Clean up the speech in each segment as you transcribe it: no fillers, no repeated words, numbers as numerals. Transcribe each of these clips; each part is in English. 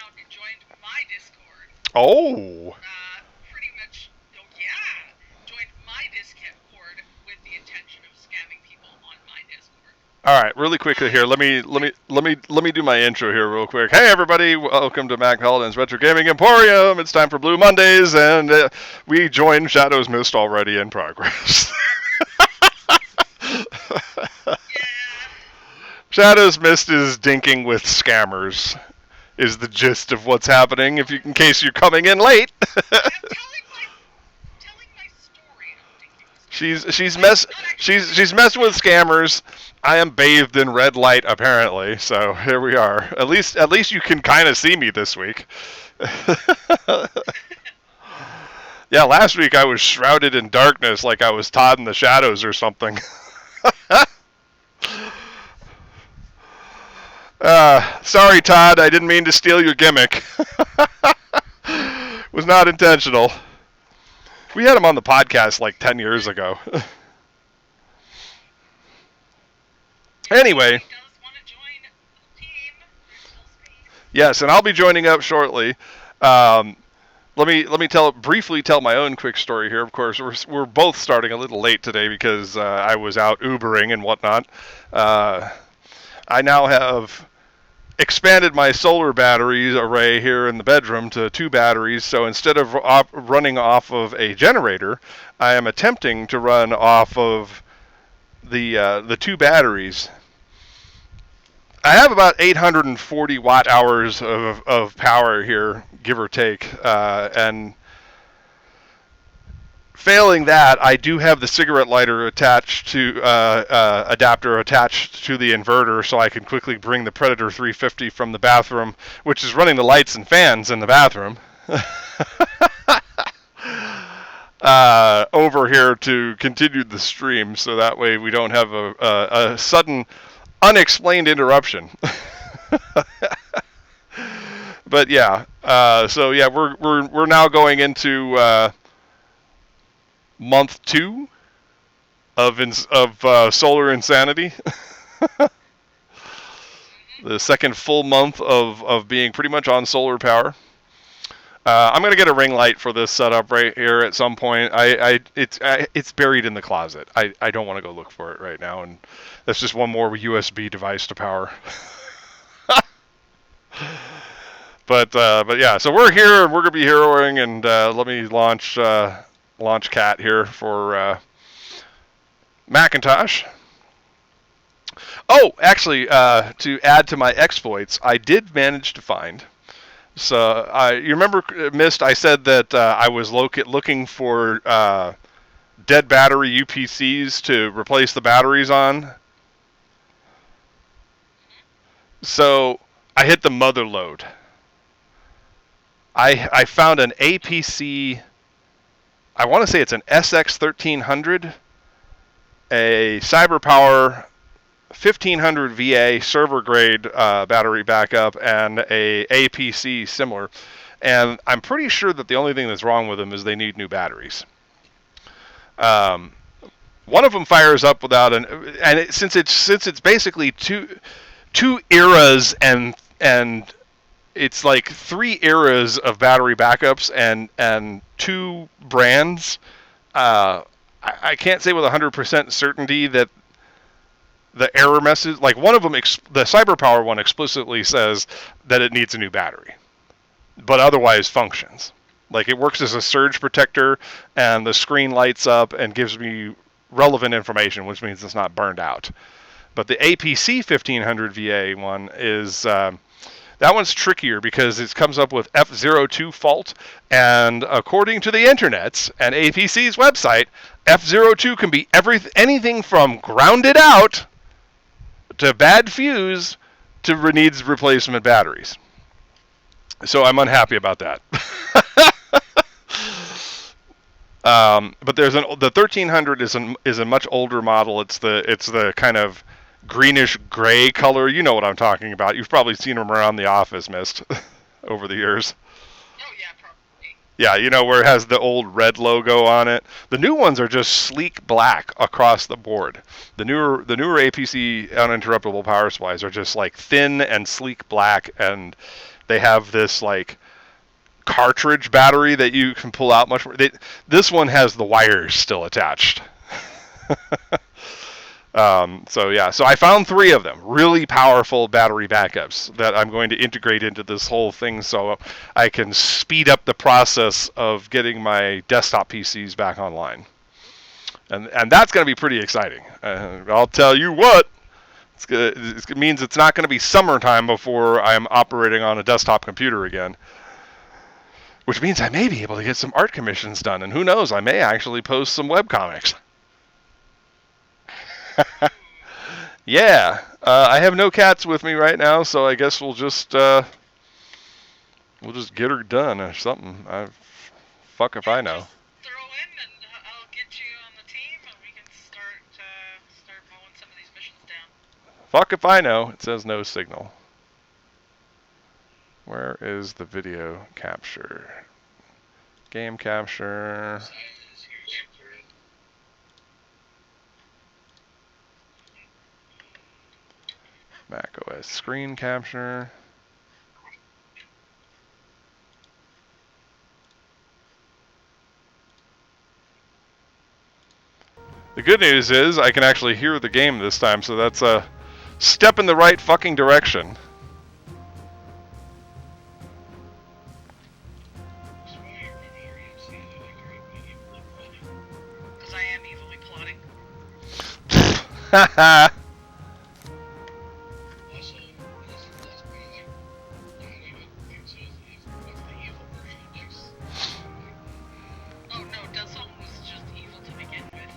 account and joined my Discord. Oh. Pretty much, oh yeah, joined my Discord with the intention of scamming people on my Discord. All right, really quickly here. Let me do my intro here real quick. Hey everybody, welcome to Mac Paladin's Retro Gaming Emporium. It's time for Blue Mondays, and we joined Shadows Mist already in progress. Yeah. Shadows Mist is dinking with scammers. Is the gist of what's happening? In case you're coming in late. I'm telling my story. She's messed with scammers. I am bathed in red light apparently, so here we are. At least you can kind of see me this week. Yeah, last week I was shrouded in darkness like I was Todd in the Shadows or something. Sorry, Todd, I didn't mean to steal your gimmick. Was not intentional. We had him on the podcast like 10 years ago. Anyway. Yes, and I'll be joining up shortly. Let me briefly tell my own quick story here. Of course, we're both starting a little late today because I was out Ubering and whatnot. I now have expanded my solar batteries array here in the bedroom to 2 batteries. So instead of running off of a generator, I am attempting to run off of the 2 batteries. I have about 840 watt hours of power here, give or take, and failing that, I do have the cigarette lighter attached to adapter attached to the inverter, so I can quickly bring the Predator 350 from the bathroom, which is running the lights and fans in the bathroom, over here to continue the stream, so that way we don't have a sudden unexplained interruption. But yeah, so yeah, we're now going into month 2 of solar insanity. The second full month of being pretty much on solar power. I'm gonna get a ring light for this setup right here at some point. It's buried in the closet. I don't want to go look for it right now, and that's just one more USB device to power. But yeah, so we're here and we're gonna be heroing, and let me launch Cat here for Macintosh. Oh, actually, to add to my exploits, I did manage to find. So you remember, Mist? I said that I was looking for dead battery UPCs to replace the batteries on. So I hit the mother lode. I found an APC. I want to say it's an SX1300, a CyberPower 1500 VA server grade battery backup, and a APC similar. And I'm pretty sure that the only thing that's wrong with them is they need new batteries. One of them fires up without since it's basically two eras and it's like 3 eras of battery backups and 2 brands. I can't say with 100% certainty that the error message, like one of them, the CyberPower one explicitly says that it needs a new battery, but otherwise functions. Like it works as a surge protector, and the screen lights up and gives me relevant information, which means it's not burned out. But the APC 1500 VA one is that one's trickier because it comes up with F02 fault, and according to the internet's and APC's website, F02 can be anything from grounded out to bad fuse to needs replacement batteries. So I'm unhappy about that. But the 1300 is a much older model. It's the kind of greenish gray color. You know what I'm talking about. You've probably seen them around the office, Mist, over the years. Oh yeah, probably. Yeah, you know, where it has the old red logo on it. The new ones are just sleek black across the board. The newer APC uninterruptible power supplies are just like thin and sleek black, and They have this like cartridge battery that you can pull out much more. This one has the wires still attached. So yeah, so I found 3 of them, really powerful battery backups that I'm going to integrate into this whole thing so I can speed up the process of getting my desktop PCs back online. And that's going to be pretty exciting. I'll tell you what, it means it's not going to be summertime before I'm operating on a desktop computer again. Which means I may be able to get some art commissions done, and who knows, I may actually post some webcomics. Yeah, I have no cats with me right now, so I guess we'll just get her done or something. Fuck if I know. Just throw in, and I'll get you on the team, and we can start mowing some of these missions down. Fuck if I know. It says no signal. Where is the video capture? Game capture. Mac OS screen capture. The good news is I can actually hear the game this time, so that's a step in the right fucking direction. Because I am evilly plotting. Haha. Oh no, Delsong was just evil to begin with.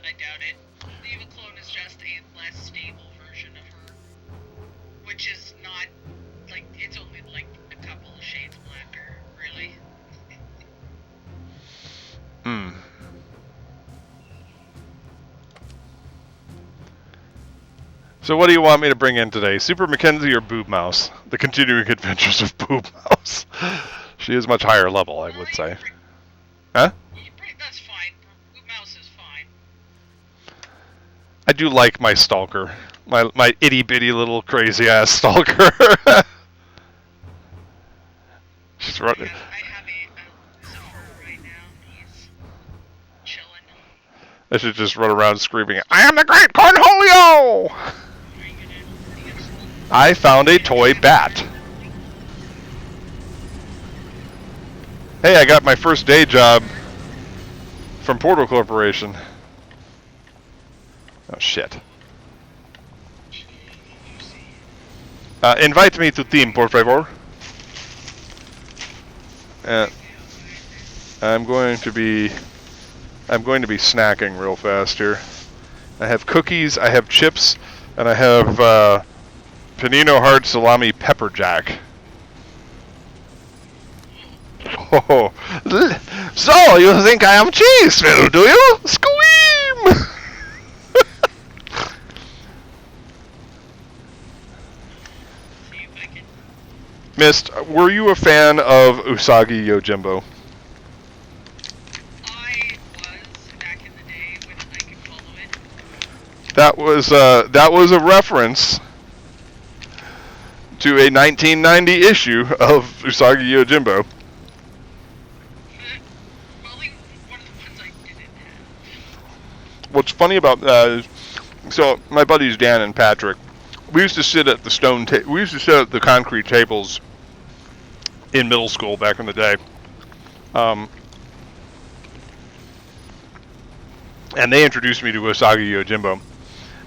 I doubt it. The evil clone is just a less stable version of her. Which is not, like, it's only like a couple of shades blacker, really. So what do you want me to bring in today? Super Mackenzie or Boob Mouse? The continuing adventures of Boob Mouse. She is much higher level, I would say. Huh? That's fine. Mouse is fine. I do like my stalker. My itty bitty little crazy ass stalker. She's running. I have a Zephyr right now. He's chilling. I should just run around screaming, I am the great Cornholio! I found a toy bat. Hey, I got my first day job from Portal Corporation. Oh, shit. Invite me to team, por favor. I'm going to be snacking real fast here. I have cookies, I have chips, and I have Panino Hard Salami Pepper Jack. Oh, so you think I am Cheeseville, do you? Scream! Mist, were you a fan of Usagi Yojimbo? I was back in the day when I could follow it. That was a reference to a 1990 issue of Usagi Yojimbo. Only one of the ones I didn't have. What's funny about so my buddies Dan and Patrick, we used to sit at the concrete tables in middle school back in the day. And they introduced me to Usagi Yojimbo.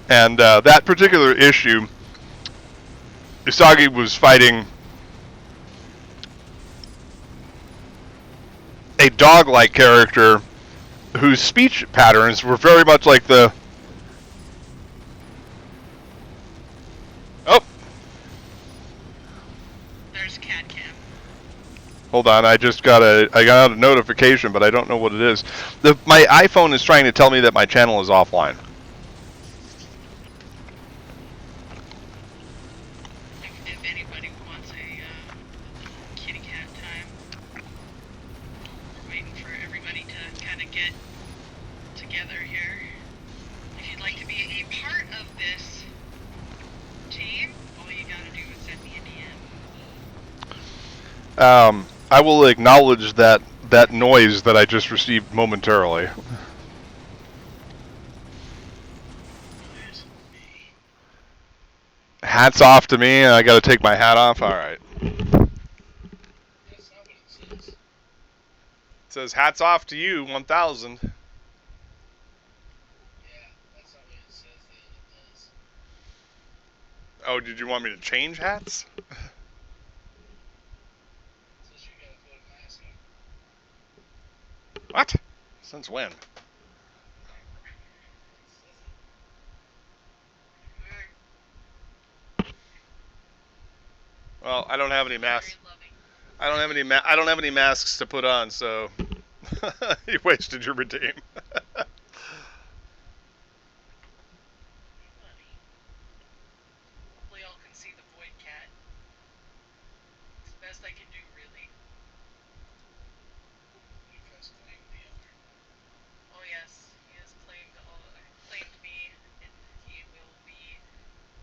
And that particular issue, Usagi was fighting a dog-like character whose speech patterns were very much like the... Oh! There's cat cam. Hold on, I got a notification, but I don't know what it is. My iPhone is trying to tell me that my channel is offline. If anybody wants a kitty cat time, we're waiting for everybody to kind of get together here. I will acknowledge that noise that I just received momentarily. Hats off to me. I got to take my hat off. All right. That's not what it says. It says hats off to you, 1000. Yeah, that's not what it says that it does. Oh, did you want me to change hats? It says you gotta put a mask on. What? Since when? Well, I don't have any masks. Very loving. I don't have any masks to put on, so you wasted your redeem. Funny. Hopefully y'all can see the void cat. It's the best I can do, really. Because claim the other. Oh yes, he has claimed me, and he will be.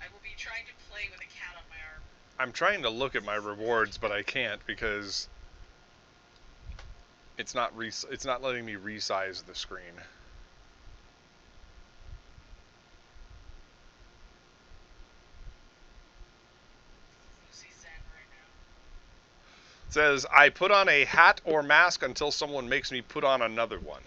I will be trying to play with a cat on my arm. I'm trying to look at my rewards, but I can't because it's not letting me resize the screen. Lucy's zen right now. It says I put on a hat or mask until someone makes me put on another one.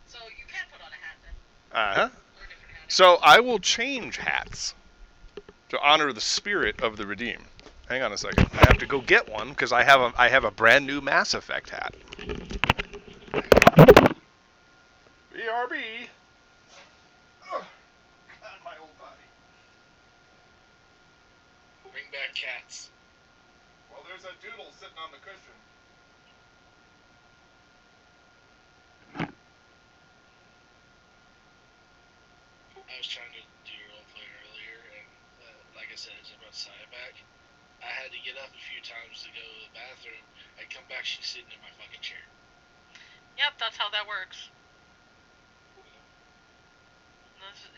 So you can put on a hat then, Uh-huh. or a different hat. So I will change hats to honor the spirit of the redeem. Hang on a second. I have to go get one because I have a brand new Mass Effect hat. BRB. Oh, God, my old body. Bring back cats. Well, there's a doodle sitting on the cushion. I was trying to do roleplay earlier, and like I said, it's about Cyback. I had to get up a few times to go to the bathroom. I come back, she's sitting in my fucking chair. Yep, that's how that works.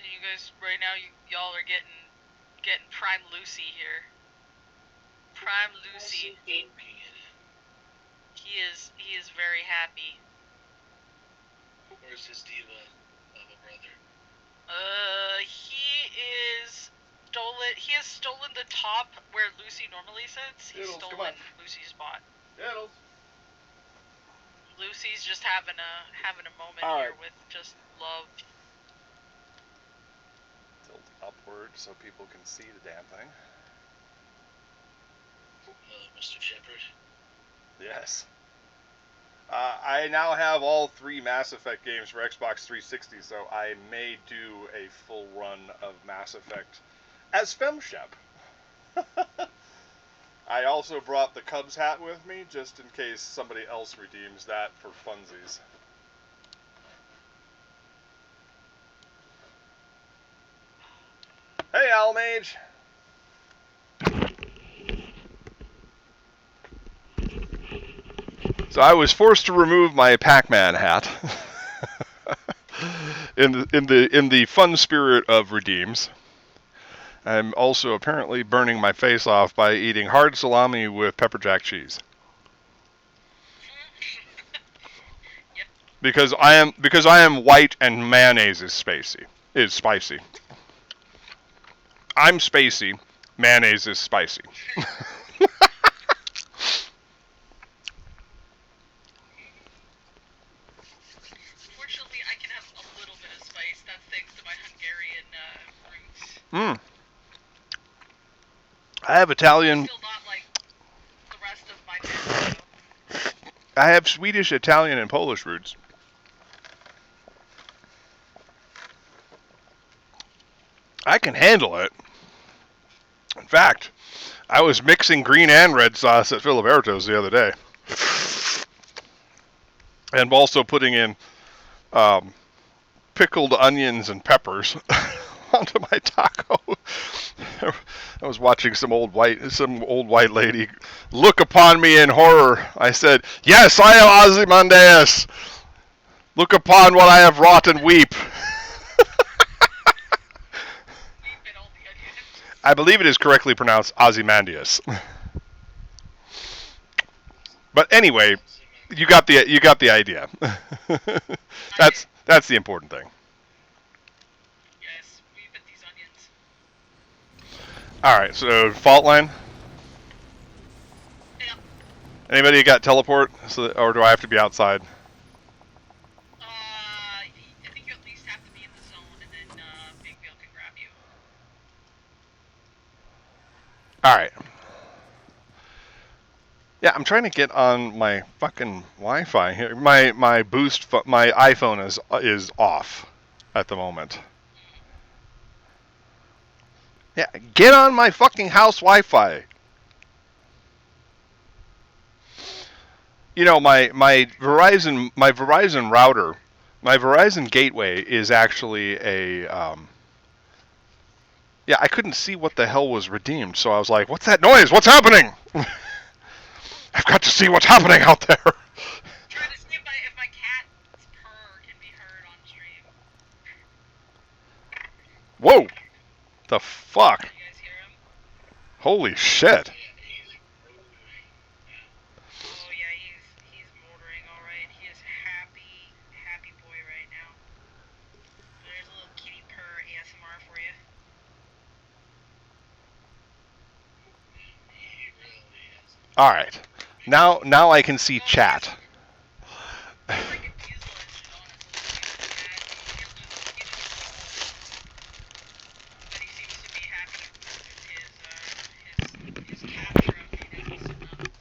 You guys, right now, y'all are getting Prime Lucy here. Prime Lucy. He is very happy. Where's his diva of a brother? He has stolen the top where Lucy normally sits. He's Diddles, come stolen on. Lucy's spot. Diddles. Lucy's just having a moment All here right. with just love. Tilt upward so people can see the damn thing. Mr. Shepard. Yes. I now have all 3 Mass Effect games for Xbox 360, so I may do a full run of Mass Effect as FemShep. I also brought the Cubs hat with me, just in case somebody else redeems that for funsies. Hey, Almage! So I was forced to remove my Pac-Man hat in the fun spirit of redeems. I'm also apparently burning my face off by eating hard salami with pepper jack cheese. Yep. Because I am white and mayonnaise is spicy. I'm spacey. Mayonnaise is spicy. Fortunately, I can have a little bit of spice. That's thanks to my Hungarian roots. I have Italian. Still not like the rest of my family, though. I have Swedish, Italian, and Polish roots. I can handle it. In fact, I was mixing green and red sauce at Filiberto's the other day. And also putting in pickled onions and peppers onto my taco. I was watching some old white lady look upon me in horror. I said, "Yes, I am Ozymandias. Look upon what I have wrought and weep." Weep and all the onions. I believe it is correctly pronounced Ozymandias. But anyway, you got the idea. That's the important thing. Yes, we bit these onions. All right, so fault line. Yep. Anybody got teleport? Or do I have to be outside? I think you at least have to be in the zone, and then Big Bill can grab you. All right. Yeah, I'm trying to get on my fucking Wi-Fi here. My boost, my iPhone is off at the moment. Yeah, get on my fucking house Wi-Fi. You know, my Verizon router, my Verizon gateway is actually a yeah, I couldn't see what the hell was redeemed, so I was like, "What's that noise? What's happening?" I've got to see what's happening out there. Trying to see if my cat's purr can be heard on stream. Whoa! The fuck? You guys hear him? Holy shit! Oh yeah, he's motoring all right. He is happy boy right now. There's a little kitty purr ASMR for you. All right, now I can see chat. He's like a diesel engine, honestly. But he seems to be happy with his capture of Venus. You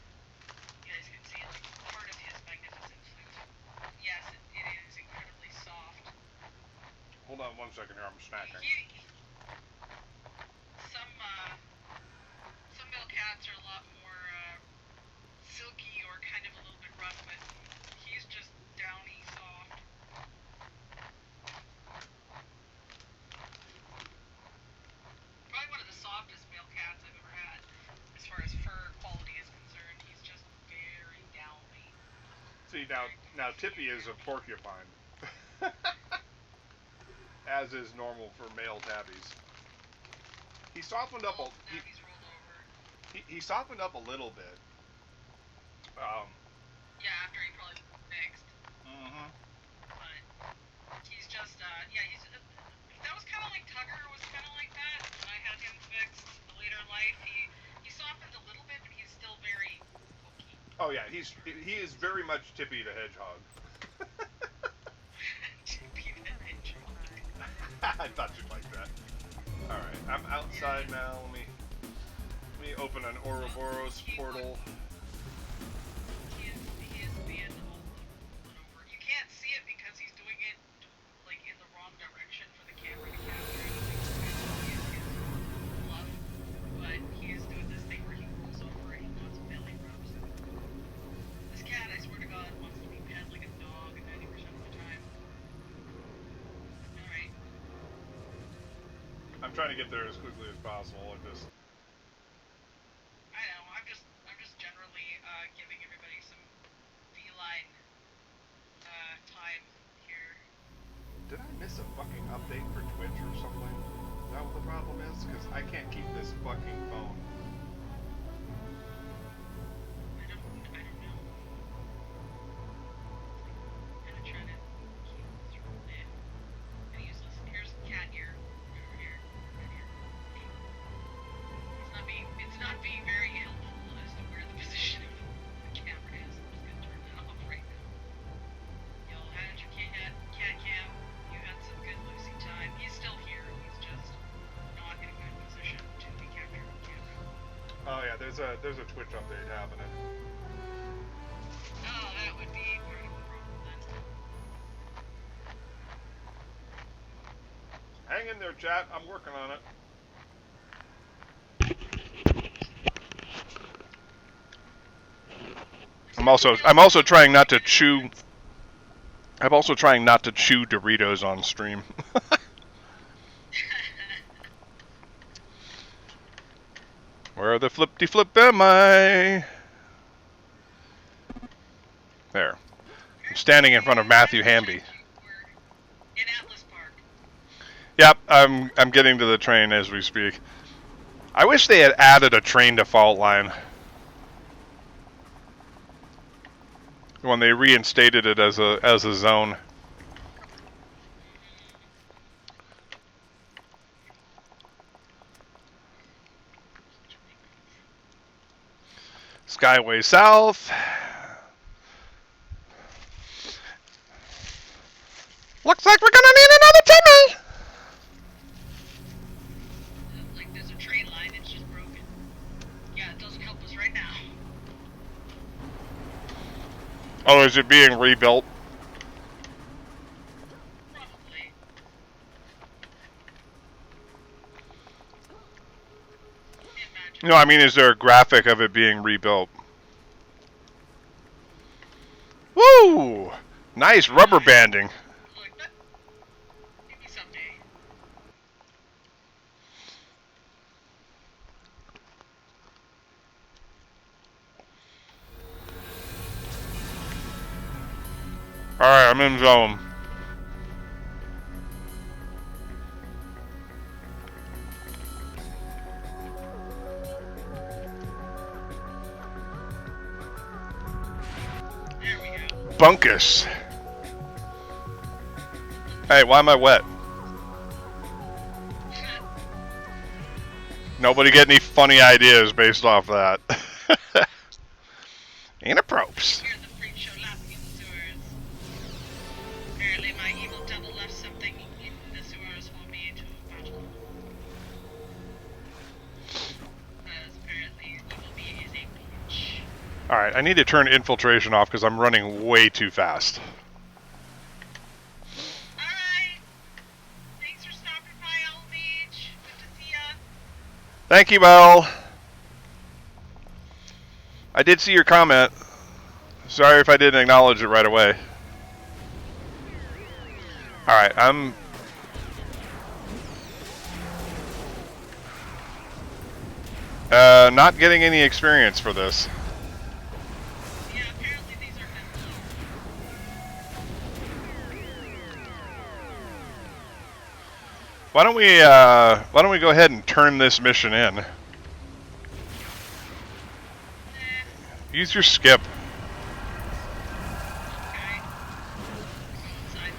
guys can see like part of his magnificent flute. Yes, it is incredibly soft. Hold on 1 second here, I'm snacking. Some male cats are a lot more silky or kind of a little bit rough, but he's just downy soft. Probably one of the softest male cats I've ever had, as far as fur quality is concerned. He's just very downy. See, now Tippy is a porcupine. As is normal for male tabbies. He softened up He's rolled over. he softened up a little bit. Yeah, after he probably mixed. Mm-hmm. But he's just, that was kind of like Tugger was kind of like that. When I had him fixed later in life, he softened a little bit, but he's still very pokey. Oh yeah, he is very much Tippy the Hedgehog. Tippy the Hedgehog. I thought you'd like that. All right, I'm outside now. Let me open an Ouroboros portal. He is being a little over. You can't see it because he's doing it like in the wrong direction for the camera to capture it. Bluff, but he is doing this thing where he rolls over and he wants belly rubs. This cat, I swear to God, wants to be pet like a dog 90% of the time. All right. I'm trying to get there as quickly as possible. Like this. I know. I'm just generally giving everybody some feline time here. Did I miss a fucking update for Twitch or something? Is that what the problem is? Because I can't keep this fucking phone. I don't know. I'm gonna try to keep through it. And useless. Here's cat ear. Over here. Cat ear. It's not being very helpful as to where the position of the camera is. I'm just gonna turn that off right now. Y'all had your cat cam. You had some good Lucy time. He's still here. He's just not in a good position to be captured on camera. Oh yeah, there's a Twitch update happening. Oh, that would be part of the problem then. Hang in there, chat. I'm working on it. I'm also trying not to chew. I'm also trying not to chew Doritos on stream. Where the flip am I? There. I'm standing in front of Matthew Hamby. In Atlas Park. Yep, I'm getting to the train as we speak. I wish they had added a train to fault line when they reinstated it as a zone. Skyway South. Looks like we're gonna need another Timmy! Like, there's a train line, it's just broken. Yeah, it doesn't help us right now. Oh, is it being rebuilt? Probably. Can't imagine. No, I mean, is there a graphic of it being rebuilt? Woo! Nice rubber banding. Look, that... Maybe someday. Alright, I'm in zone. There we go. Bunkus. Hey, why am I wet? Nobody get any funny ideas based off that. Ain't a props. Here's the freak show laughing in the sewers. Apparently my evil devil left something in the sewers for me to battle. Because apparently evil me is a bitch. Alright, I need to turn infiltration off because I'm running way too fast. Alright. Thanks for stopping by, Owl Beach. Good to see ya. Thank you, Belle. I did see your comment. Sorry if I didn't acknowledge it right away. Alright, I'm... not getting any experience for this. Yeah, apparently these are heavy. Why don't we go ahead and turn this mission in? Use your skip. Okay. Outside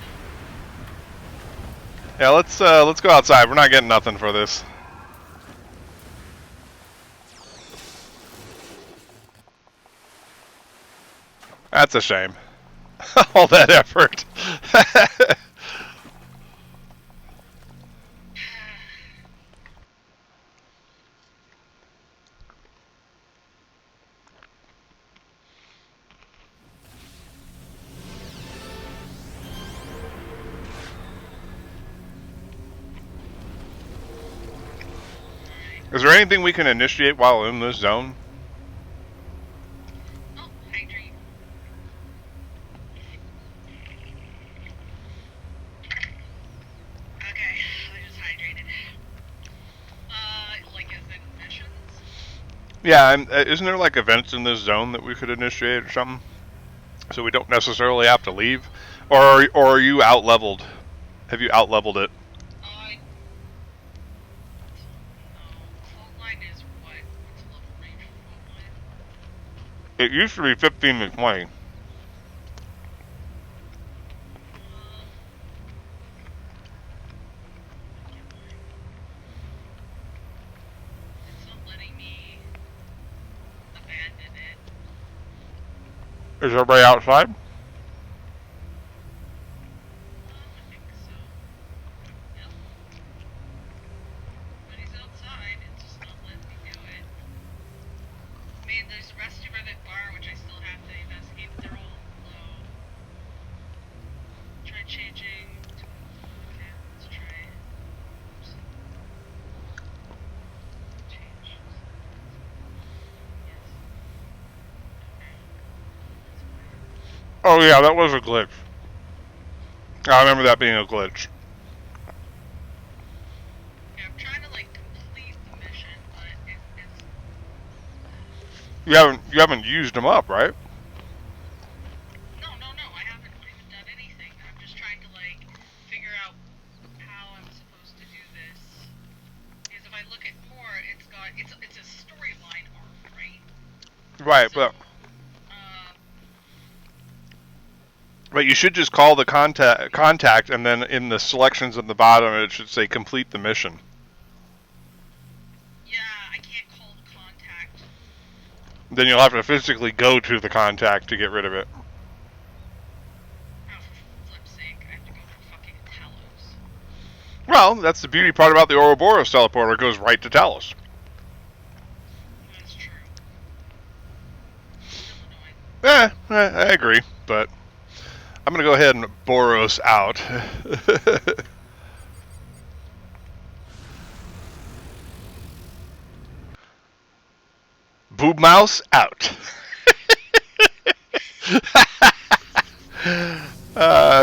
though. Yeah, let's go outside. We're not getting nothing for this. That's a shame. All that effort. Is there anything we can initiate while in this zone? Oh, hydrate. Okay, I just hydrated. Like as in missions? Yeah, isn't there like events in this zone that we could initiate or something? So we don't necessarily have to leave? Or are you out-leveled? Have you out-leveled it? No, fault line is what? What's the level range for fault line? It used to be 15 to 20. It's not letting me abandon it. Is everybody outside? I think so. Yep. But he's outside, it's just not letting me do it. I mean, there's the Rusty Rivet Bar, which I still have to investigate, but they're all low. Try changing to... Okay, let's try it. Oops. Change. Yes. Okay. That's fine. Oh yeah, that was a glitch. I remember that being a glitch. Yeah, I'm trying to, like, complete the mission, but it's... You haven't used them up, right? No, I haven't even done anything. I'm just trying to, like, figure out how I'm supposed to do this. Because if I look at more, it's got Right, So, but you should just call the contact, and then in the selections at the bottom, it should say complete the mission. yeah, I can't call the contact. Then you'll have to physically go to the contact to get rid of it. Oh, for flip's sake, I have to go to fucking Talos. Well, that's the beauty part about the Ouroboros teleporter. It goes right to Talos. That's true. Still annoying. I agree, but I'm going to go ahead and Boros out. Boob Mouse out.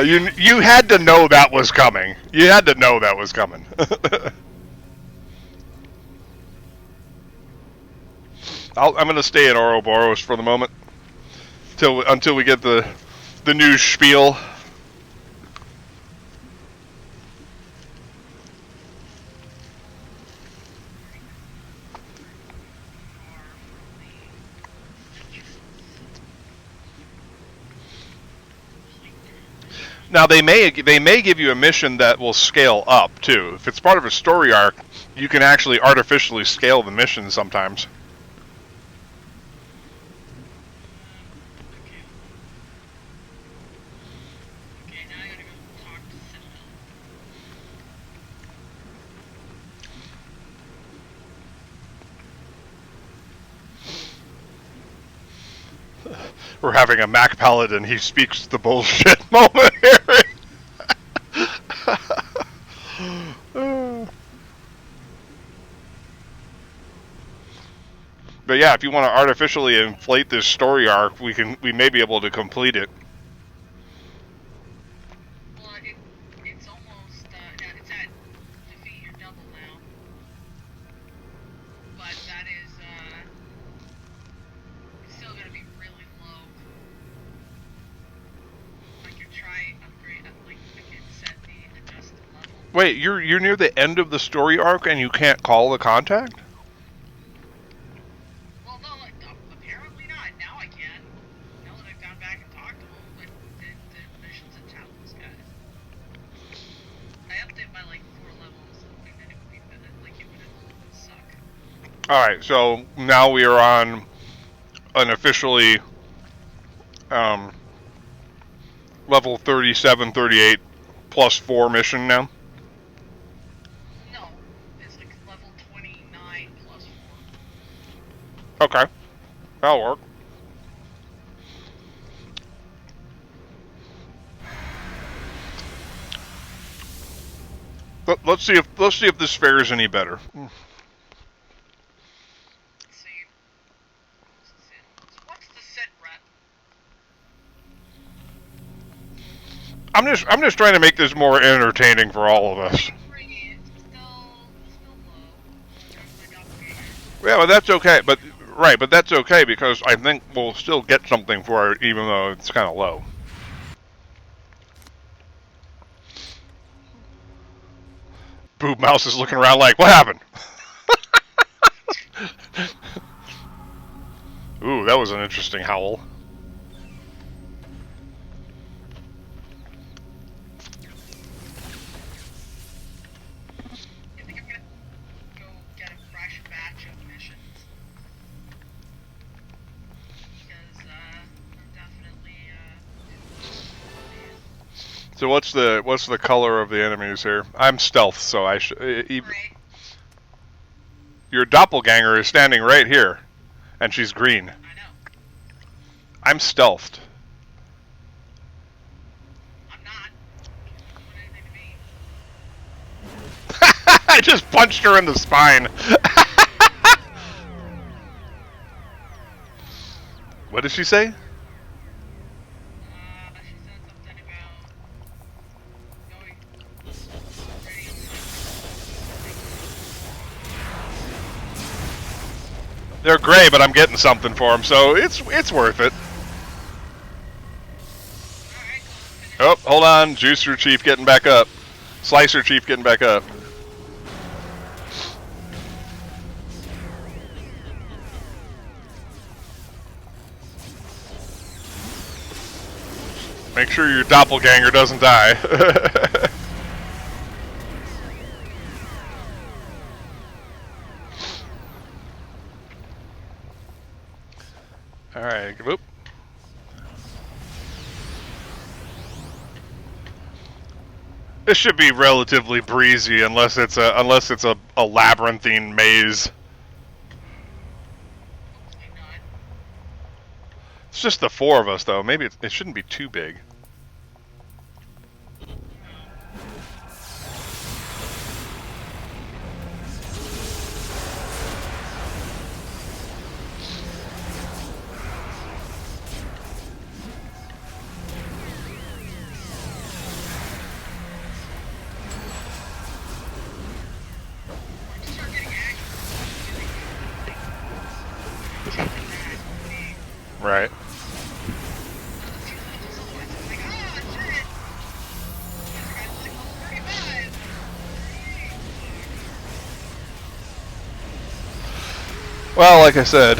You had to know that was coming. You had to know that was coming. I'm going to stay in Ouroboros for the moment until we get the new spiel. Now they may give you a mission that will scale up too. If it's part of a story arc, you can actually artificially scale the mission sometimes. Okay, now I gotta go talk to Citadel. We're having a Mac Paladin. He speaks the bullshit moment here. But yeah, if you want to artificially inflate this story arc, we may be able to complete it. Well, it's almost it's at defeat your double now, but that is it's still gonna be really low. I could try upgrade, like I could set the adjusted level. Wait, you're near the end of the story arc and you can't call the contact? Well, no, like, apparently not. Now I can. Now that I've gone back and talked to them, but the missions at Talos, guys. I upped it by like 4 levels, and then it would be better, like it would suck. Alright, so now we are on an officially level 37, 38 plus 4 mission now. No, it's like level 29 plus 4. Okay, that'll work. Let's see if this fares any better. Let's see. What's the sit rep? I'm just trying to make this more entertaining for all of us. It's still low. There's my doppelganger. Yeah, but that's okay. But that's okay because I think we'll still get something for it, even though it's kind of low. Boob Mouse is looking around like, what happened? Ooh, that was an interesting howl. I think I'm gonna go get a fresh batch of missions. Because, I'm definitely, So what's the color of the enemies here? I'm stealth, so I should. gray. Your doppelganger is standing right here, and she's green. I know. I'm stealthed. I'm not. Don't want anything to me. I just punched her in the spine. What did she say? She said something about going radio. They're gray, but I'm getting something for them, so it's worth it. Alright, finish. Oh, hold on. Juicer Chief getting back up. Slicer Chief getting back up. Make sure your doppelganger doesn't die. Alright, whoop. This should be relatively breezy unless it's a labyrinthine maze. Hopefully not. It's just the 4 of us though. Maybe it shouldn't be too big. Once you start getting action, Right. Well, like I said,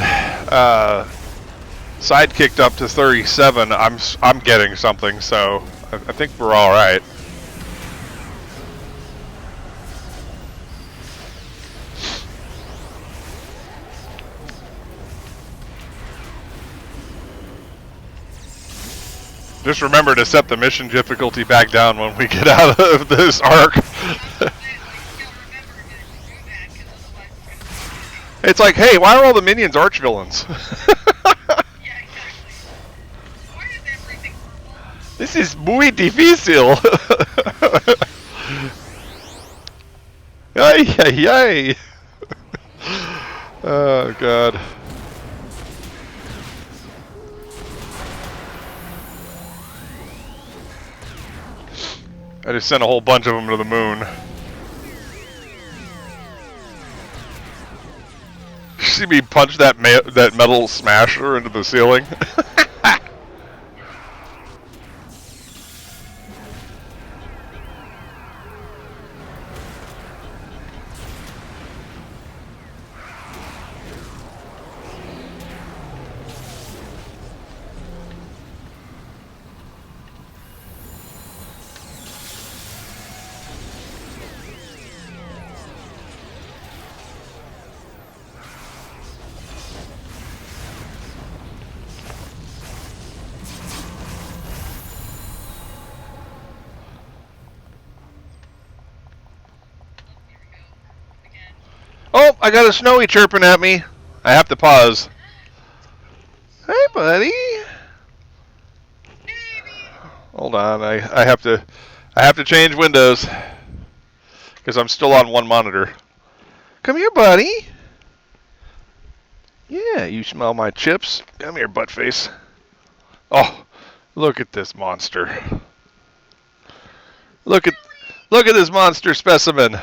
sidekicked up to 37. I'm getting something, so I think we're all right. Just remember to set the mission difficulty back down when we get out of this arc. It's like, hey, why are all the minions arch-villains? This is muy difícil. Ay, ay, ay. Oh, God. I just sent a whole bunch of them to the moon. See me punch that metal smasher into the ceiling? Oh, I got a Snowy chirping at me. I have to pause. Hey, buddy. Hold on, I have to change windows because I'm still on one monitor. Come here, buddy. Yeah, you smell my chips. Come here, buttface. Oh, look at this monster. Look at this monster specimen.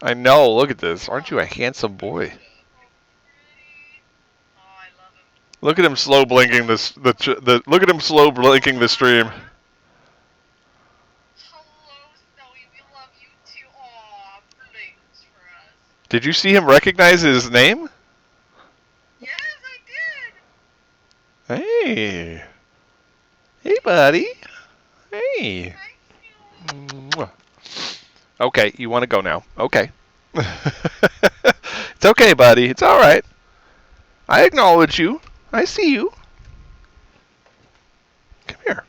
I know. Look at this. Aren't you a handsome boy? Look at him slow blinking this. Look at him slow blinking the stream. Hello, Snowy. We love you too. Aw, blinks for us. Did you see him recognize his name? Yes, I did. Hey. Hey, buddy. Hey. Thank you. Mwah. Okay, you want to go now. Okay. It's okay, buddy. It's all right. I acknowledge you. I see you. Come here.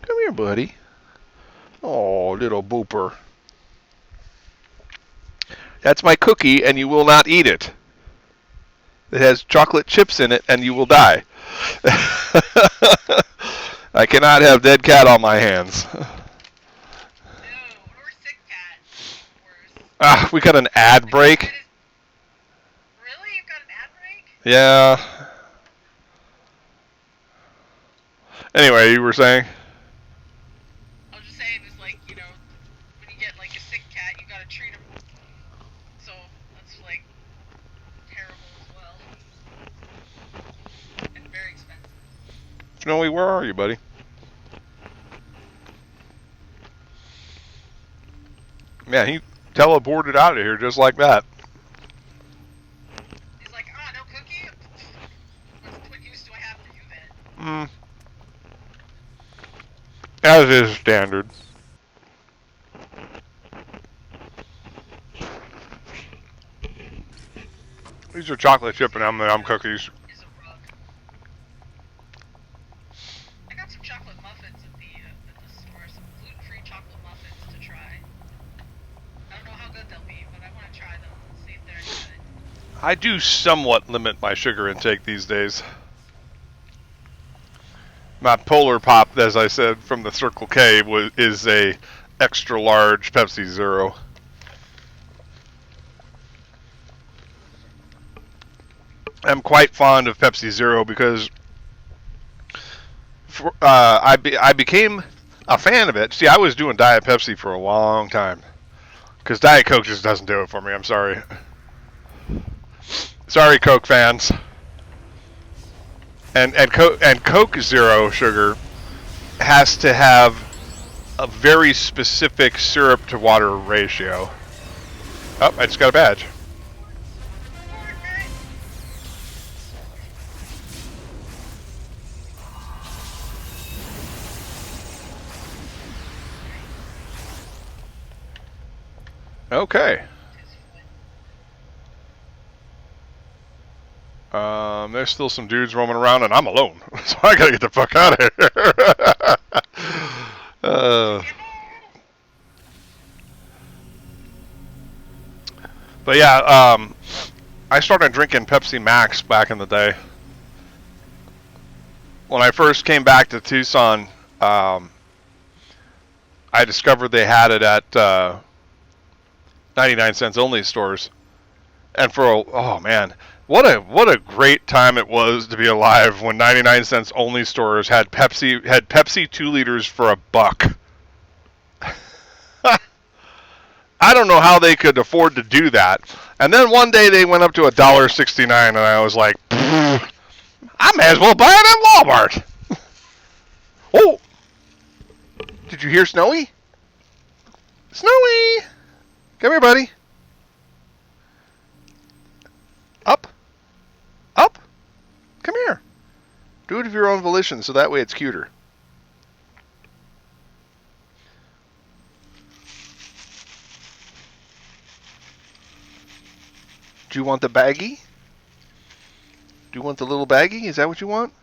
Come here, buddy. Oh, little booper. That's my cookie, and you will not eat it. It has chocolate chips in it, and you will die. I cannot have dead cat on my hands. Ah, we got an ad break. Really? You've got an ad break? Yeah. Anyway, you were saying? I was just saying, it's like, you know, when you get like a sick cat, you gotta treat him. So, that's like terrible as well. And very expensive. Snowy, where are you, buddy? Yeah, he teleported out of here just like that. He's like, no As is standard. These are chocolate chip and M&M cookies. Is a rug. I got some chocolate muffins at the store. Some gluten-free chocolate muffins to try. I don't know how good they'll be, but I want to try them and see if they're any good. I do somewhat limit my sugar intake these days. My Polar Pop, as I said, from the Circle K is a extra large Pepsi Zero. I'm quite fond of Pepsi Zero because I became a fan of it. See, I was doing Diet Pepsi for a long time because Diet Coke just doesn't do it for me. I'm sorry. Sorry, Coke fans. And Coke Zero sugar has to have a very specific syrup to water ratio. Oh, I just got a badge. Okay. There's still some dudes roaming around, and I'm alone, so I gotta get the fuck out of here. But yeah, I started drinking Pepsi Max back in the day. When I first came back to Tucson, I discovered they had it at 99 cents only stores, and oh man. What a great time it was to be alive when 99 cents only stores had Pepsi 2 liters for $1. I don't know how they could afford to do that. And then one day they went up to $1.69, and I was like, I may as well buy it at Walmart. Oh, did you hear Snowy? Snowy, come here, buddy. Up. Up? Come here. Do it of your own volition, so that way it's cuter. Do you want the baggie? Do you want the little baggie? Is that what you want?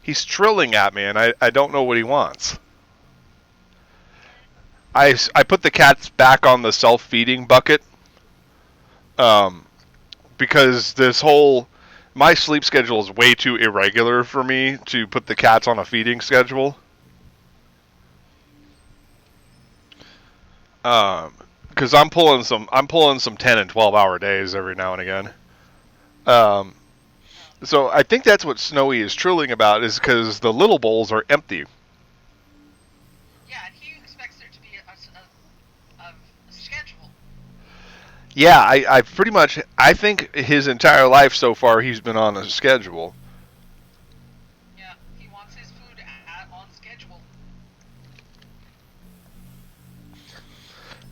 He's trilling at me, and I don't know what he wants. I put the cats back on the self-feeding bucket. Because my sleep schedule is way too irregular for me to put the cats on a feeding schedule. Because I'm pulling some 10 and 12-hour days every now and again. So I think that's what Snowy is trilling about, is because the little bowls are empty. Yeah, and he expects there to be a schedule. Yeah, I pretty much, I think his entire life so far he's been on a schedule. Yeah, he wants his food on schedule.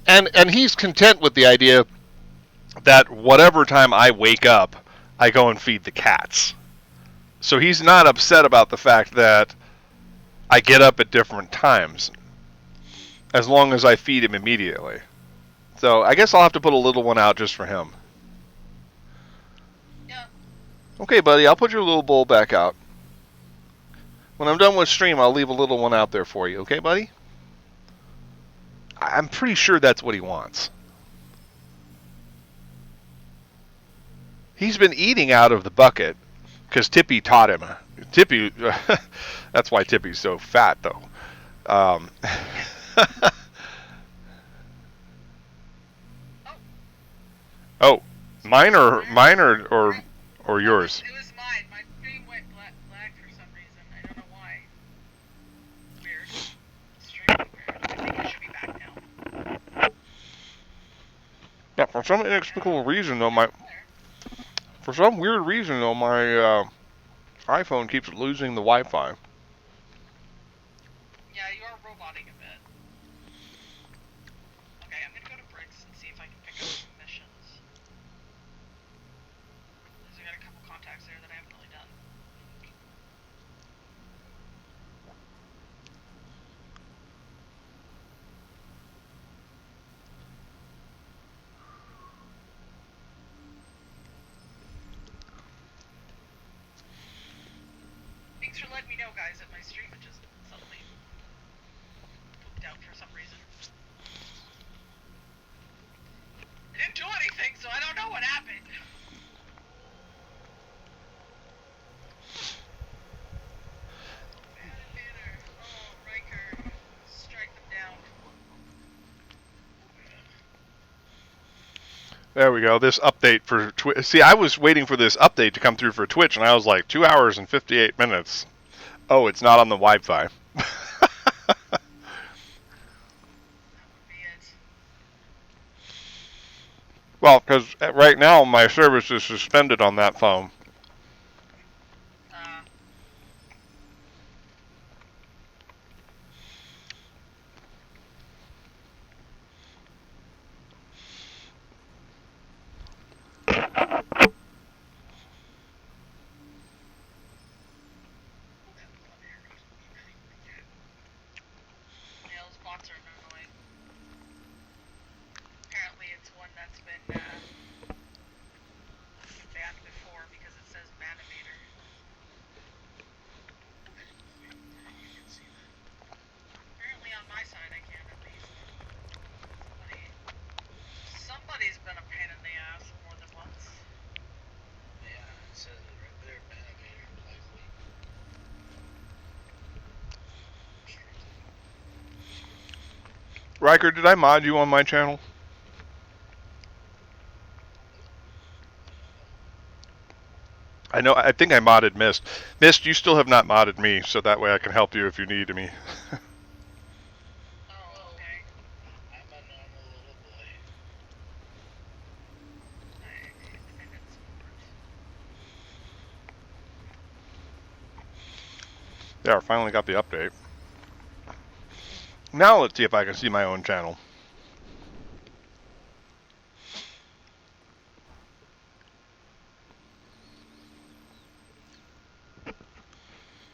And he's content with the idea that whatever time I wake up, I go and feed the cats. So he's not upset about the fact that I get up at different times, as long as I feed him immediately. So I guess I'll have to put a little one out just for him. Yeah. Okay, buddy, I'll put your little bowl back out. When I'm done with stream, I'll leave a little one out there for you. Okay, buddy? I'm pretty sure that's what he wants. He's been eating out of the bucket because Tippy taught him. Tippy, that's why Tippy's so fat, though. Oh, mine or yours? It was mine. My screen went black for some reason. I don't know why. Weird. Extremely weird. I think I should be back now. Yeah, for some inexplicable reason, though, my iPhone keeps losing the Wi-Fi. Yeah, you are roboting a bit. Okay, I'm gonna go to Bricks and see if I can pick up some missions. I got a couple contacts there that I haven't audio guys at my stream, it just suddenly pooped out for some reason. I didn't do anything, so I don't know what happened. Banner. Oh, Riker. Strike them down. There we go. This update for Twitch. See, I was waiting for this update to come through for Twitch, and I was like, 2 hours and 58 minutes. Oh, it's not on the Wi-Fi. That would be it. Well, because right now my service is suspended on that phone. Yeah, those bots are annoying. Apparently it's one that's been banned before because it says Manimator. Apparently on my side I can at least. Somebody's been a pain in the ass more than once. Yeah, it says it right there, Manimator, likely. Riker, did I mod you on my channel? I think I modded Mist. Mist, you still have not modded me, so that way I can help you if you need me. Oh, okay. I'm a normal little boy. I didn't support. There, I finally got the update. Now let's see if I can see my own channel.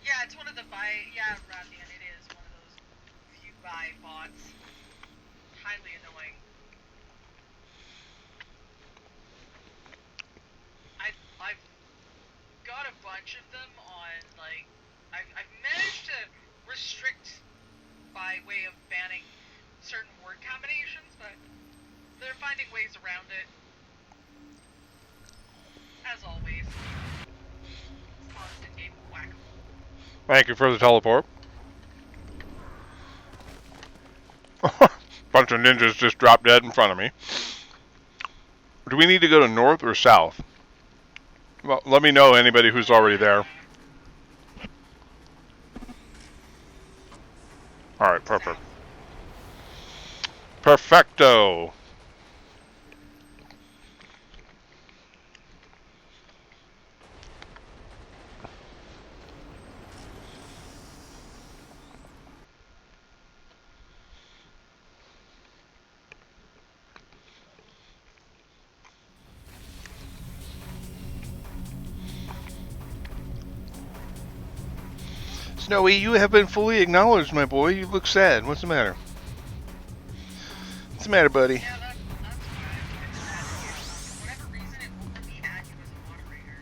Yeah, it's one of the yeah, Rathian, it is one of those few buy bots. Highly annoying. I've got a bunch of them on, like, I've managed to restrict by way of banning certain word combinations, but they're finding ways around it. As always. Constant game of whack-a-mole. Thank you for the teleport. Bunch of ninjas just dropped dead in front of me. Do we need to go to north or south? Well, let me know anybody who's already there. Alright, perfect. Perfecto! Snowy, you have been fully acknowledged, my boy. You look sad. What's the matter? What's the matter, buddy? Yeah, that's fine. For whatever reason, it won't let me add you as a moderator.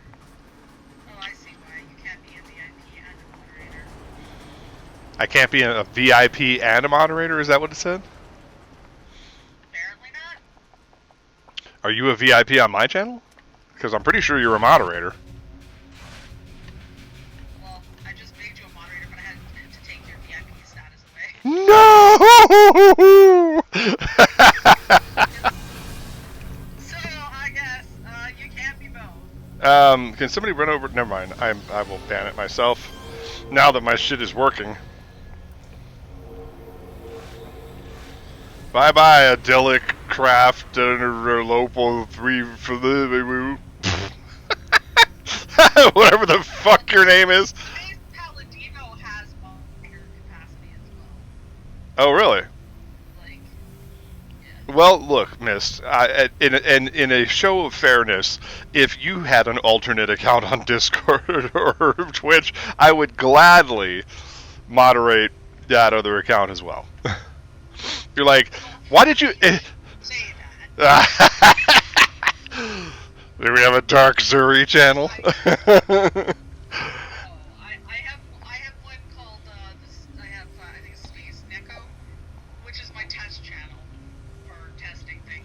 Oh, I see why. You can't be a VIP and a moderator. I can't be a VIP and a moderator? Is that what it said? Apparently not. Are you a VIP on my channel? Because I'm pretty sure you're a moderator. Well, I just made you a moderator, but I had to take your VIP status away. No! So, I guess, you can't be both. Can somebody run over? Never mind. I will ban it myself. Now that my shit is working. Bye bye, Idyllic Craft Lopo 3 for the whatever the fuck your name is. Today's Paladino has moderator capacity as well. Oh, really? Like, yeah. Well, look, Mist. In a show of fairness, if you had an alternate account on Discord or Twitch, I would gladly moderate that other account as well. You're like, why did you? Say that. Do we have a Dark Zuri channel? I have one test channel for testing things.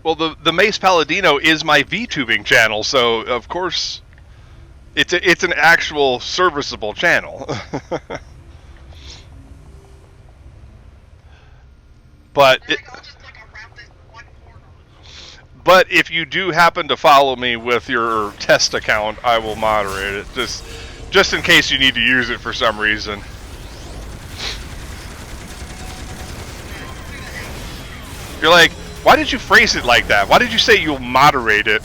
Well, the Mace Palladino is my VTubing channel, so of course it's an actual serviceable channel. But They're like, I'll just like around this one corner. but if you do happen to follow me with your test account, I will moderate it just in case you need to use it for some reason. You're like, why did you phrase it like that? Why did you say you'll moderate it?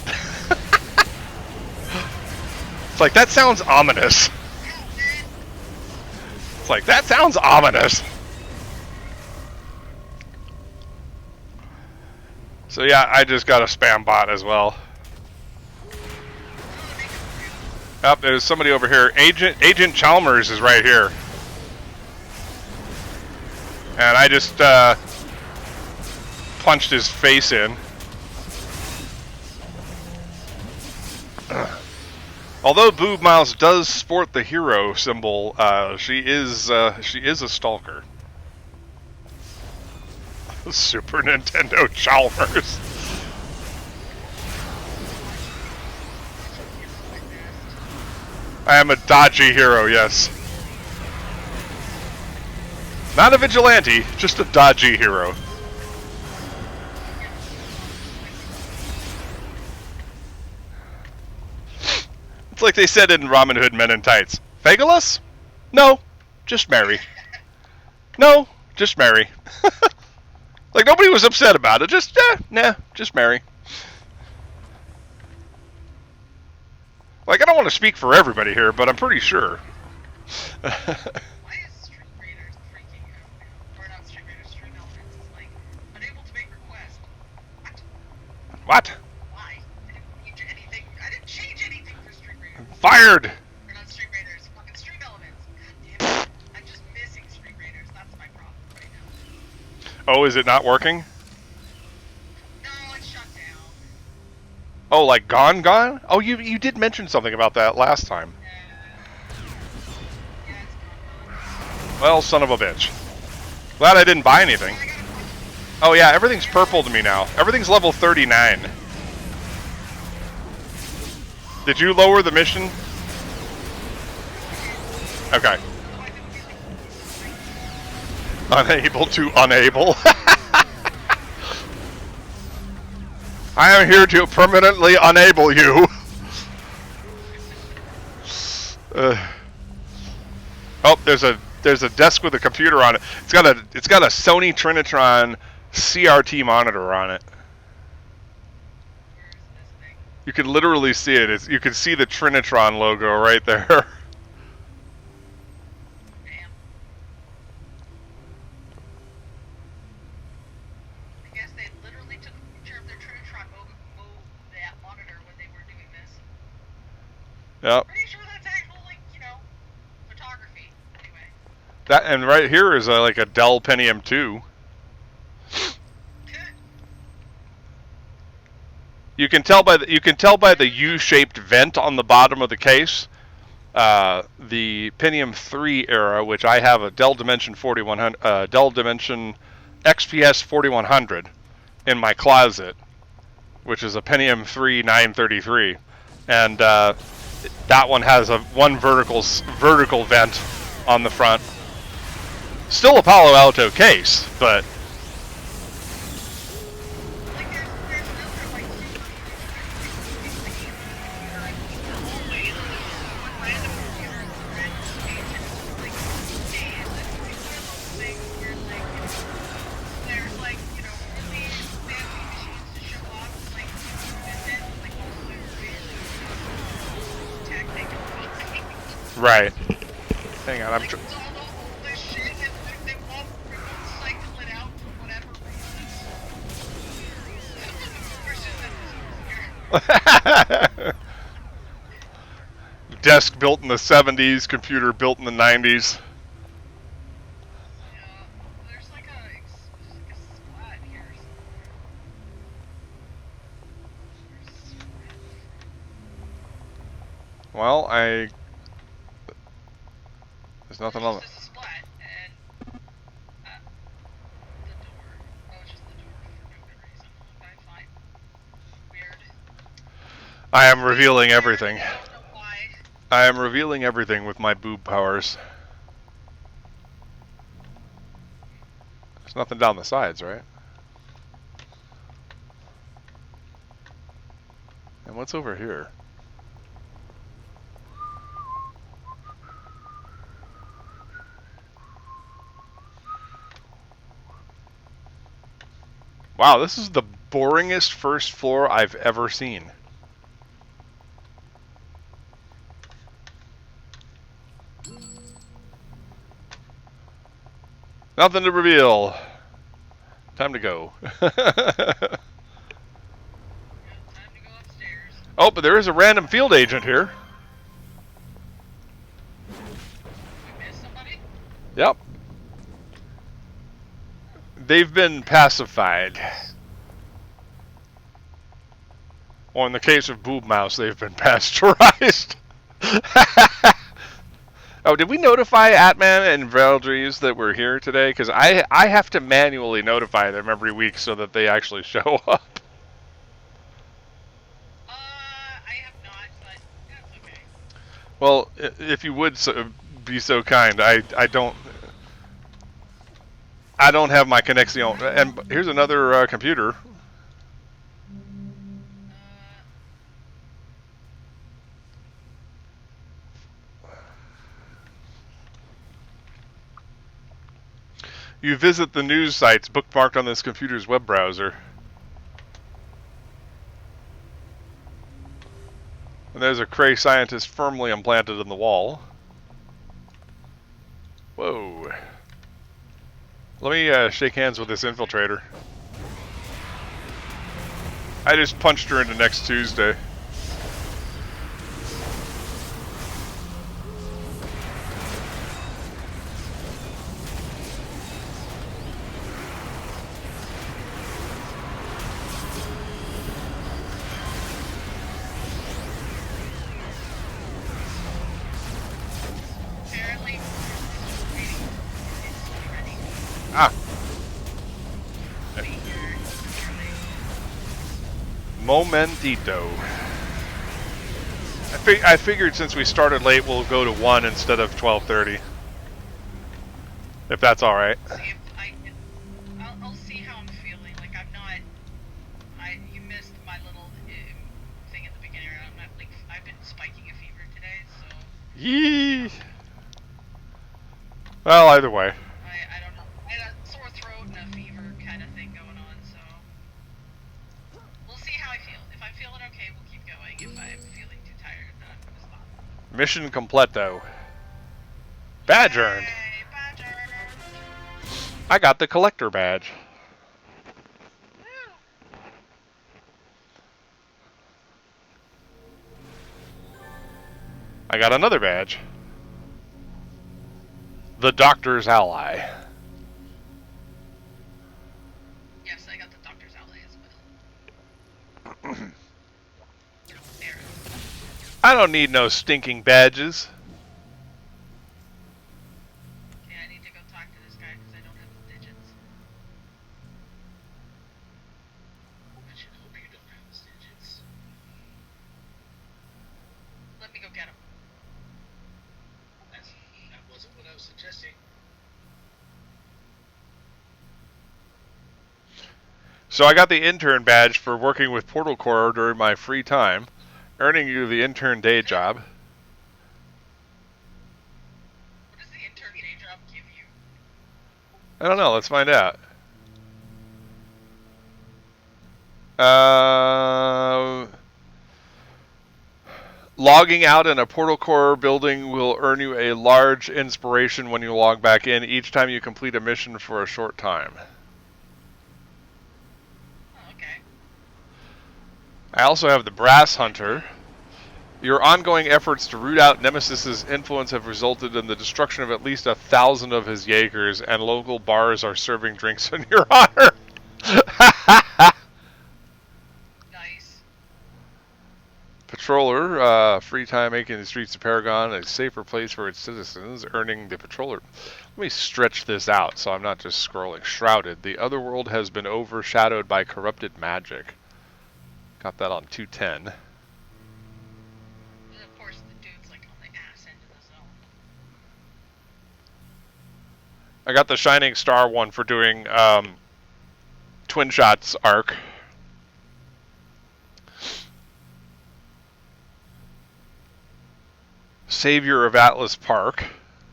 It's like, that sounds ominous. It's like, that sounds ominous. So yeah, I just got a spam bot as well. Oh, there's somebody over here. Agent Chalmers is right here. And I just punched his face in. Although Boob Mouse does sport the hero symbol, she is a stalker. Super Nintendo Chalmers. I am a dodgy hero, yes. Not a vigilante, just a dodgy hero. It's like they said in Robin Hood Men in Tights. Phagelus? No, just Mary. No, just Mary. Like, nobody was upset about it. Just, nah, just Mary. Like, I don't want to speak for everybody here, but I'm pretty sure. Why is Street Raiders freaking out now? Or not Street Raiders, Street Elements is like, unable to make request. What? What? Why? I didn't change anything. I didn't change anything for Street Raiders. Fired! Or not Street Raiders, fucking Street Elements. God damn it. I'm just missing Street Raiders. That's my problem right now. Oh, is it not working? No, it's shut down. Oh, like gone? Oh, you did mention something about that last time. Yeah, it's gone. Well, son of a bitch. Glad I didn't buy anything. I gotta watch. Oh yeah, everything's purple to me now. Everything's level 39. Did you lower the mission? Okay. Unable to unable. I am here to permanently unable you. Oh, there's a desk with a computer on it. It's got a Sony Trinitron CRT monitor on it. Where is this thing? You can literally see it. You can see the Trinitron logo right there. Damn. I guess they literally took a picture of their Trinitron that monitor when they were doing this. Yep. Pretty sure that's actual, like, photography. Anyway. That and right here is like a Dell Pentium 2. You can tell by the U-shaped vent on the bottom of the case. The Pentium 3 era, which I have a Dell Dimension 4100, Dell Dimension XPS 4100 in my closet, which is a Pentium 3 933, and that one has one vertical vent on the front. Still a Palo Alto case, but. Like, there's another, like, hallway, one random computer, random station, like, hey, is this one of those things where, like, there's, like, really fancy machines to show off, like, visit, like, mostly tech they can find. Right. Hang on, I'm. Like, it's all the oldest shit, and they won't cycle it out for whatever reason. Desk built in the 70s, computer built in the 90s. Yeah, there's like a splat here somewhere. Well, there's nothing on it. There's a splat, and the door. I am revealing everything. I don't know why. I am revealing everything with my boob powers. There's nothing down the sides, right? And what's over here? Wow, this is the boringest first floor I've ever seen. Nothing to reveal. Time to go. Yeah, time to go upstairs. Oh, but there is a random field agent here. We missed somebody? Yep. They've been pacified. Or in the case of Boob Mouse, they've been pasteurized. Oh, did we notify Atman and Valdries that we're here today? Because I have to manually notify them every week so that they actually show up. I have not, but that's okay. Well, if you would be so kind, I don't have my Connexion. And here's another computer. You visit the news sites bookmarked on this computer's web browser. And there's a Cray scientist firmly implanted in the wall. Whoa. Let me shake hands with this infiltrator. I just punched her into next Tuesday. Apparently, it's ready. Ah, Wait, you're momentito. I figured since we started late, we'll go to 1 instead of 12:30. If that's all right. see if I can. I'll see how I'm feeling. Like I'm not. You missed my little thing at the beginning. I'm not like I've been spiking a fever today, so Yee. Well, either way. I don't know. I had a sore throat and a fever kind of thing going on, so we'll see how I feel. If I'm feeling okay, we'll keep going. If I'm feeling too tired, then I'm gonna stop. Mission completo. Badge earned. Yay, badge earned. I got the collector badge. Woo. I got another badge. The Doctor's Ally. Yes, I got the Doctor's Ally as well. There. I don't need no stinking badges. Okay, I need to go talk to this guy because I don't have the digits. I should hope you don't have his digits. Let me go get him. That wasn't what I was suggesting. So I got the intern badge for working with Portal Core during my free time, earning you the intern day job. What does the intern day job give you? I don't know, let's find out. Logging out in a Portal Core building will earn you a large inspiration when you log back in each time you complete a mission for a short time. Oh, okay. I also have the Brass Hunter. Your ongoing efforts to root out Nemesis's influence have resulted in the destruction of at least 1,000 of his Jaegers, and local bars are serving drinks in your honor. Nice. Patroller, free time making the streets of Paragon a safer place for its citizens, earning the Patroller. Let me stretch this out so I'm not just scrolling. Shrouded. The other world has been overshadowed by corrupted magic. Got that on 210. I got the Shining Star one for doing Twin Shots arc. Savior of Atlas Park,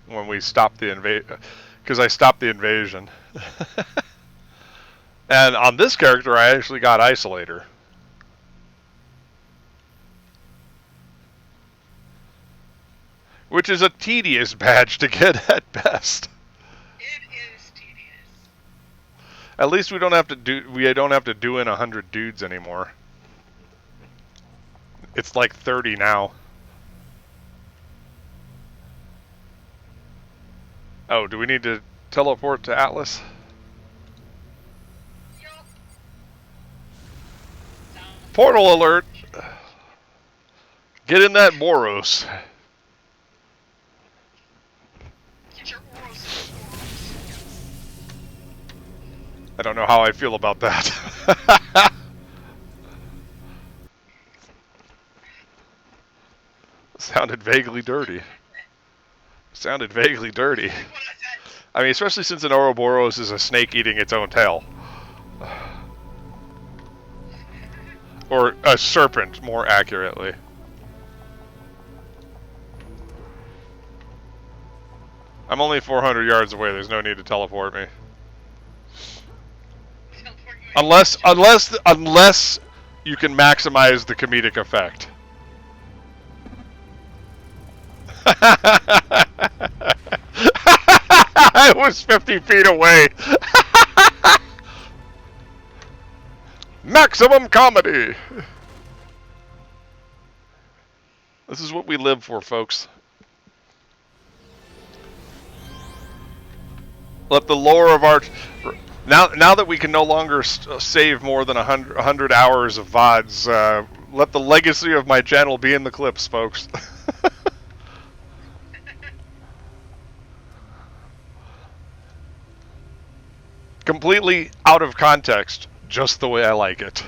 when we stopped the invasion, because I stopped the invasion. And on this character, I actually got Isolator. Which is a tedious badge to get at best. It is tedious. At least we don't have to do in 100 dudes anymore. It's like 30 now. Oh, do we need to teleport to Atlas? Yup. Portal alert! Get in that Boros. Get your Oros in Oros. I don't know how I feel about that. Sounded vaguely dirty. Sounded vaguely dirty. What is that? I mean, especially since an Ouroboros is a snake eating its own tail. Or a serpent, more accurately. I'm only 400 yards away, there's no need to teleport me. Teleport you Unless you can maximize the comedic effect. I was 50 feet away. Maximum comedy. This is what we live for, folks. Let the lore of our... Now that we can no longer save more than 100 hours of VODs, let the legacy of my channel be in the clips, folks. Completely out of context, just the way I like it.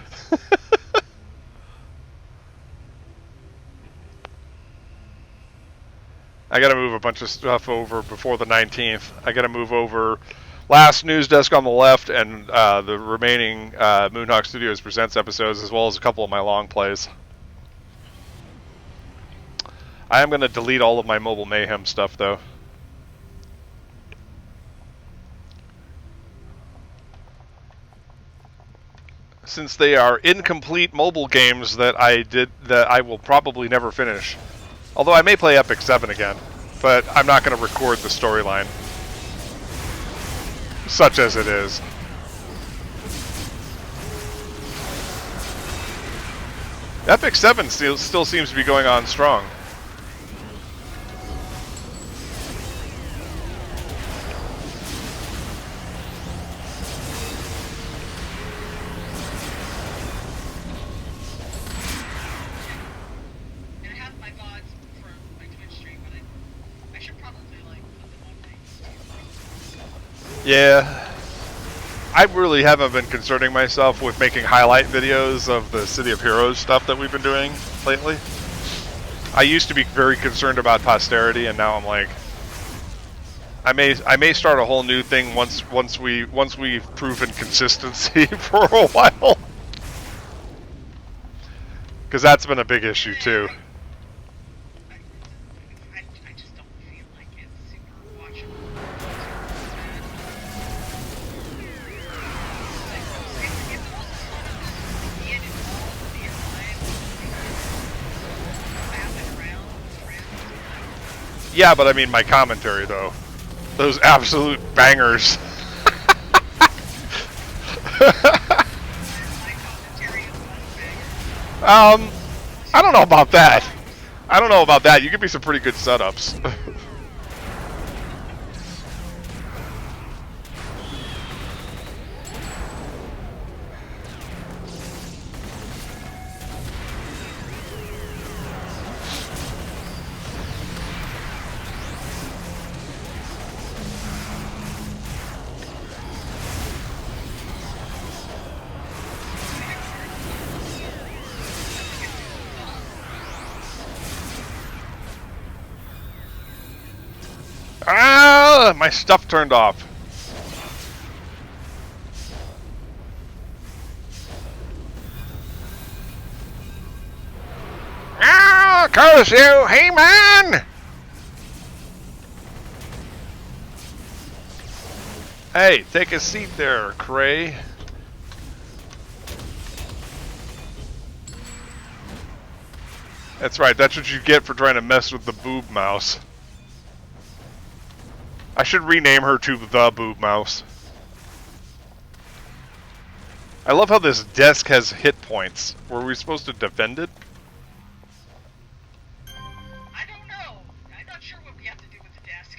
I gotta move a bunch of stuff over before the 19th. I gotta move over last news desk on the left and the remaining Moonhawk Studios Presents episodes, as well as a couple of my long plays. I am gonna delete all of my Mobile Mayhem stuff, though. Since they are incomplete mobile games that I will probably never finish. Although I may play Epic 7 again, but I'm not going to record the storyline. Such as it is. Epic 7 still seems to be going on strong. Yeah, I really haven't been concerning myself with making highlight videos of the City of Heroes stuff that we've been doing lately. I used to be very concerned about posterity, and now I'm like, I may start a whole new thing once we've proven consistency for a while, because that's been a big issue too. Yeah, but I mean my commentary though. Those absolute bangers. I don't know about that. I don't know about that. You give me some pretty good setups. Ah, my stuff turned off. curse you, He-Man! Hey, take a seat there, Cray. That's right, that's what you get for trying to mess with the boob mouse. I should rename her to the boob mouse. I love how this desk has hit points. Were we supposed to defend it? I don't know. I'm not sure what we have to do with the desk.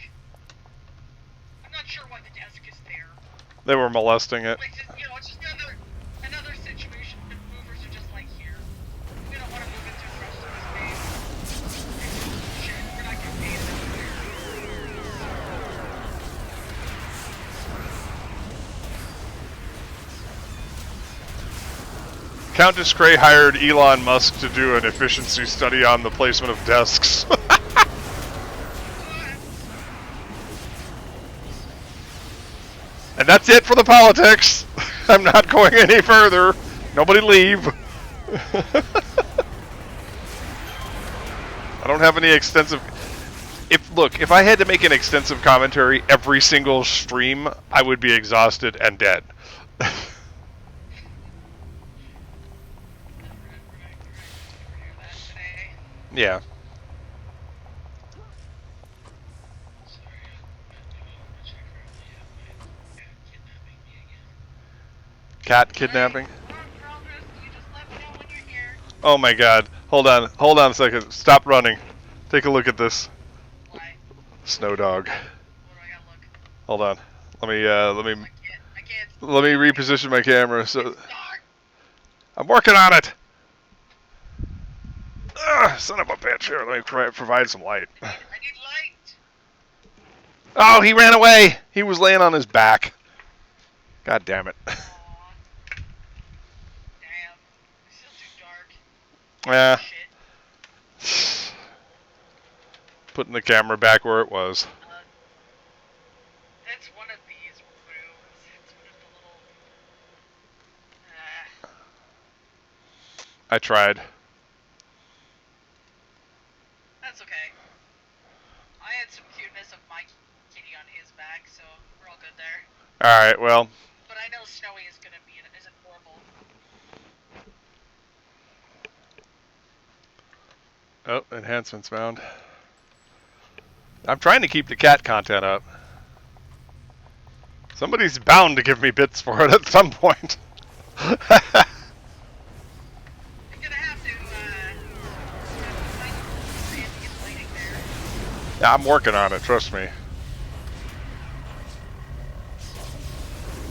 I'm not sure why the desk is there. They were molesting it. Like, just, it's just another situation that movers are just like here. We don't want to move into the rest of this base. Shit, we're not getting paid enough. Countess Cray hired Elon Musk to do an efficiency study on the placement of desks. And that's it for the politics. I'm not going any further. Nobody leave. I don't have any extensive... If I had to make an extensive commentary every single stream, I would be exhausted and dead. Yeah. Cat kidnapping? Oh my god. Hold on a second. Stop running. Take a look at this. Why? Snow dog. What do I gotta look? Hold on. Let me I can't. let me reposition my camera so It's dark. I'm working on it. Ugh, son of a bitch. Here, let me provide some light. I need light. Oh, he ran away. He was laying on his back. God damn it. Aw. Damn. It's still too dark. Yeah. Shit. Putting the camera back where it was. That's one of these rooms. It's one of the little. I tried. That's okay. I had some cuteness of my kitty on his back, so we're all good there. Alright, well. But I know Snowy is gonna be isn't horrible. Oh, enhancements found. I'm trying to keep the cat content up. Somebody's bound to give me bits for it at some point. I'm gonna have to, get lighting there. Yeah, I'm working on it, trust me.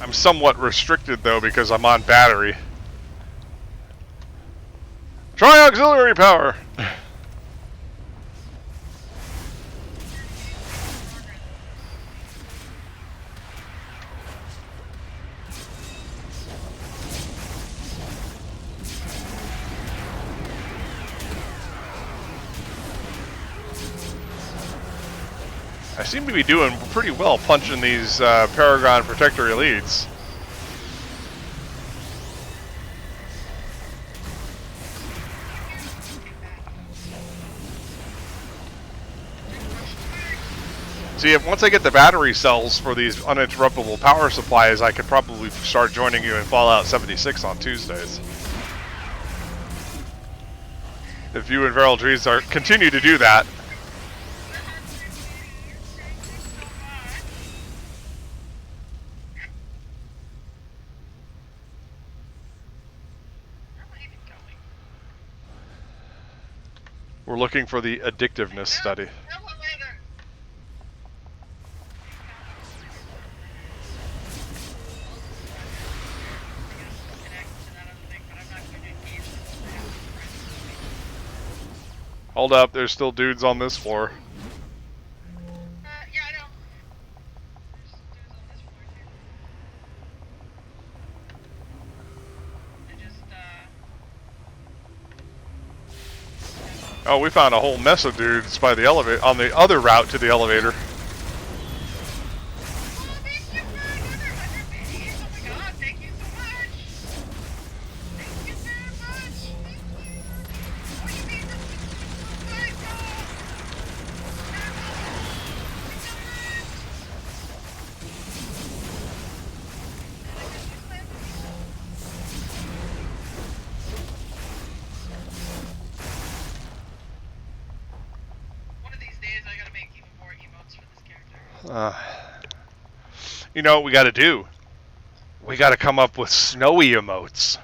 I'm somewhat restricted though because I'm on battery. Try auxiliary power! I seem to be doing pretty well punching these Paragon Protector Elites. See, once I get the battery cells for these uninterruptible power supplies, I could probably start joining you in Fallout 76 on Tuesdays. If you and Feral Trees continue to do that. We're looking for the addictiveness study. Elevator. Hold up, there's still dudes on this floor. Yeah, I know. There's on this floor too. I just, Oh, we found a whole mess of dudes by the elevator on the other route to the elevator. Oh, thank you for another 100 biddies. Oh my god, thank you so much. Thank you very much. Thank you. Oh, you made this so You know what we got to do? We got to come up with snowy emotes.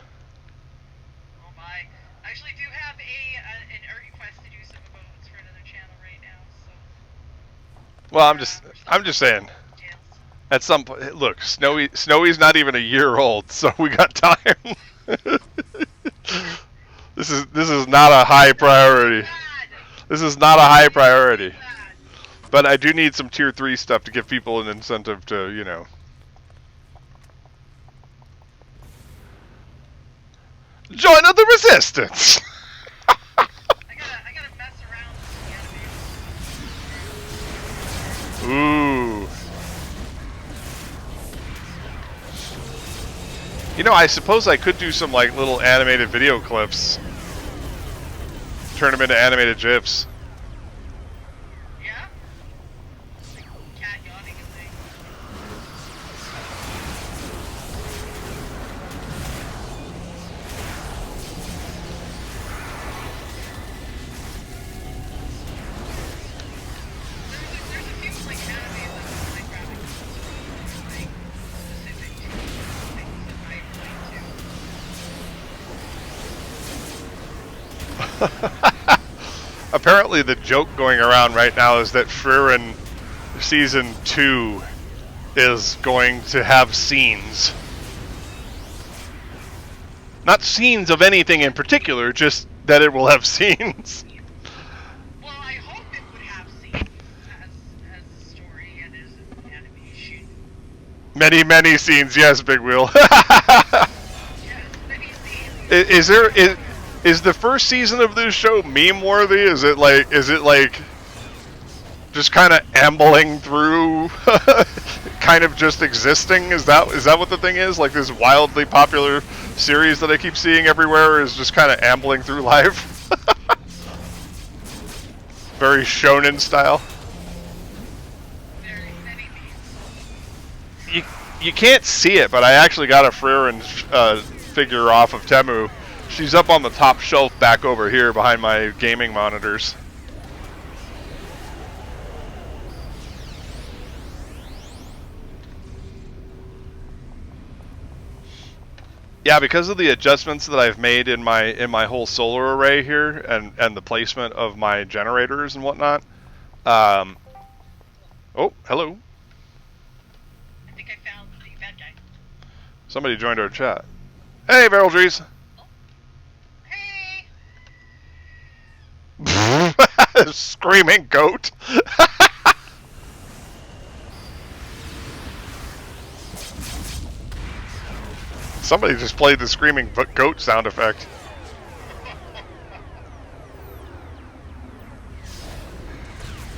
Oh my! I actually do have a request to do some emotes for another channel right now. So. Well, I'm just saying. Jails. At some point, look, Snowy's not even a year old, so we got time. This is not a high priority. This is not a high priority. But I do need some tier 3 stuff to give people an incentive to, you know. Join the resistance! I gotta mess around with the Ooh. You know, I suppose I could do some like little animated video clips. Turn them into animated GIFs. Yeah? Like cat yawning and things. There's a few like animes that like graphic novels like specific to things that I relate to. Apparently the joke going around right now is that Frieren Season 2 is going to have scenes. Not scenes of anything in particular, just that it will have scenes. Well, I hope it would have scenes as a story and as an animation. Many, many scenes, yes, Big Wheel. Yes, many scenes. Is the first season of this show meme worthy? Is it like just kind of ambling through, kind of just existing? Is that what the thing is? Like this wildly popular series that I keep seeing everywhere is just kind of ambling through life. Very shonen style. Very many memes. You can't see it, but I actually got a Frieren figure off of Temu. She's up on the top shelf back over here behind my gaming monitors. Yeah, because of the adjustments that I've made in my whole solar array here and the placement of my generators and whatnot. Oh, hello. I think I found the bad guy. Somebody joined our chat. Hey, Barrel Trees. Hey! Screaming goat. Somebody just played the screaming goat sound effect.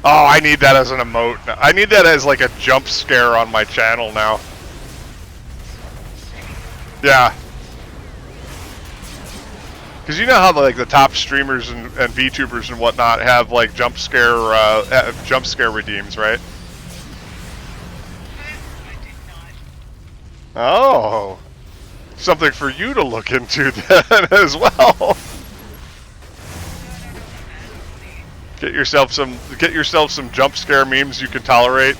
Oh, I need that as an emote. I need that as like a jump scare on my channel now. Yeah. Because you know how like the top streamers and VTubers and whatnot have like jump scare redeems, right? I did not. Oh, something for you to look into then as well. Get yourself some jump scare memes you can tolerate.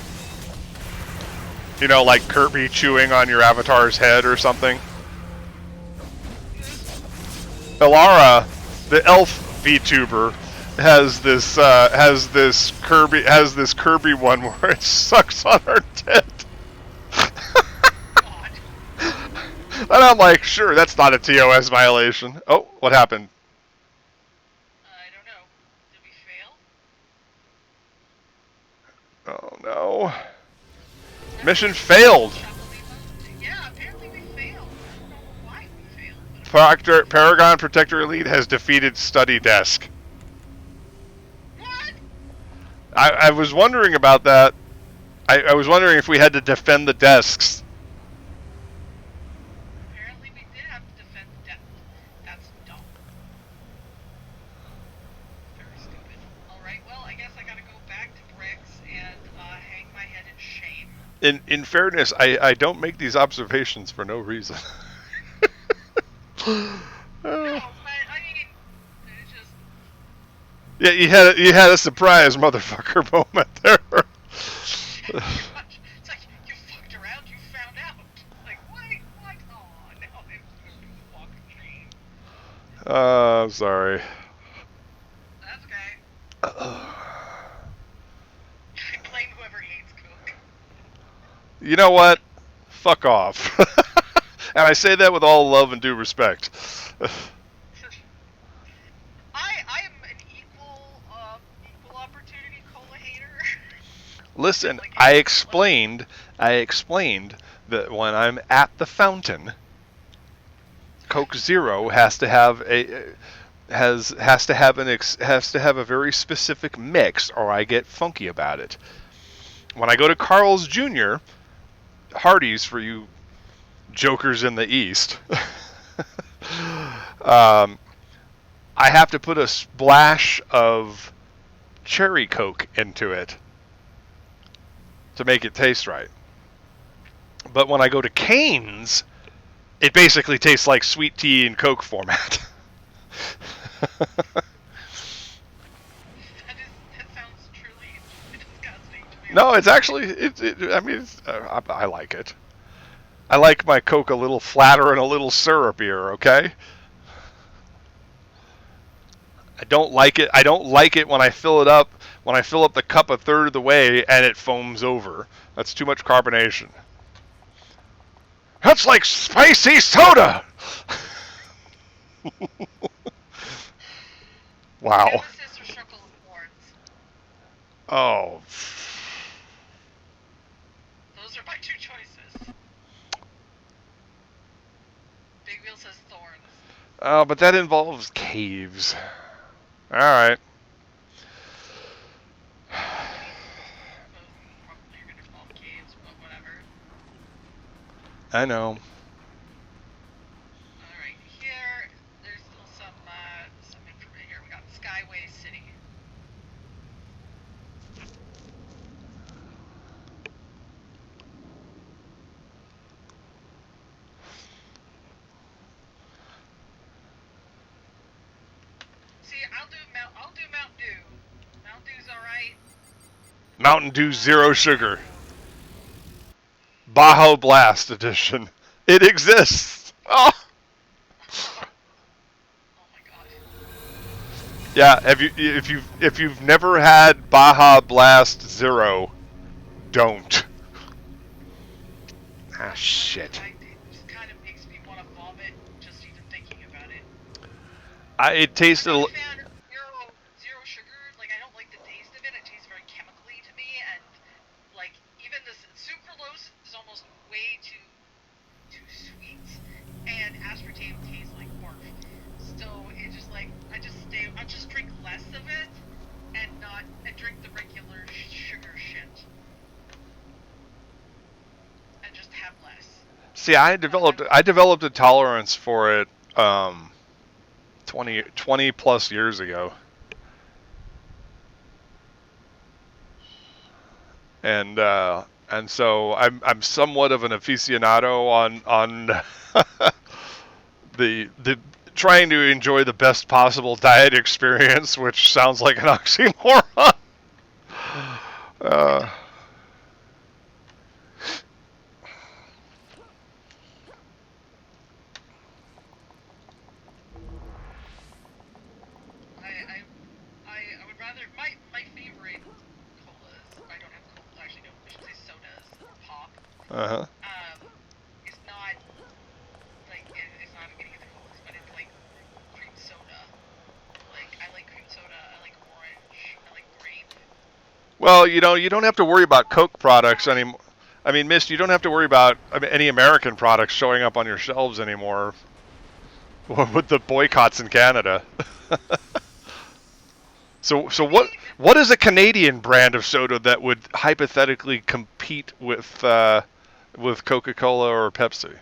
You know, like Kirby chewing on your avatar's head or something. Elara, the elf VTuber, has this Kirby one where it sucks on her tit. And I'm like, sure, that's not a TOS violation. Oh, what happened? I don't know. Did we fail? Oh no. Mission failed. Yeah, apparently we failed. I don't know why we failed. Paragon Protector Elite has defeated Study Desk. What? I was wondering about that. I was wondering if we had to defend the desks. Apparently we did have to defend the death. That's dumb. Very stupid. Alright, well, I guess I gotta go back to bricks and hang my head in shame. In fairness, I don't make these observations for no reason. No, but I mean, it's just... Yeah, you had a surprise motherfucker moment there. It's like you fucked around, you found out. Like what? Oh, now I'm going to walk a train. I'm sorry. That's okay. I blame whoever hates Coke. You know what? Fuck off. And I say that with all love and due respect. I am an equal opportunity cola hater. Listen, Like, I explained that when I'm at the fountain, Coke Zero has to have a very specific mix, or I get funky about it. When I go to Carl's Jr., Hardee's for you jokers in the East, I have to put a splash of cherry Coke into it to make it taste right. But when I go to Cane's, it basically tastes like sweet tea in Coke format. That sounds truly disgusting to me. No, it's actually I like it. I like my Coke a little flatter and a little syrupier, okay? I don't like it when I fill it up, when I fill up the cup a third of the way and it foams over. That's too much carbonation. That's like spicy soda! Wow. Nemesis or Circle of Thorns? Oh. Those are my two choices. Big Wheel says Thorns. Oh, but that involves caves. Alright. Both probably are gonna involve caves, but whatever. I know. Alright, here, there's still some information here. We got Skyway City. See, I'll do Mountain Dew. Mountain Dew's alright. Mountain Dew Zero Sugar. Baja Blast Edition. It exists. Oh. Oh my god. Yeah, if you've never had Baja Blast Zero, don't. Ah, shit. It just kind of makes me want to vomit just even thinking about it. It tasted. I'm not a fan of zero sugar. Like, I don't like the taste of it. It tastes very chemically to me, and like even the sucralose is almost way too sweet, and aspartame tastes like barf. So it just like I just drink less of it, and drink the regular sugar shit, and just have less. See, I developed a tolerance for it 20 plus years ago. And so I'm somewhat of an aficionado on the trying to enjoy the best possible diet experience, which sounds like an oxymoron. I would rather my favorite colas. I don't have cola. Actually, no. I should say sodas. Pop. Uh-huh. It's not like it's not getting into colas, but it's like cream soda. Like I like cream soda. I like orange. I like grape. Well, you don't have to worry about Coke products anymore. I mean, Mist, you don't have to worry about any American products showing up on your shelves anymore with the boycotts in Canada. So what is a Canadian brand of soda that would hypothetically compete with Coca-Cola or Pepsi?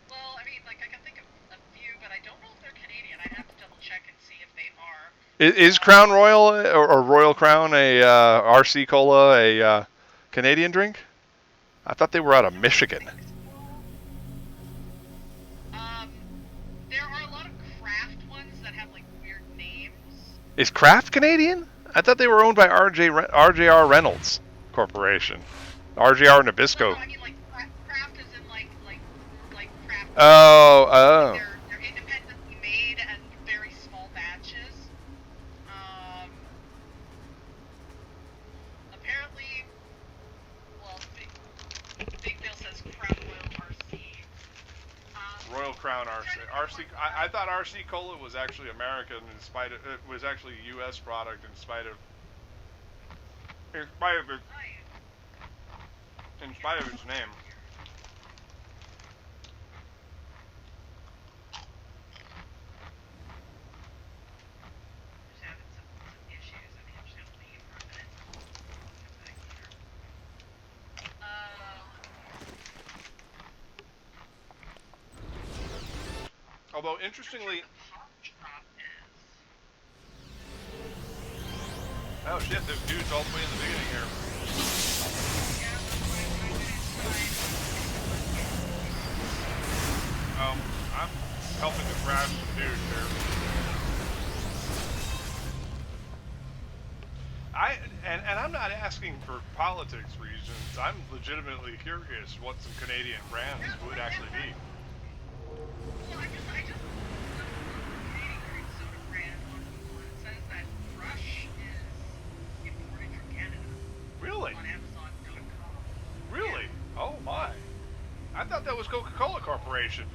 Well, I mean, like I can think of a few, but I don't know if they're Canadian. I'd have to double check and see if they are. Is Crown Royal or Royal Crown a RC Cola a Canadian drink? I thought they were out of Michigan. There are a lot of craft ones that have like weird names. Is Kraft Canadian? I thought they were owned by RJR Reynolds. Corporation. RJR Nabisco. No, I mean like craft is in like craft. Oh. They're independently made and very small batches. Apparently, well, Big Bill says Crown Royal RC. Royal Crown RC. I thought RC Cola was actually American in spite of it was actually a U.S. product in spite of its name. Just having some issues. I think I'm just gonna leave for a minute. Come back here. Although interestingly, oh shit, there's dudes all the way in the beginning here. I'm helping to crash some dudes here. And I'm not asking for politics reasons. I'm legitimately curious what some Canadian brands would actually be. Well, I just Canadian grade soda brand on Google, and it says that Crush is imported from Canada. Really? On Amazon.com. Really? Oh my. I thought that was Coca-Cola Corporation.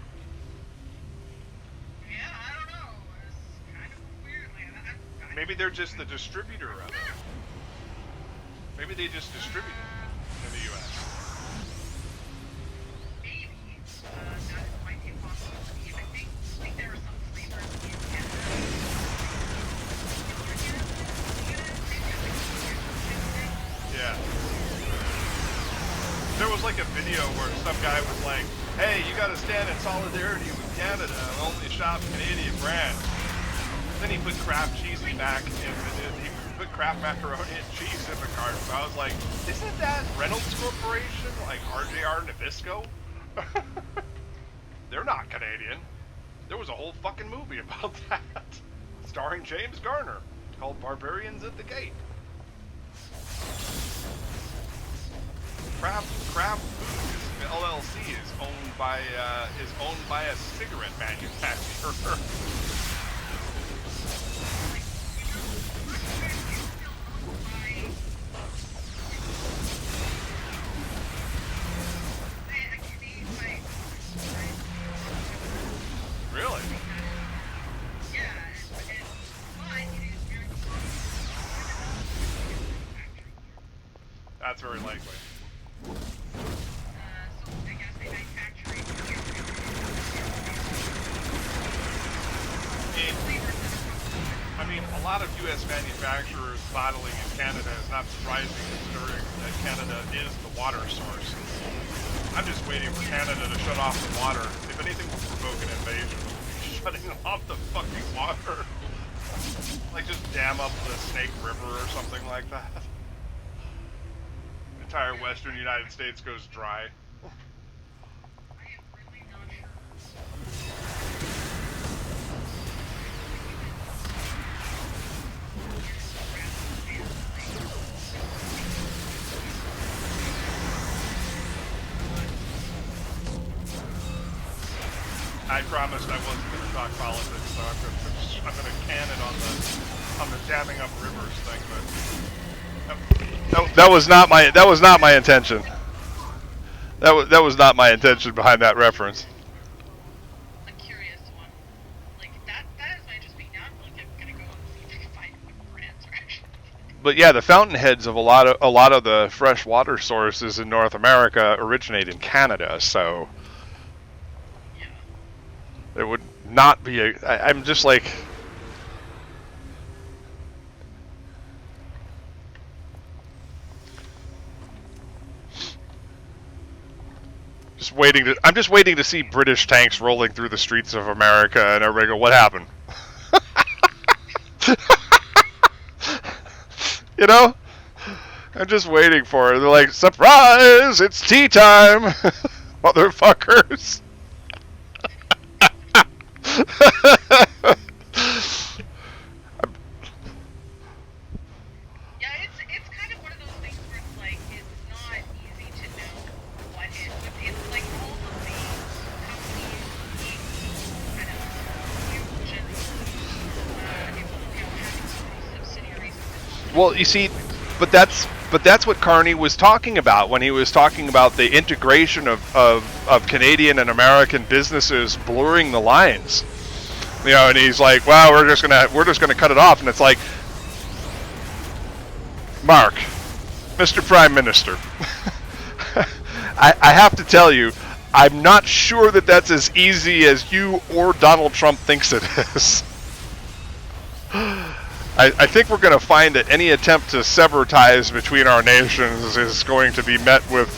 Yeah, I don't know. It's kind of weird. Like, Maybe they're just the distributor of it. Maybe they just distribute it in the U.S. Maybe. That might be a possibility. I think there are some flavors in Canada. Yeah. There was like a video where some guy was like, hey, you gotta stand in solidarity with Canada and only shop Canadian brands. Then he put Kraft Cheesy back in, he put Kraft macaroni and cheese in the cart. So I was like, isn't that Reynolds Corporation? Like RJR Nabisco? They're not Canadian. There was a whole fucking movie about that. Starring James Garner. Called Barbarians at the Gate. Kraft Foods LLC is owned by a cigarette manufacturer. Really? Yeah, but it is very That's very likely. so I guess they manufacture I mean, a lot of U.S. manufacturers bottling in Canada is not surprising considering that Canada is the water source. I'm just waiting for Canada to shut off the water. If anything will provoke an invasion, shutting off the fucking water. Like just dam up the Snake River or something like that. The entire western United States goes dry. I am really not sure. I promised I wasn't going to talk politics, so I'm going to can it on the damming up rivers thing. But that was not my intention. That was not my intention behind that reference. A curious one. Like that is my interest. Now I'm really gonna go and see if I can find what brands are actually. But yeah, the fountainheads of a lot of the fresh water sources in North America originate in Canada, so Yeah. there would not be I'm just like, I'm just waiting to see British tanks rolling through the streets of America, and everybody go, "What happened?" You know? I'm just waiting for it. They're like, "Surprise! It's tea time, motherfuckers!" Yeah, it's kind of one of those things where it's like Well, you see, but that's what Carney was talking about when he was talking about the integration of Canadian and American businesses blurring the lines. You know, and he's like, "Well, we're just gonna cut it off," and it's like, Mark, Mr. Prime Minister, I have to tell you, I'm not sure that that's as easy as you or Donald Trump thinks it is. I think we're going to find that any attempt to sever ties between our nations is going to be met with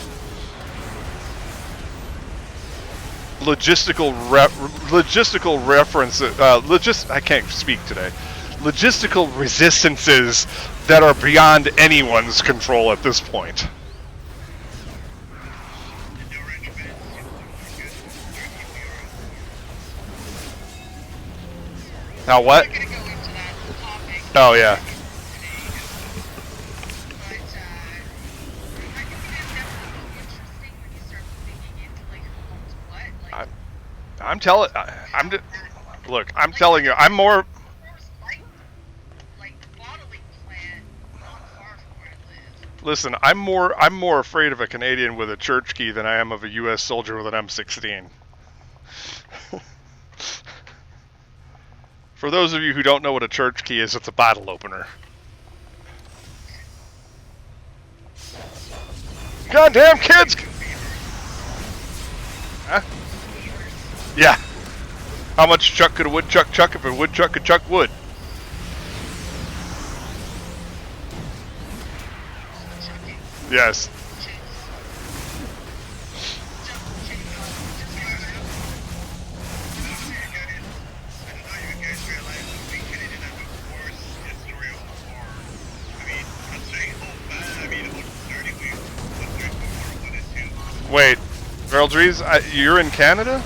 logistical resistances that are beyond anyone's control at this point. Now what? I'm not gonna go into that topic. Oh yeah. But I think it is definitely interesting when you start digging into like who owns what. Like, I'm telling you, I'm more. of course, like the bottling plant not far from where I live. Listen, I'm more afraid of a Canadian with a church key than I am of a U.S. soldier with an M16. For those of you who don't know what a church key is, it's a bottle opener. Goddamn kids! Huh? Yeah. How much chuck could a woodchuck chuck if a woodchuck could chuck wood? Yes. Wait, Veldries, you're in Canada?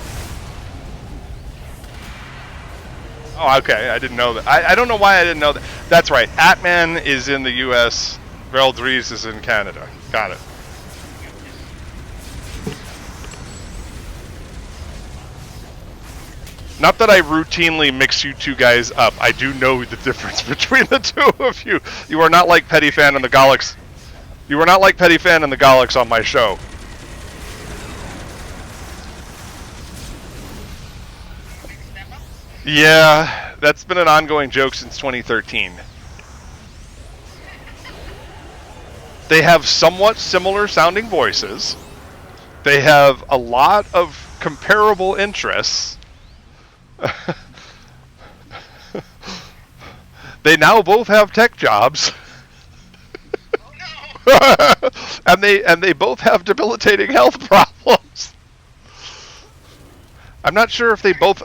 Oh, okay, I didn't know that. I don't know why I didn't know that. That's right, Atman is in the U.S., Veldries is in Canada. Got it. Not that I routinely mix you two guys up. I do know the difference between the two of you. You are not like Petty Fan and the Galax. You are not like Petty Fan and the Galax on my show. Yeah, that's been an ongoing joke since 2013. They have somewhat similar sounding voices. They have a lot of comparable interests. They now both have tech jobs. Oh no! and they both have debilitating health problems. I'm not sure if they both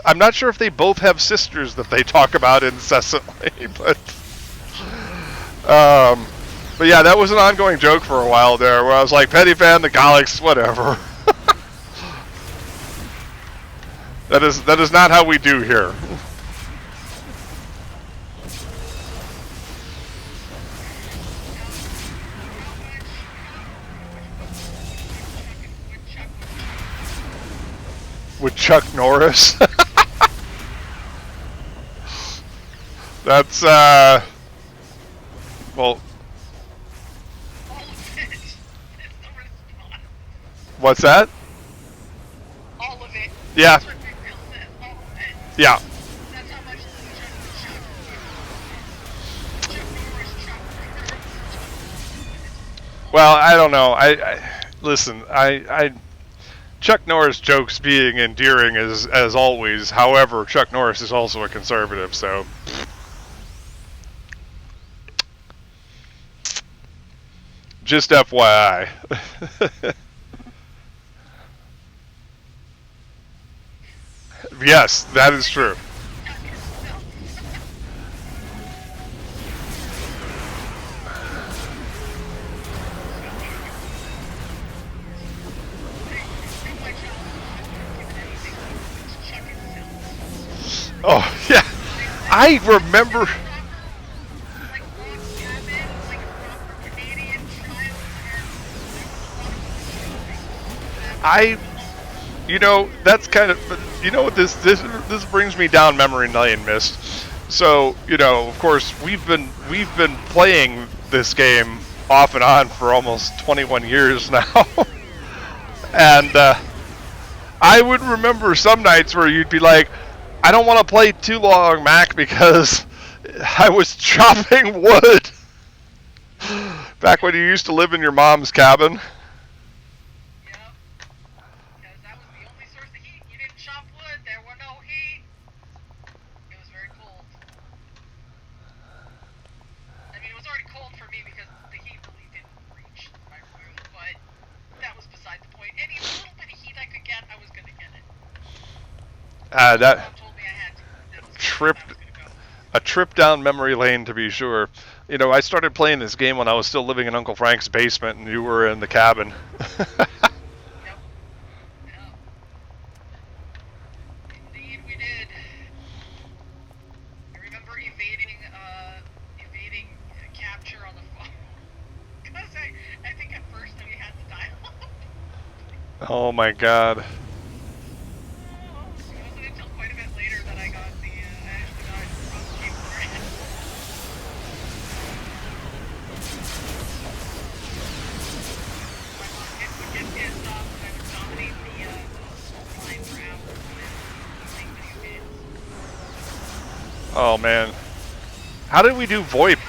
have sisters that they talk about incessantly, but yeah, that was an ongoing joke for a while there, where I was like, Petty Fan, the Galax, whatever. That is not how we do here. With Chuck Norris. That's well. All of it is the response. What's that? All of it. Yeah. That's what Big Bill says. All of it. Yeah. That's how much Chuck Norris. Well, I don't know. Listen. Chuck Norris jokes being endearing as always. However, Chuck Norris is also a conservative, so. Just FYI. Yes, that is true. Oh, yeah. I remember. You know, that's kind of, you know what this brings me down memory lane, Mist. So, you know, of course, we've been playing this game off and on for almost 21 years now. And I would remember some nights where you'd be like, I don't want to play too long, Mac, because I was chopping wood. Back when you used to live in your mom's cabin. Yep. Because that was the only source of heat. You didn't chop wood, there were no heat. It was very cold. I mean, it was already cold for me because the heat really didn't reach my room, but that was beside the point. Any little bit of heat I could get, I was going to get it. That Mom told me I had to. That was trip, I was gonna go. a trip down memory lane, to be sure. You know, I started playing this game when I was still living in Uncle Frank's basement, and you were in the cabin. Yep. Yep. Indeed, we did. I remember evading capture on the phone. Because I think at first we had to dial up. Oh my god. It wasn't until quite a bit later that I got the, I actually got across the keyboard. My mom would get pissed off when I would dominate the line for hours playing video games. Oh man. How did we do VoIP?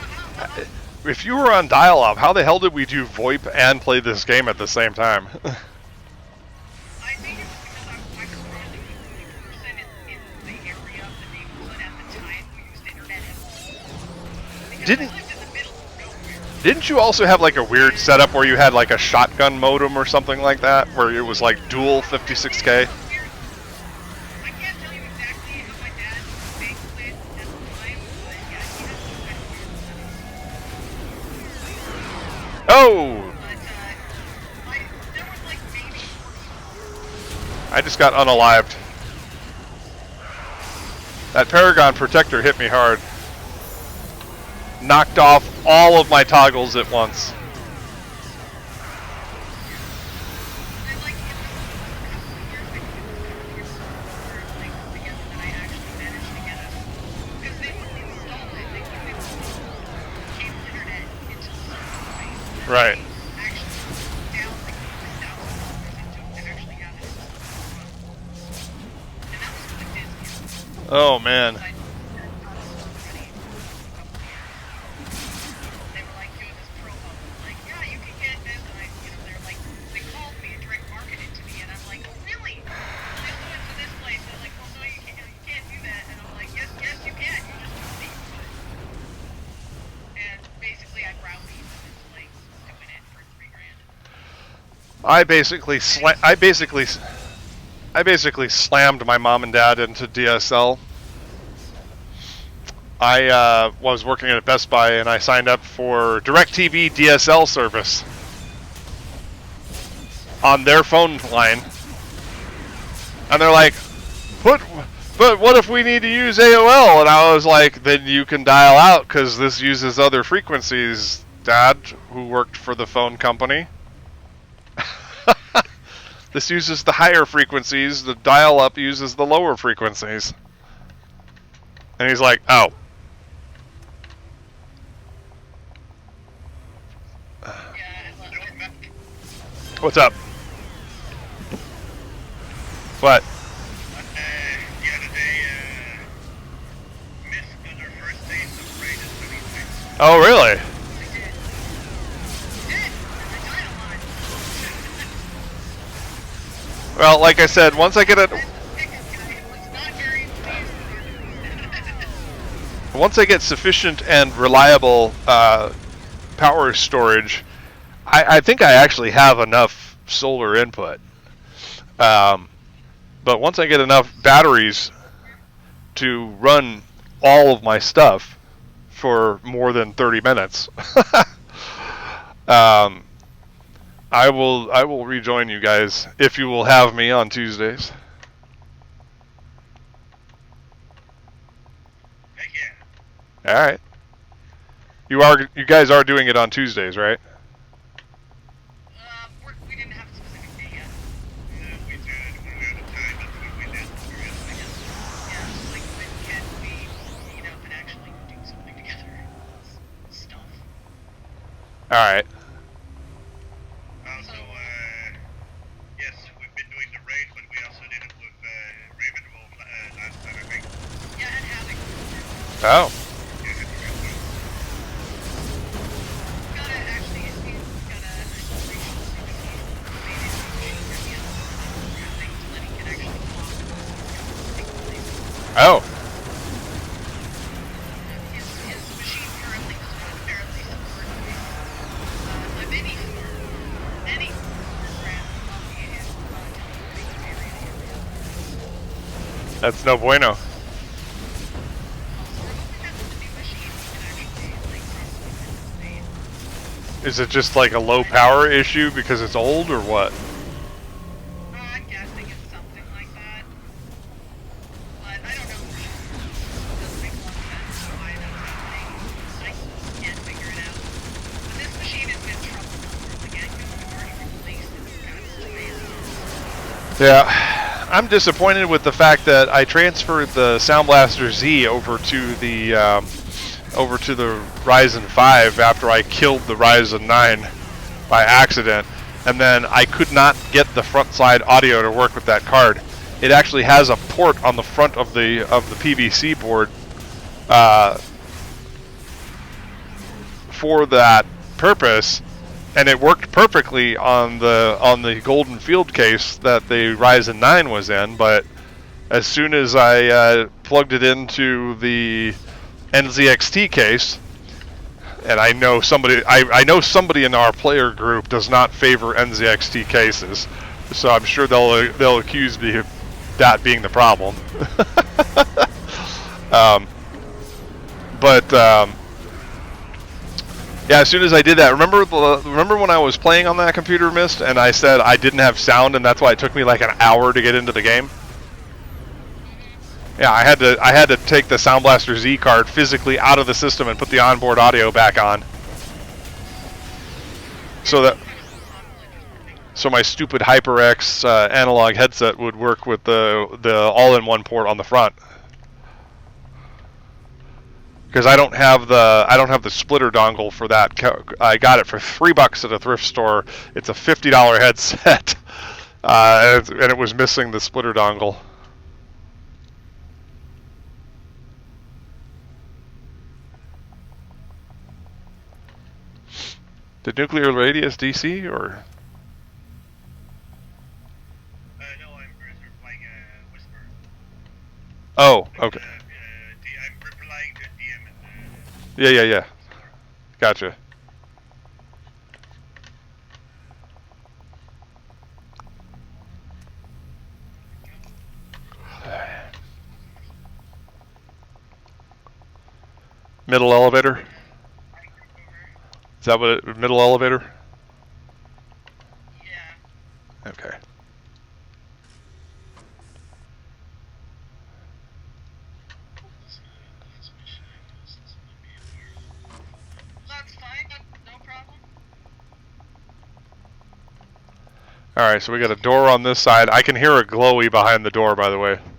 If you were on dial-up, how the hell did we do VoIP and play this game at the same time? I think it was because I was probably the only person in the area of the neighborhood at the time who used internet at all. Because Didn't- I lived in the middle of nowhere. Didn't you also have like a weird setup where you had like a shotgun modem or something like that, where it was like dual 56K? I can't tell you exactly how my dad banked it at the time, but yeah, he had some kind of weird setup. Oh! But there was like maybe 40. I just got unalived. That Paragon Protector hit me hard. Knocked off all of my toggles at once. And like it was a couple of years together that I actually managed to get us because they wouldn't install it. They wouldn't install cable internet until a certain point. Right. Actually down like $1,000 it took to actually have it run. And that was with Disney. Oh man. They were like doing this promo, like, yeah, you can get this, and they're like, they called me and direct marketed to me, and I'm like, oh really? Just went to this place. They're like, well, no, you can't do that, and I'm like, yes, you can. You just do the neighborhood. And basically, I browbeat them into like doing it for $3,000. I basically slammed my mom and dad into DSL. I was working at Best Buy and I signed up for DirecTV DSL service on their phone line. And they're like, but what if we need to use AOL? And I was like, then you can dial out because this uses other frequencies, Dad, who worked for the phone company. This uses the higher frequencies, the dial-up uses the lower frequencies. And he's like, oh. What's up? What? The other day, Miss on her first day separated so many times. Oh, really? Well, like I said, once I get sufficient and reliable power storage, I think I actually have enough solar input. But once I get enough batteries to run all of my stuff for more than 30 minutes, I will rejoin you guys if you will have me on Tuesdays. Heck yeah. All right. You guys are doing it on Tuesdays, right? We didn't have a specific day yet. We did. When we had the time, that's when we did. Yeah, like when can we meet up and actually do something together? Stuff. Alright. Also, yes, we've been doing the raid, but we also did it with Ravenwolf last time, I think. Yeah, and Havoc. Oh. Yeah, it's real good. Gotta actually, he's got a racial syndication made it machine for him. Things that he can actually talk take place. Oh. His machine currently does not apparently support my mini any program on the teleporting area. That's no bueno. Also, because of the new machine, we can actually like cross over space. Is it just like a low power issue because it's old or what? I'm guessing it's something like that. But I don't know for sure. It doesn't make a lot of sense why that's happening. I can't figure it out. But this machine has been troublesome from the get-go. I've already replaced it with guys twice. Yeah. I'm disappointed with the fact that I transferred the Sound Blaster Z over to the Ryzen 5 after I killed the Ryzen 9 by accident, and then I could not get the front side audio to work with that card. It actually has a port on the front of the PVC board for that purpose, and it worked perfectly on the Golden Field case that the Ryzen 9 was in. But as soon as I plugged it into the NZXT case, and I know somebody in our player group does not favor NZXT cases, so I'm sure they'll accuse me of that being the problem. Yeah, as soon as I did that, remember when I was playing on that computer, Mist, and I said I didn't have sound, and that's why it took me like an hour to get into the game? Yeah, I had to take the Sound Blaster Z card physically out of the system and put the onboard audio back on. So my stupid HyperX analog headset would work with the all-in-one port on the front. Because I don't have the splitter dongle for that. I got it for $3 at a thrift store. It's a $50 headset, and it was missing the splitter dongle. Did Nuclear Radius DC or? No, I'm replying Whisper. Oh, okay. I'm replying to DM and Yeah. Gotcha. Middle elevator? Is that what it, middle elevator? Yeah. Okay. That's fine. No problem. Alright, so we got a door on this side. I can hear a glowy behind the door, by the way. Probably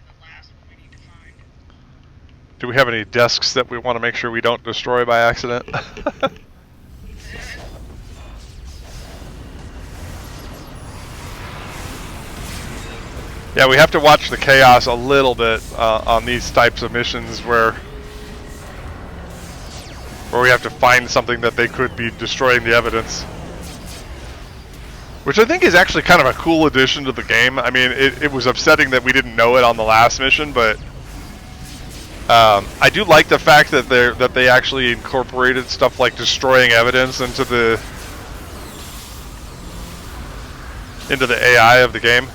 the last one we need to find. Do we have any desks that we want to make sure we don't destroy by accident? Yeah, we have to watch the chaos a little bit on these types of missions where we have to find something that they could be destroying the evidence. Which I think is actually kind of a cool addition to the game. I mean, it was upsetting that we didn't know it on the last mission, but I do like the fact that they actually incorporated stuff like destroying evidence into the AI of the game.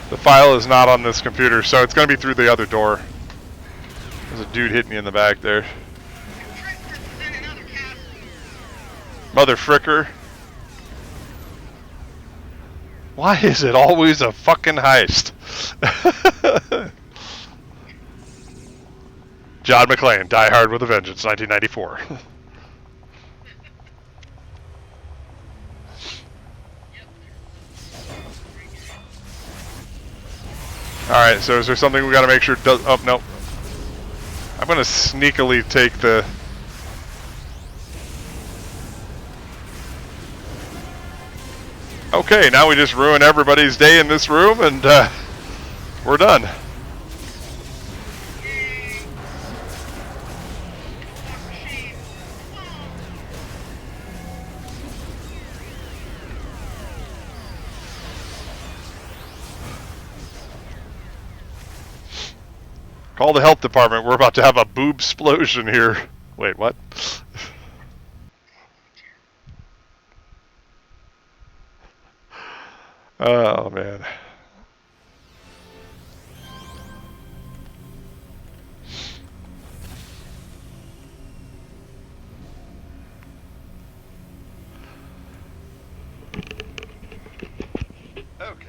The file is not on this computer, so it's going to be through the other door. There's a dude hitting me in the back there. Mother fricker. Why is it always a fucking heist? John McClane, Die Hard with a Vengeance, 1994. Yep, right here. Alright, so is there something we gotta make sure does... Oh, no. I'm gonna sneakily take the... Okay, now we just ruin everybody's day in this room, and we're done. Yay! Walk of shame. Whoa! Call the health department. We're about to have a boob explosion here. Wait, what? Oh, man. Okay.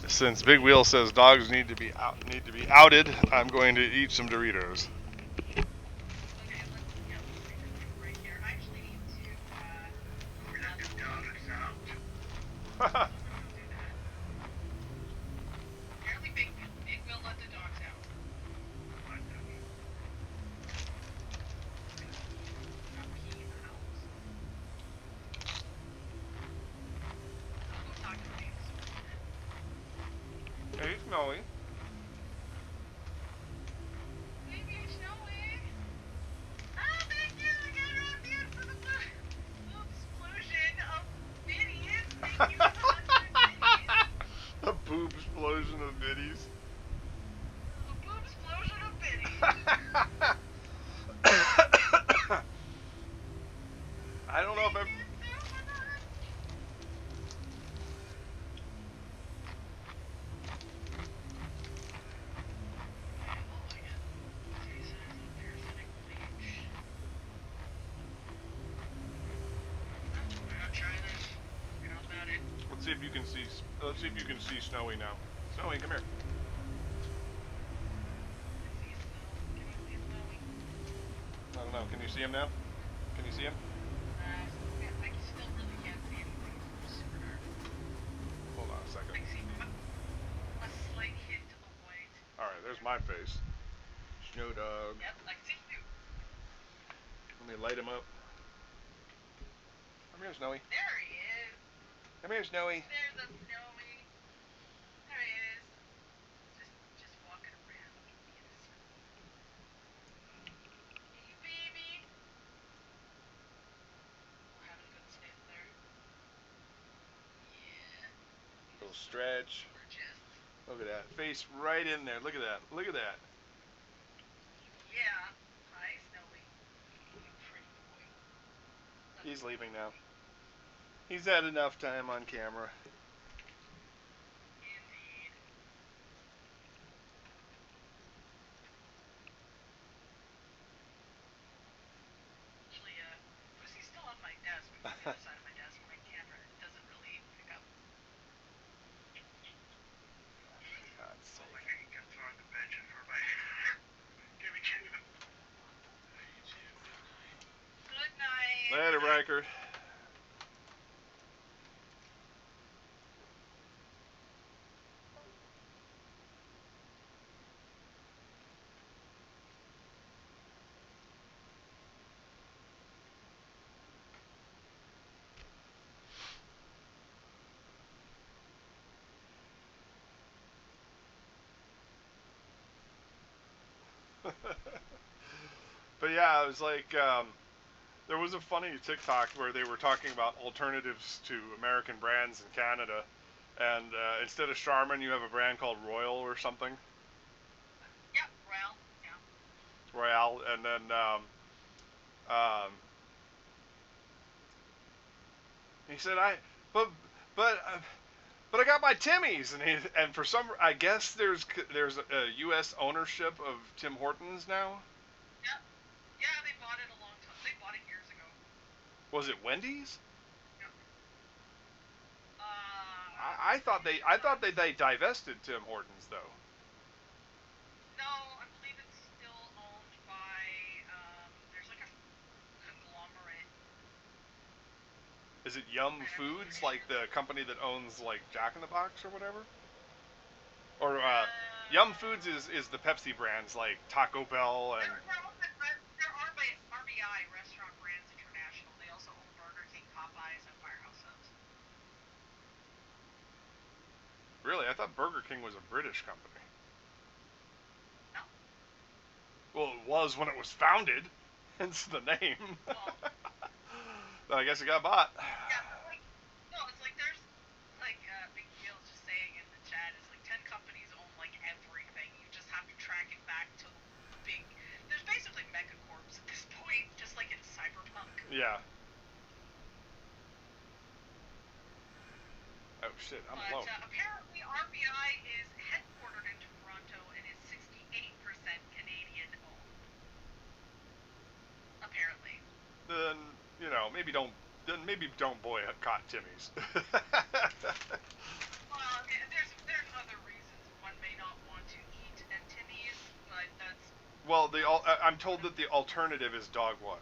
Since Big Wheel says dogs need to be outed, I'm going to eat some Doritos. Okay, let's right here. I actually need to grab Let the dogs out. do that. Apparently Big Will let the dogs out. What the- Not pee in the house. I'll go talk to Davis for a minute. Hey, Snowy. Baby, it's Snowy. Oh, thank you. I got it off you for the little explosion of biddies. Thank you for the 100 biddies. A boob explosion of biddies. A boob explosion of biddies. I don't know if I'm... Let's see if you can see. Let's see if you can see Snowy now. Snowy, come here. I don't know. Can you see him now? Can you see him? Hold on a second. All right, there's my face. Snow dog. Let me light him up. Come here, Snowy. There he is. Come here, Snowy. There's a Snowy. There he is. Just walking around. Hey, baby. We're having a good sniff there. Yeah. Little stretch. Gorgeous. Look at that face right in there. Look at that. Look at that. Yeah. Hi, Snowy. You pretty boy. He's leaving now. He's had enough time on camera. Indeed. Actually, Pussy's still on my desk. It's on the other side of my desk. My camera doesn't really pick up. God's So sake. like I can get thrown the bench for my... Give me two. Good night. Later, Riker. But yeah, it was like there was a funny TikTok where they were talking about alternatives to American brands in Canada, and instead of Charmin, you have a brand called Royal or something, Yep, well, yeah. Royale, and then he said but I got my Timmy's, and for some, I guess there's a U.S. ownership of Tim Hortons now. Yep. Yeah, they bought it a long time. They bought it years ago. Was it Wendy's? I thought they divested Tim Hortons though. No, I believe it's still owned by, there's like a conglomerate. Is it Yum Foods, like the company that owns like Jack in the Box or whatever? Or Yum Foods is the Pepsi brands like Taco Bell and. They're owned by RBI, Restaurant Brands International. They also own Burger King, Popeyes, and Firehouse Subs. Really, I thought Burger King was a British company. No. Well, it was when it was founded, hence the name. Well, I guess it got bought. yeah, like, no, it's like there's, like, Big Deal's just saying in the chat, it's like 10 companies own, like, everything. You just have to track it back to big, there's basically megacorps at this point, just like in Cyberpunk. Yeah. Oh shit, I'm But low. apparently RBI is headquartered in Toronto and is 68% Canadian owned. Apparently. Then maybe don't boycott Timmy's. Well, there's other reasons one may not want to eat at Timmy's, but that's. Well, I'm told that the alternative is dog water.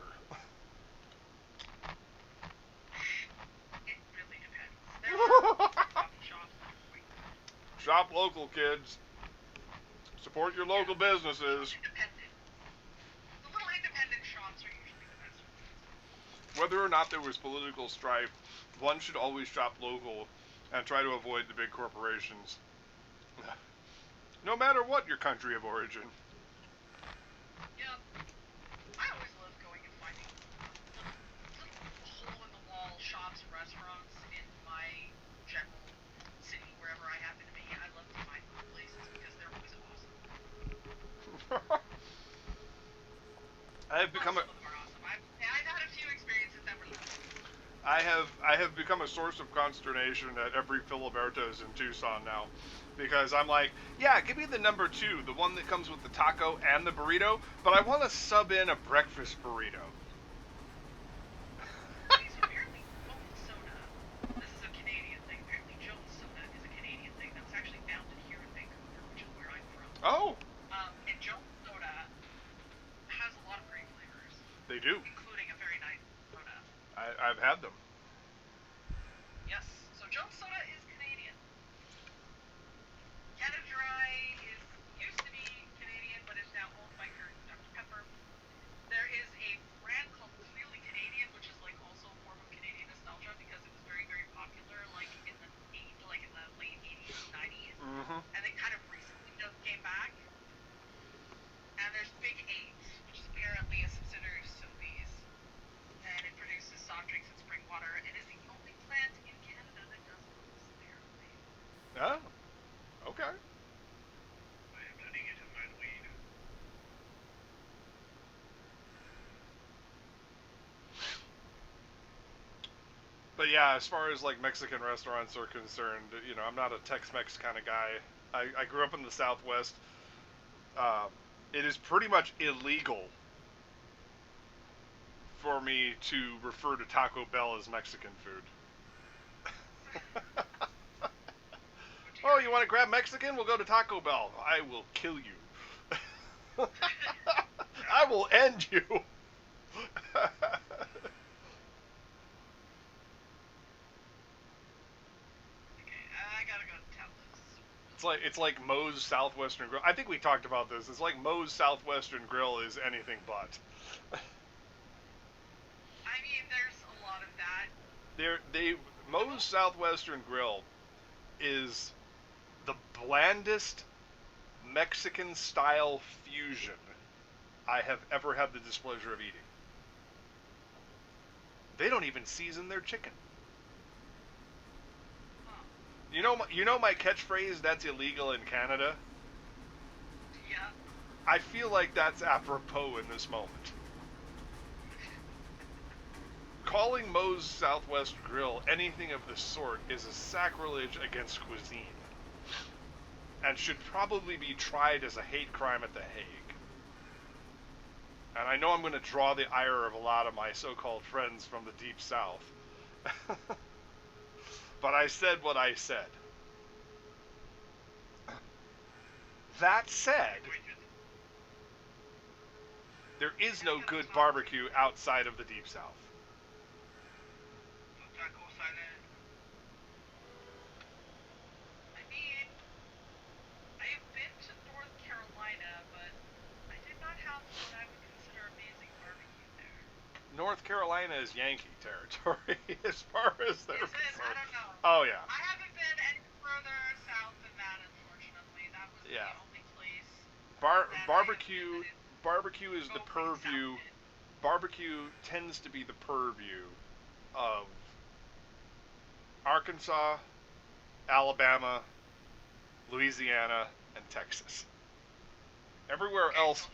It really depends. There are coffee shops. Shop local, kids. Support your local businesses. Independent. The little independent shops are usually the best. Whether or not there was political strife, one should always shop local and try to avoid the big corporations. No matter what your country of origin. Yep. I always love going and finding little hole-in-the-wall shops and restaurants in my general city, wherever I happen to be. I love to find those places because they're always awesome. I have become Some of them are awesome. I've had a few experiences that were lovely. I have become a source of consternation at every Filiberto's in Tucson now, because I'm like, yeah, give me the number 2, the one that comes with the taco and the burrito, but I want to sub in a breakfast burrito. Apparently, Jones Soda. This is a Canadian thing. Apparently, Jones Soda is a Canadian thing that's actually founded here in Vancouver, which is where I'm from. Oh, And Jones Soda has a lot of great flavors, they do. including a very nice soda. I've had them. Yes. So Jones Soda is Canadian. Canada Dry used to be Canadian, but is now owned by Dr. Pepper. There is a brand called Clearly Canadian, which is like also a form of Canadian nostalgia because it was very, very popular, like in the late 80s, 90s, Mm-hmm. and it kind of recently just came back. And there's Big 8, which is apparently a subsidiary of Sobeys, and it produces soft drinks and spring water. It is the only plant in Canada that does this, apparently. Oh, okay. I am letting it in my weed. But yeah, as far as like Mexican restaurants are concerned, I'm not a Tex-Mex kind of guy. I grew up in the Southwest. It is pretty much illegal for me to refer to Taco Bell as Mexican food. Oh, you want to grab Mexican? We'll go to Taco Bell. I will kill you. I will end you. I gotta go tell this. It's like Moe's Southwestern Grill. I think we talked about this. It's like Moe's Southwestern Grill is anything but. I mean, there's a lot of that. Moe's Southwestern Grill is the blandest Mexican style fusion I have ever had the displeasure of eating. They don't even season their chicken. You know my catchphrase, that's illegal in Canada? Yeah. I feel like that's apropos in this moment. Calling Moe's Southwest Grill anything of the sort is a sacrilege against cuisine, and should probably be tried as a hate crime at The Hague. And I know I'm going to draw the ire of a lot of my so-called friends from the Deep South. But I said what I said. That said, there is no good barbecue outside of the Deep South. Taco Silent. I mean, I have been to North Carolina, but I did not have what I would consider amazing barbecue there. North Carolina is Yankee territory as far as they're Is it? I concerned. don't know. Oh yeah. I haven't been any further south than that, unfortunately. That was Yeah. the only place. Barbecue is the Remotely purview. sounded. Barbecue tends to be the purview of Arkansas, Alabama, Louisiana, and Texas. Everywhere else,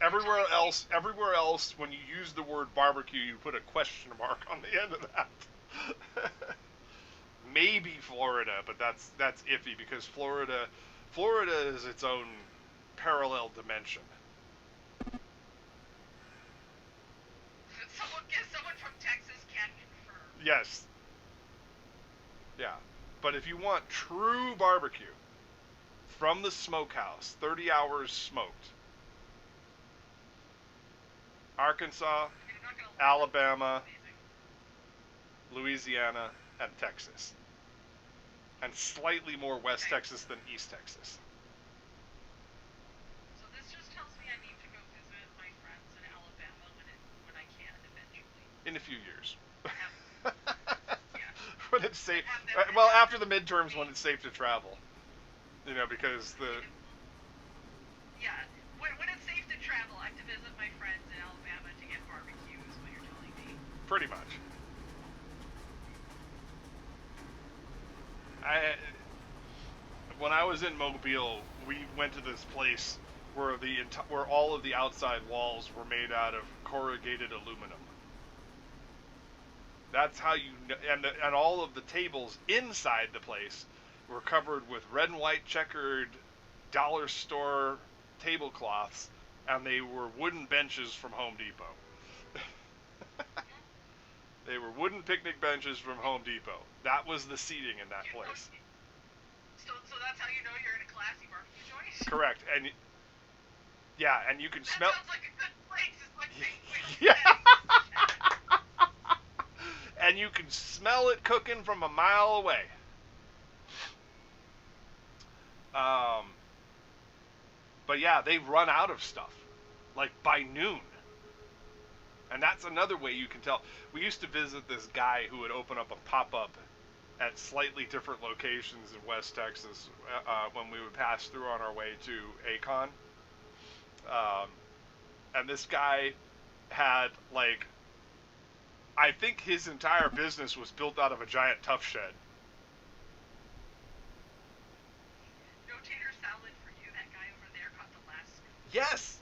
when you use the word barbecue, you put a question mark on the end of that. Maybe Florida, but that's iffy because Florida is its own parallel dimension. Someone from Texas can confirm. Yes. Yeah. But if you want true barbecue from the smokehouse, 30 hours smoked, Arkansas, I mean, I'm not gonna lie, Alabama, that's amazing. Louisiana, and Texas. And slightly more West Okay. Texas than East Texas. So this just tells me I need to go visit my friends in Alabama when I can eventually. In a few years. Yeah. When it's safe. Have them- Well, after the midterms, when it's safe to travel. You know, because Yeah. When it's safe to travel, I have to visit my friends in Alabama to get barbecue, is what you're telling me. pretty much. When I was in Mobile, we went to this place where where all of the outside walls were made out of corrugated aluminum. That's how you and all of the tables inside the place were covered with red and white checkered dollar store tablecloths, and they were wooden benches from Home Depot. They were wooden picnic benches from Home Depot. That was the seating in that place. So that's how you know you're in a classy barbecue joint? Correct. And yeah, and you can That smell. sounds like a good place, is what Yeah. And you can smell it cooking from a mile away. But yeah, they run out of stuff, like by noon. And that's another way you can tell. We used to visit this guy who would open up a pop-up at slightly different locations in West Texas when we would pass through on our way to Acon. And this guy had, like, I think his entire business was built out of a giant tough shed. No tater salad for you. That guy over there got the last scoop. Yes,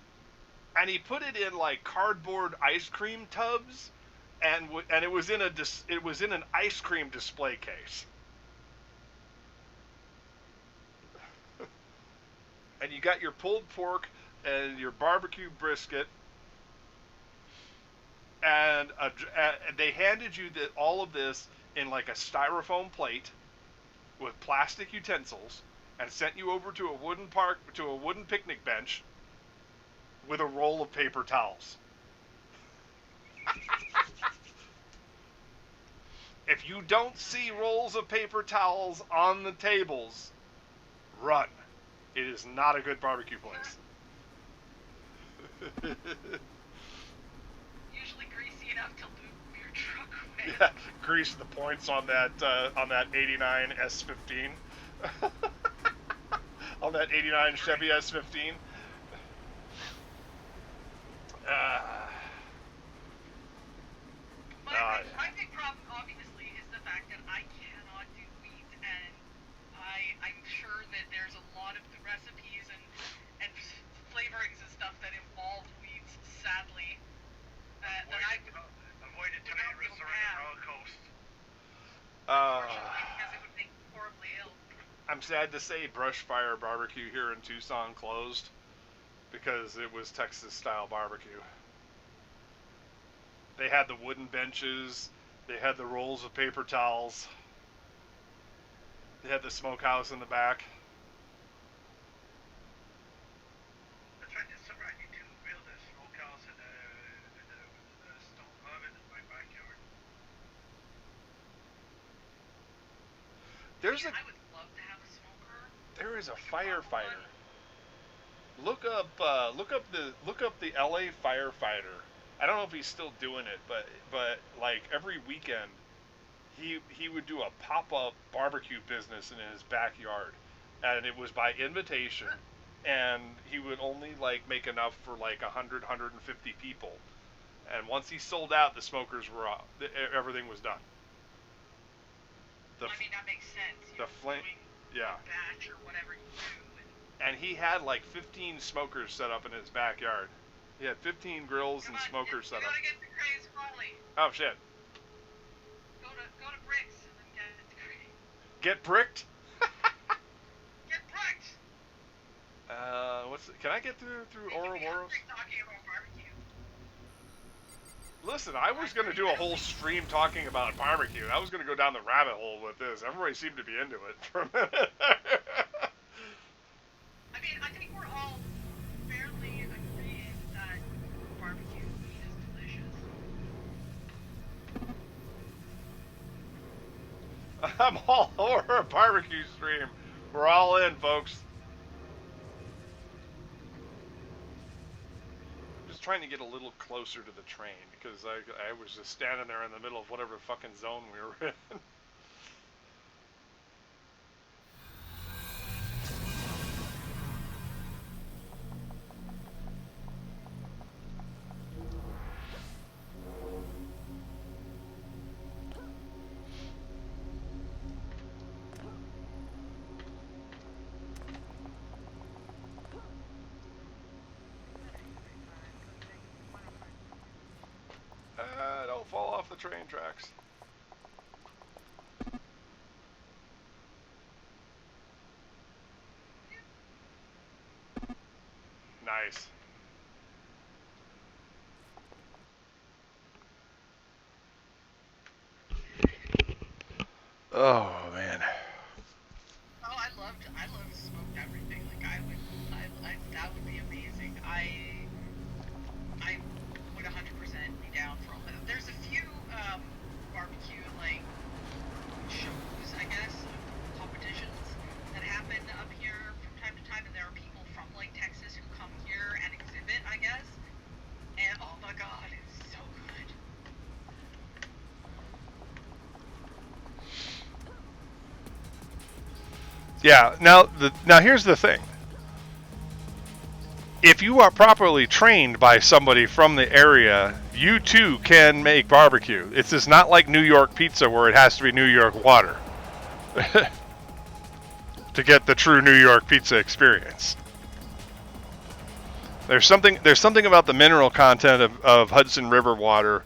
and he put it in like cardboard ice cream tubs, and it was in an ice cream display case. And you got your pulled pork and your barbecue brisket, and they handed you all of this in like a styrofoam plate with plastic utensils, and sent you over to a wooden picnic bench with a roll of paper towels. If you don't see rolls of paper towels on the tables, run. It is not a good barbecue place. Usually greasy enough to lube your truck with. Yeah, grease the points on that 89 S15. On that 89 Chevy S15. My big problem, obviously, is the fact that I cannot do wheat, and I'm sure that there's a lot of the recipes and flavorings and stuff that involve wheat, sadly, that I would Avoid it tonight, Resurrect Roller Coast. unfortunately, because it would make me horribly ill. I'm sad to say Brushfire Barbecue here in Tucson closed because it was Texas style barbecue. They had the wooden benches, they had the rolls of paper towels. They had the smokehouse in the back. That's right. This summer I need to build a smokehouse and a stone oven in my backyard. There's a I would love to have a smoker. there is a firefighter. Look up the LA firefighter. I don't know if he's still doing it, but like every weekend he would do a pop-up barbecue business in his backyard, and it was by invitation, and he would only like make enough for like 150 people, and once he sold out, the smokers were off. Everything was done. I mean, that makes sense. The flame, yeah. Batch or whatever you do. And he had like 15 smokers set up in his backyard. He had 15 grills and smokers set up. You gotta get to Craze Folly. Oh shit! Go to Bricks and then get to Craze. Get bricked? Get Bricks. Can I get through Ouroboros? Talking about barbecue. Listen, I was gonna do a whole stream talking about barbecue. I was gonna go down the rabbit hole with this. Everybody seemed to be into it for a minute. I mean, I think we're all fairly agreed that barbecue meat is delicious. I'm all over a barbecue stream. We're all in, folks. I'm just trying to get a little closer to the train because I was just standing there in the middle of whatever fucking zone we were in. Don't fall off the train tracks. Nice. Oh man. Oh, I love smoked everything. Like I that would be amazing. I would 100% be down for all that. There's a few barbecue like shows, I guess, competitions that happen up here from time to time, and there are people from like Texas who come here and exhibit, I guess. And oh my god, it's so good. Yeah. Now here's the thing. If you are properly trained by somebody from the area, you too can make barbecue. It's just not like New York pizza where it has to be New York water to get the true New York pizza experience. There's something about the mineral content of Hudson River water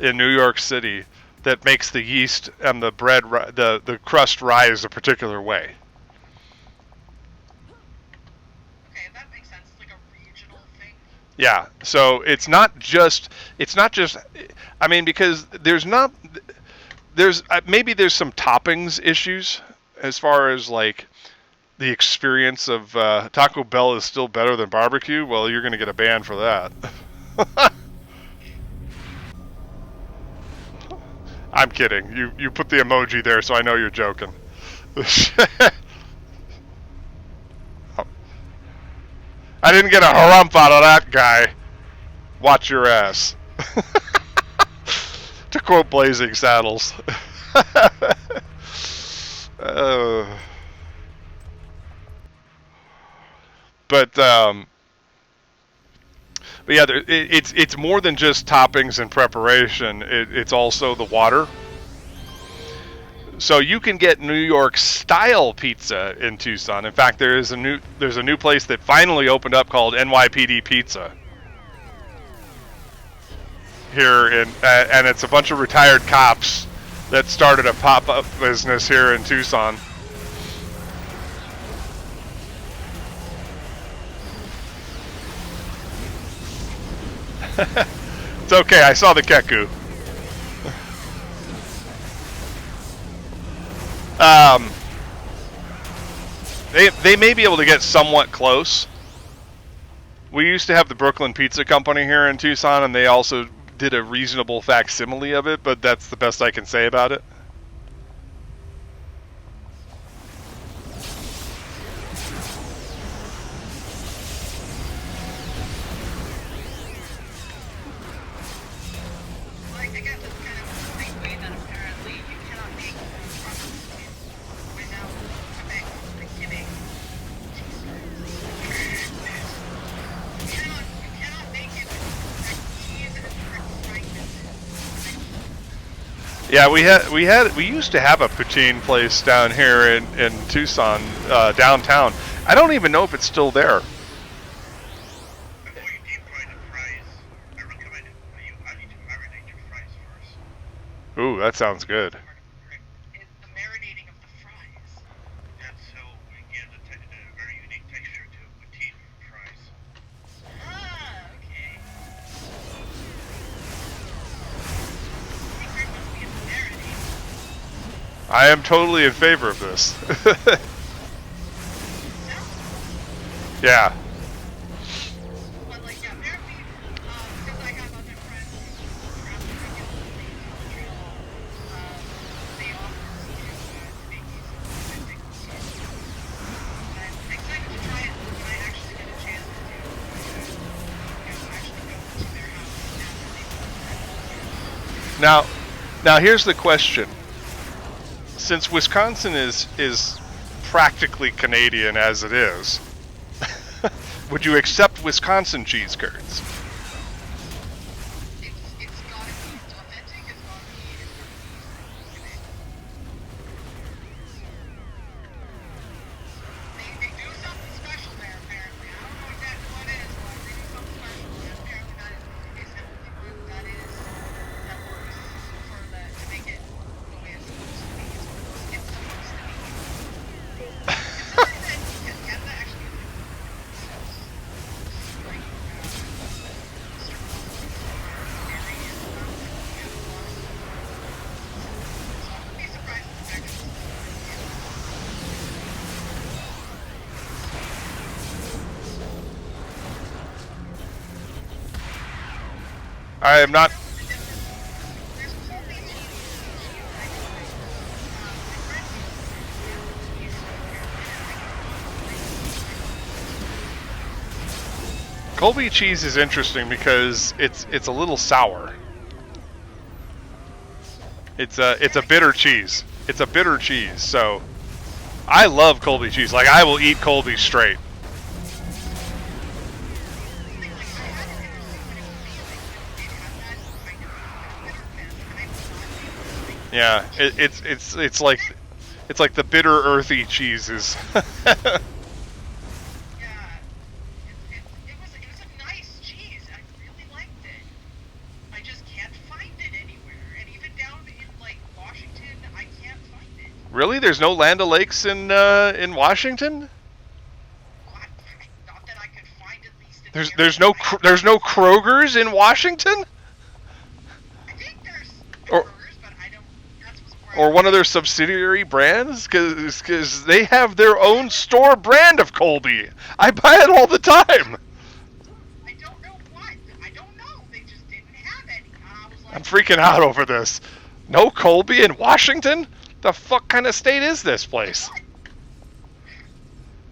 in New York City that makes the yeast and the bread, the crust rise a particular way. Yeah, so it's not just I mean, because there's maybe there's some toppings issues as far as like the experience of Taco Bell is still better than barbecue. Well, you're going to get a ban for that. I'm kidding. You put the emoji there, so I know you're joking. I didn't get a harump out of that guy. Watch your ass. To quote Blazing Saddles. But yeah, it's more than just toppings and preparation. It's also the water. So you can get New York style pizza in Tucson. In fact, there's a new place that finally opened up called NYPD Pizza here and it's a bunch of retired cops that started a pop-up business here in Tucson. It's okay, I saw the Keku. They may be able to get somewhat close. We used to have the Brooklyn Pizza Company here in Tucson, and they also did a reasonable facsimile of it, but that's the best I can say about it. Like, I guess it's kind of the same way that apparently you cannot make products right now. Quebec, Thanksgiving. You cannot make it like cheese and fried. Yeah, we used to have a poutine place down here in Tucson, downtown. I don't even know if it's still there. Before you deep fry the fries, I recommend you need to marinate your fries first. Ooh, that sounds good. It's the marinating of the fries. That's how we give the very unique texture to poutine fries. Ah, okay. Secret must be in the marinade. I am totally in favor of this. Yeah. But like, yeah, apparently, because I have other friends who travel regularly to Montreal, they offer to make these authentic dishes. And I'm excited to try it when I actually get a chance to, actually go to their house after they Now here's the question. Since Wisconsin is practically Canadian as it is, would you accept Wisconsin cheese curds? It's gotta be authentic, it's gotta be Quebec. They do something special there, apparently. I don't know exactly what it is, but they do something special. And apparently that is the only one that works for to make it the way it's supposed to be. It's supposed to be. It's something that Canada actually like I am not. Colby cheese is interesting because it's a little sour. It's a bitter cheese. It's a bitter cheese. So I love Colby cheese. Like, I will eat Colby straight. Yeah, it's like the bitter earthy cheeses. It was a nice cheese. I really liked it. I just can't find it anywhere. And even down in like Washington, I can't find it. Really? There's no Land O'Lakes in Washington? Not that I could find at least. There's no Kroger's in Washington? I think there's Or- Kroger's, but I don't. That's what's Or one of their subsidiary brands? Because they have their own store brand of Colby. I buy it all the time. I don't know what. I don't know. They just didn't have any. I was like, I'm freaking out over this. No Colby in Washington? The fuck kind of state is this place? What?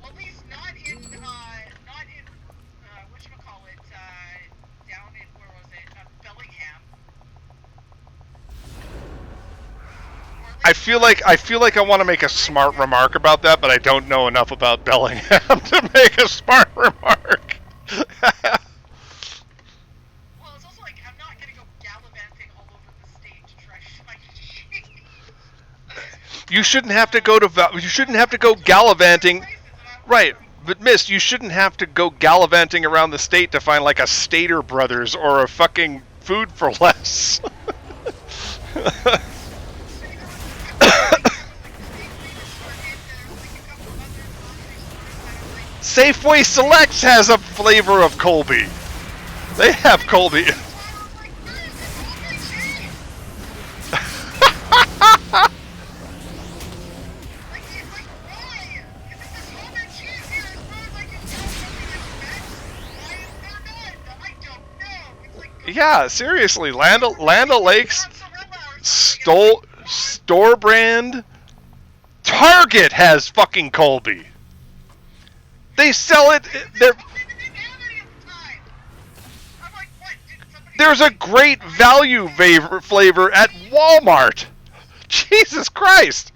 Well, at least not in whatchamacallit, down in, where was it, Bellingham. Or at least I feel like I want to make a smart remark about that, but I don't know enough about Bellingham to make a smart remark. Well, it's also like, I'm not gonna go gallivanting all over the state to try to find cheese. You shouldn't have to go gallivanting. Right, but miss, you shouldn't have to go gallivanting around the state to find like a Stater Brothers or a fucking Food for Less. Safeway Selects has a flavor of Colby. They have Colby. Yeah, seriously, Land O'Lakes Stole store brand. Target has fucking Colby. They sell it. There's a great value flavor at Walmart. Jesus Christ.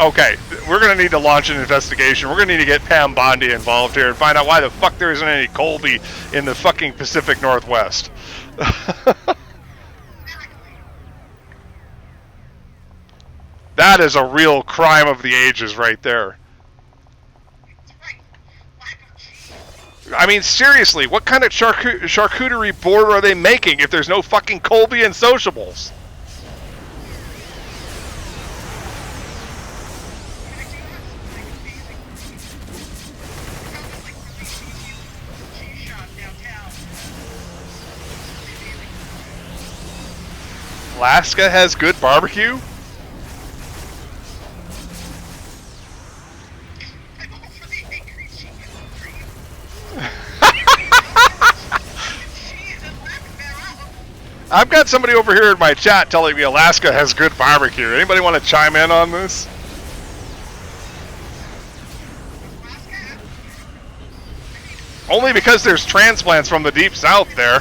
Okay, we're gonna need to launch an investigation. We're gonna need to get Pam Bondi involved here and find out why the fuck there isn't any Colby in the fucking Pacific Northwest. That is a real crime of the ages right there. I mean, seriously, what kind of charcuterie board are they making if there's no fucking Colby and Sociables? Alaska has good barbecue? I've got somebody over here in my chat telling me Alaska has good barbecue. Anybody want to chime in on this? Only because there's transplants from the deep south there.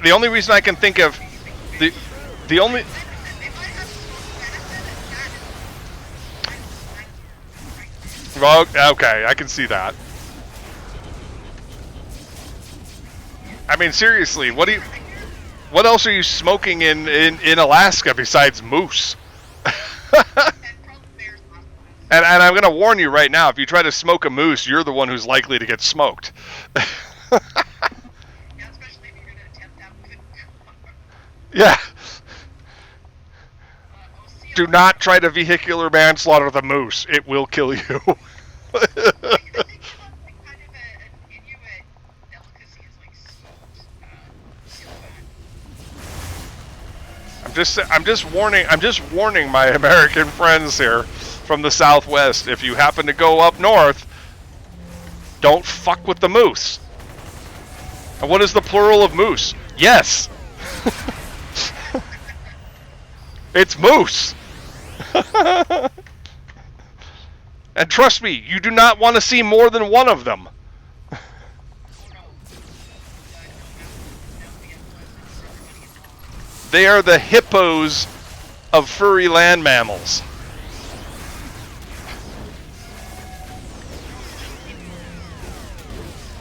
The only reason I can think of the only. Well, okay, I can see that. I mean, seriously, what else are you smoking in Alaska besides moose? and I'm gonna warn you right now: if you try to smoke a moose, you're the one who's likely to get smoked. Yeah. Do not try to vehicular manslaughter the moose. It will kill you. I'm just warning my American friends here from the Southwest. If you happen to go up north, don't fuck with the moose. And what is the plural of moose? Yes. It's moose. And trust me, you do not want to see more than one of them. They are the hippos of furry land mammals.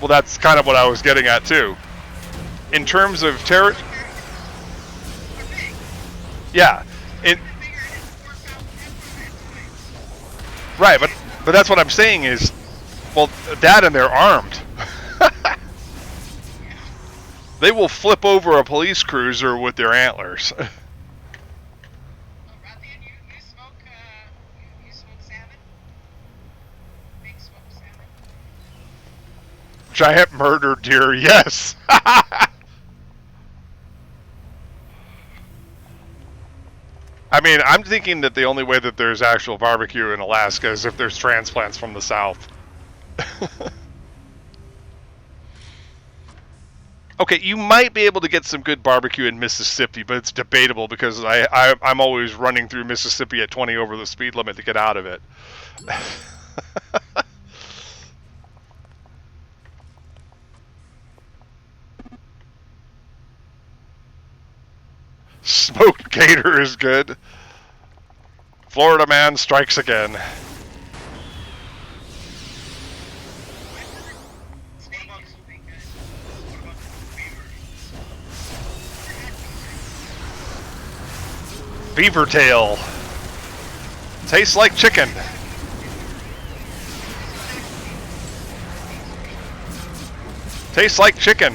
Well, that's kind of what I was getting at too. In terms of yeah. Right, but that's what I'm saying is, well, that and they're armed. They will flip over a police cruiser with their antlers. Giant murder deer, yes. I mean, I'm thinking that the only way that there's actual barbecue in Alaska is if there's transplants from the south. Okay, you might be able to get some good barbecue in Mississippi, but it's debatable because I'm always running through Mississippi at 20 over the speed limit to get out of it. Smoked gator is good. Florida man strikes again. Beaver tail. Tastes like chicken. Tastes like chicken.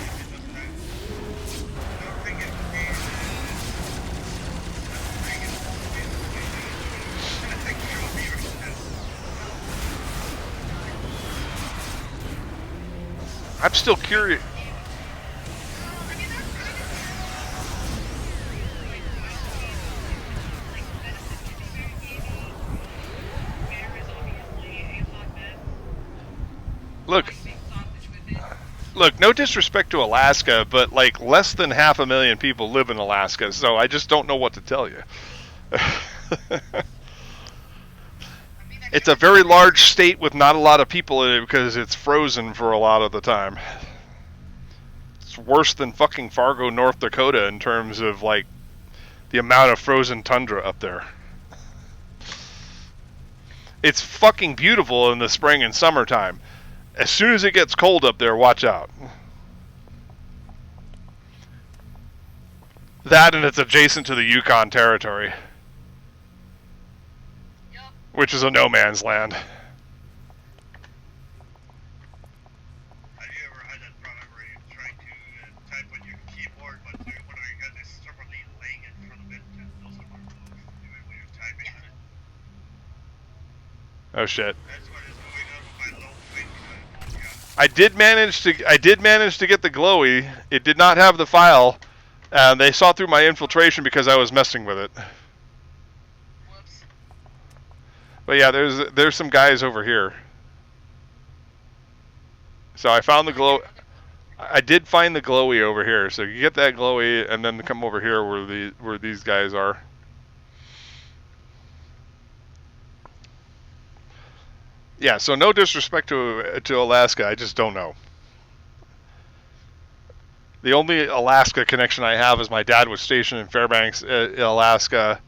I'm still curious. I mean, they're kind of like benefit to be very gamey. Bear is obviously a hotbed. Look, Like, make sausage with it. look, no disrespect to Alaska, but like less than 500,000 people live in Alaska, so I just don't know what to tell you. I mean, It's a very large state with not a lot of people in it because it's frozen for a lot of the time. It's worse than fucking Fargo, North Dakota in terms of like the amount of frozen tundra up there. It's fucking beautiful in the spring and summertime. As soon as it gets cold up there, watch out. That and it's adjacent to the Yukon Territory, Yup. which is a no man's land. Have you ever had that problem where you try to type on your keyboard, but one of you guys is stubbornly laying in front of it and doesn't want to move even when you're typing on it? Oh shit. That's what is going on with my low wing. Yeah. I did manage to get the glowy. It did not have the file. And they saw through my infiltration because I was messing with it. Whoops. But yeah, there's some guys over here. So I found the glow. I did find the glowy over here. So you get that glowy and then come over here where these guys are. Yeah, so no disrespect to Alaska, I just don't know. The only Alaska connection I have is my dad was stationed in Fairbanks, Alaska,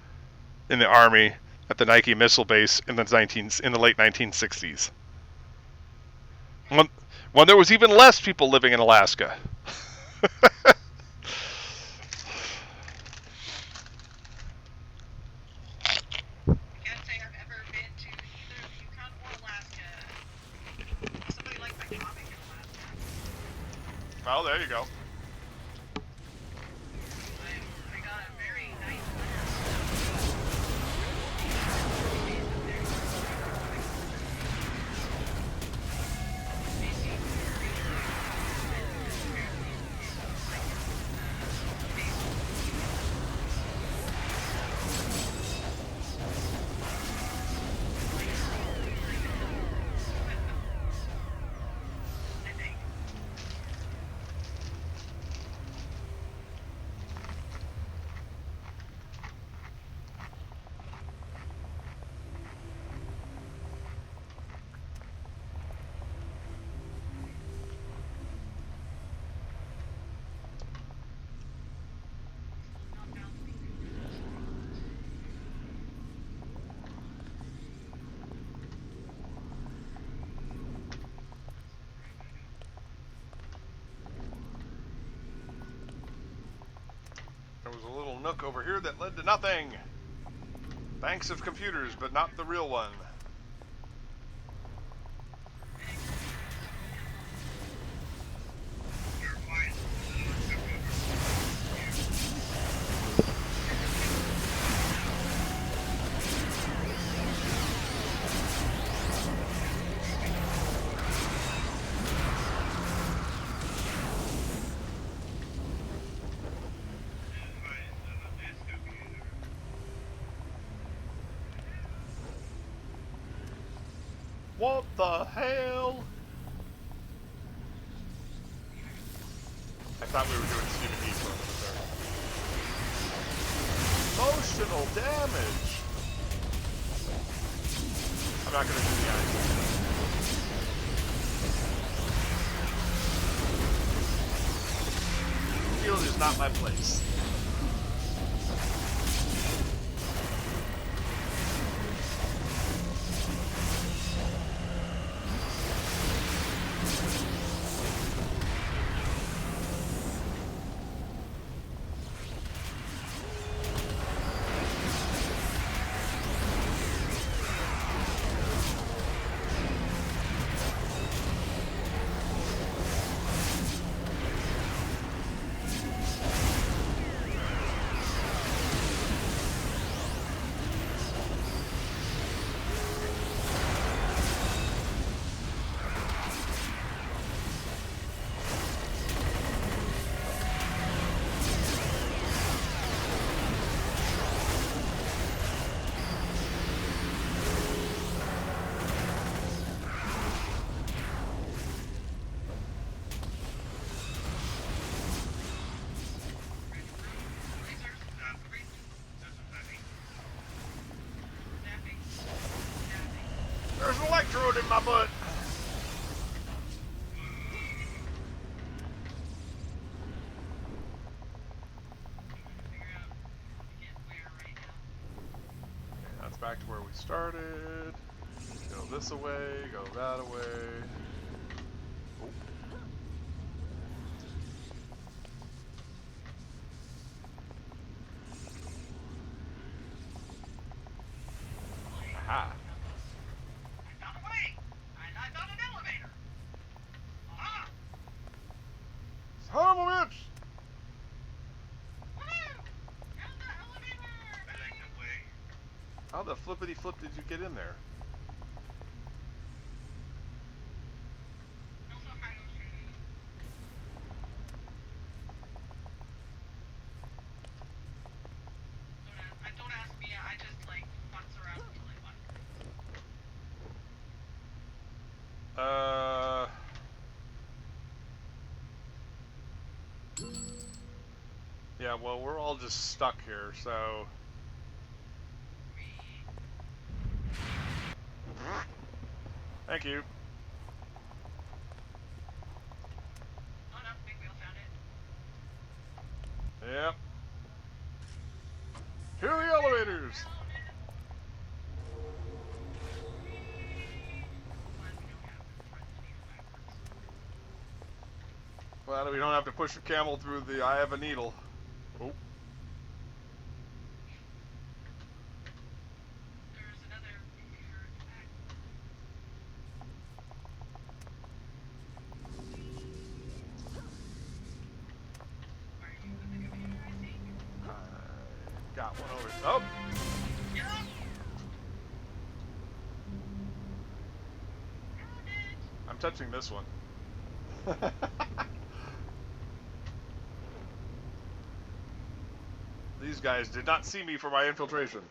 in the Army at the Nike missile base in the late 1960s. When there was even less people living in Alaska. Can't say I've ever been to either the Yukon or Alaska. Somebody liked my comic in Alaska. Well, there you go. I got a very nice I think. There was a little nook over here that led to nothing. Banks of computers, but not the real one. You're fine. What the hell? I thought we were doing Stephen Heath for a minute there. Emotional damage. I'm not gonna do the ice. Field is not my place. my butt. Figure out get where right now. Okay, that's back to where we started. Go this away, go that away. Oh. Aha. I found a way! I found an elevator! Aha! Son of a bitch! Woo! Found the elevator! I like the way. How the flippity flip did you get in there? Also, hi, Ocean. Don't ask me, I just, like, bounce around until I find Yeah, well, we're all just stuck here, so. Thank you. Oh no, Big Wheel found it. Yep. To the elevators! Glad we don't have to push a camel through the eye of a needle. Oh. There's another computer at the back. Are you with the computer, I think? Got one over. Oh! Yeah! Found it! I'm touching this one. These guys did not see me for my infiltration.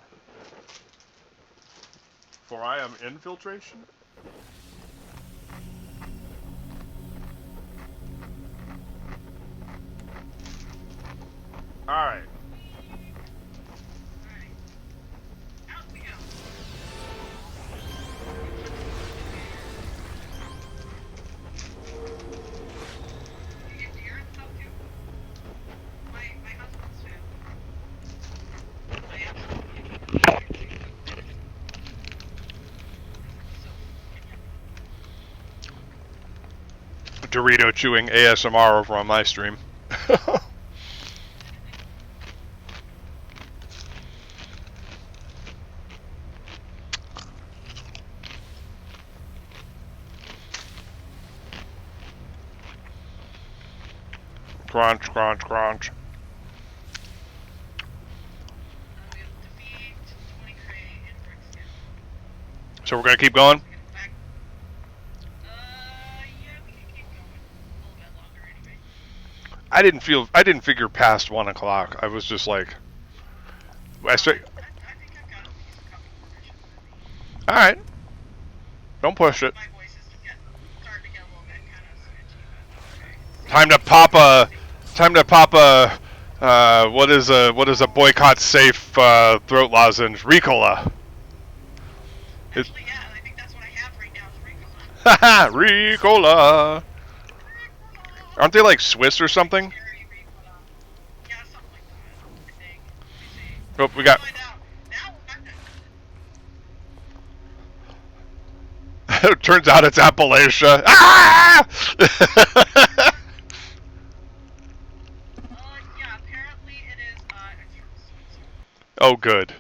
For I am infiltration? Alright. Alright. Out we go. You get deer and stuff too? My husband's too. I absolutely Dorito chewing ASMR over on my stream. Crunch, crunch, crunch. we have defeat 20 Cray and Brickskin. So we're gonna keep going? We're gonna back. Yeah, we can keep going a little bit longer anyway. I didn't figure past 1 o'clock. I was just like, I think I've got at least a couple more missions in me. all right, don't push it. My voice is starting to get a little bit kind of sketchy, but okay. Time to pop a, what is a boycott safe throat lozenge? Ricola. Actually, yeah, I think that's what I have right now is Ricola. Haha, Ricola. Aren't they like Swiss or something? Cherry Ricola. Yeah, something like that, I think. Let me see. Oh, we got. Find out. Now we're back It turns out it's Appalachia. Ah! yeah, apparently it is, it's from Switzerland. Oh, good.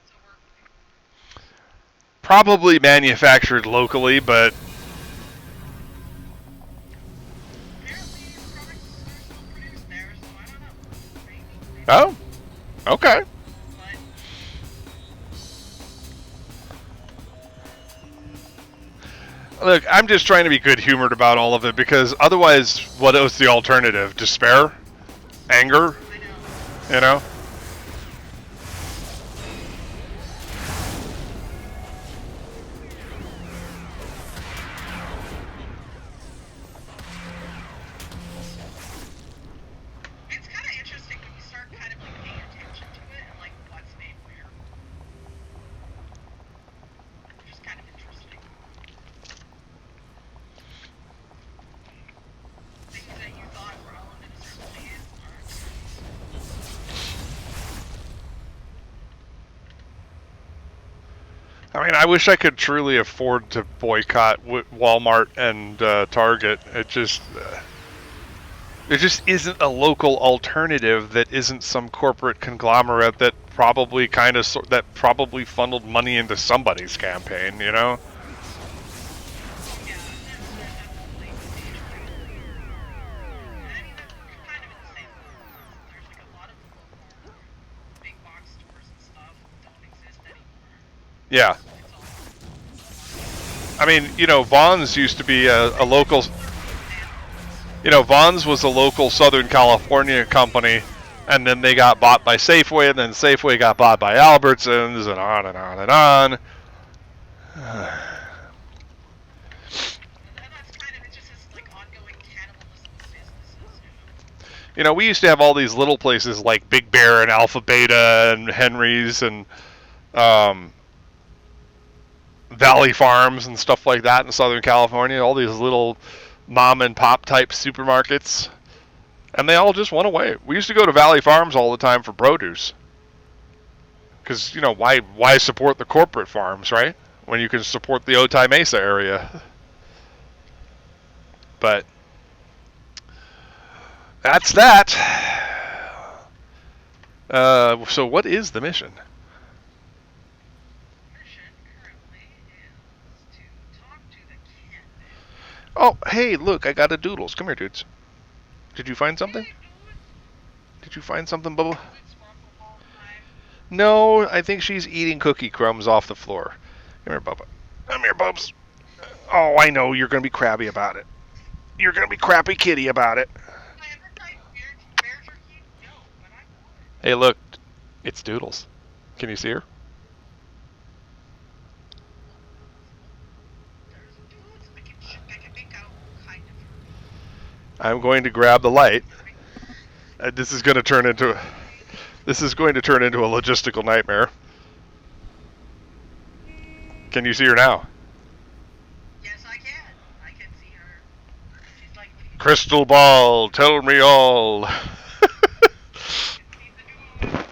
So we're Probably manufactured locally, but apparently the products are still produced there, so I don't know. Maybe. oh, okay. But Look, I'm just trying to be good-humored about all of it because otherwise, what was the alternative? Despair? Anger? I know. You know? It's kind of interesting when you start kind of like paying attention to it and like what's made where. Which is kind of interesting. I wish I could truly afford to boycott Walmart and Target. It just isn't a local alternative that isn't some corporate conglomerate that probably probably funneled money into somebody's campaign, you know? Yeah, they're definitely stage friendly. And I mean, they're kind of in the same boat. There's like a lot of the local big box stores and stuff don't exist anymore. Yeah. It's all I mean, you know, Vons used to be a local... You know, Vons was a local Southern California company, and then they got bought by Safeway, and then Safeway got bought by Albertsons, and on and on and on. and that's kind of, it's just this like ongoing cannibalism of businesses, you know? You know, we used to have all these little places like Big Bear and Alpha Beta and Henry's and Valley Farms and stuff like that in Southern California, all these little mom and pop type supermarkets, and they all just went away. We used to go to Valley Farms all the time for produce, because, you know, why support the corporate farms, right, when you can support the Otay Mesa area? But that's that. So what is the mission? Mission currently is to talk to the candidate. Oh, hey, look, I got a Doodles. Come here, dudes. Did you find something? Hey, dude, Did you find something, Bubba? is it Sparkle Ball time? No, I think she's eating cookie crumbs off the floor. Come here, Bubba. Come here, Bubs. Oh, I know, you're going to be crabby about it. You're going to be crappy kitty about it. I advertise bear jerky? No, but I want it. Hey, look, it's Doodles. Can you see her? There's dudes. I can make out kind of. I'm going to grab the light. This is going to turn into a logistical nightmare. Can you see her now? Yes, I can. I can see her. She's like, Crystal ball, tell me all. see the dude.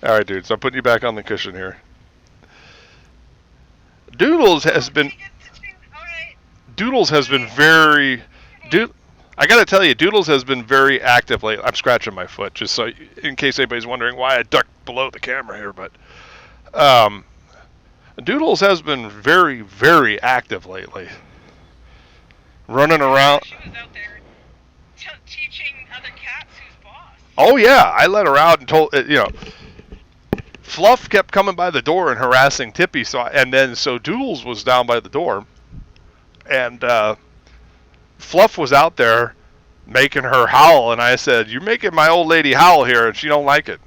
All right, dudes, I'm putting you back on the cushion here. Doodles has been Alright. Doodles has been very I gotta tell you, Doodles has been very active lately. I'm scratching my foot, just so in case anybody's wondering why I ducked below the camera here. But Doodles has been very, very active lately, running around. She was out there teaching other cats who's boss. Oh yeah, I let her out and told you know. Fluff kept coming by the door and harassing Tippy, so Doodles was down by the door, and Fluff was out there making her howl, and I said, "You're making my old lady howl here, and she don't like it."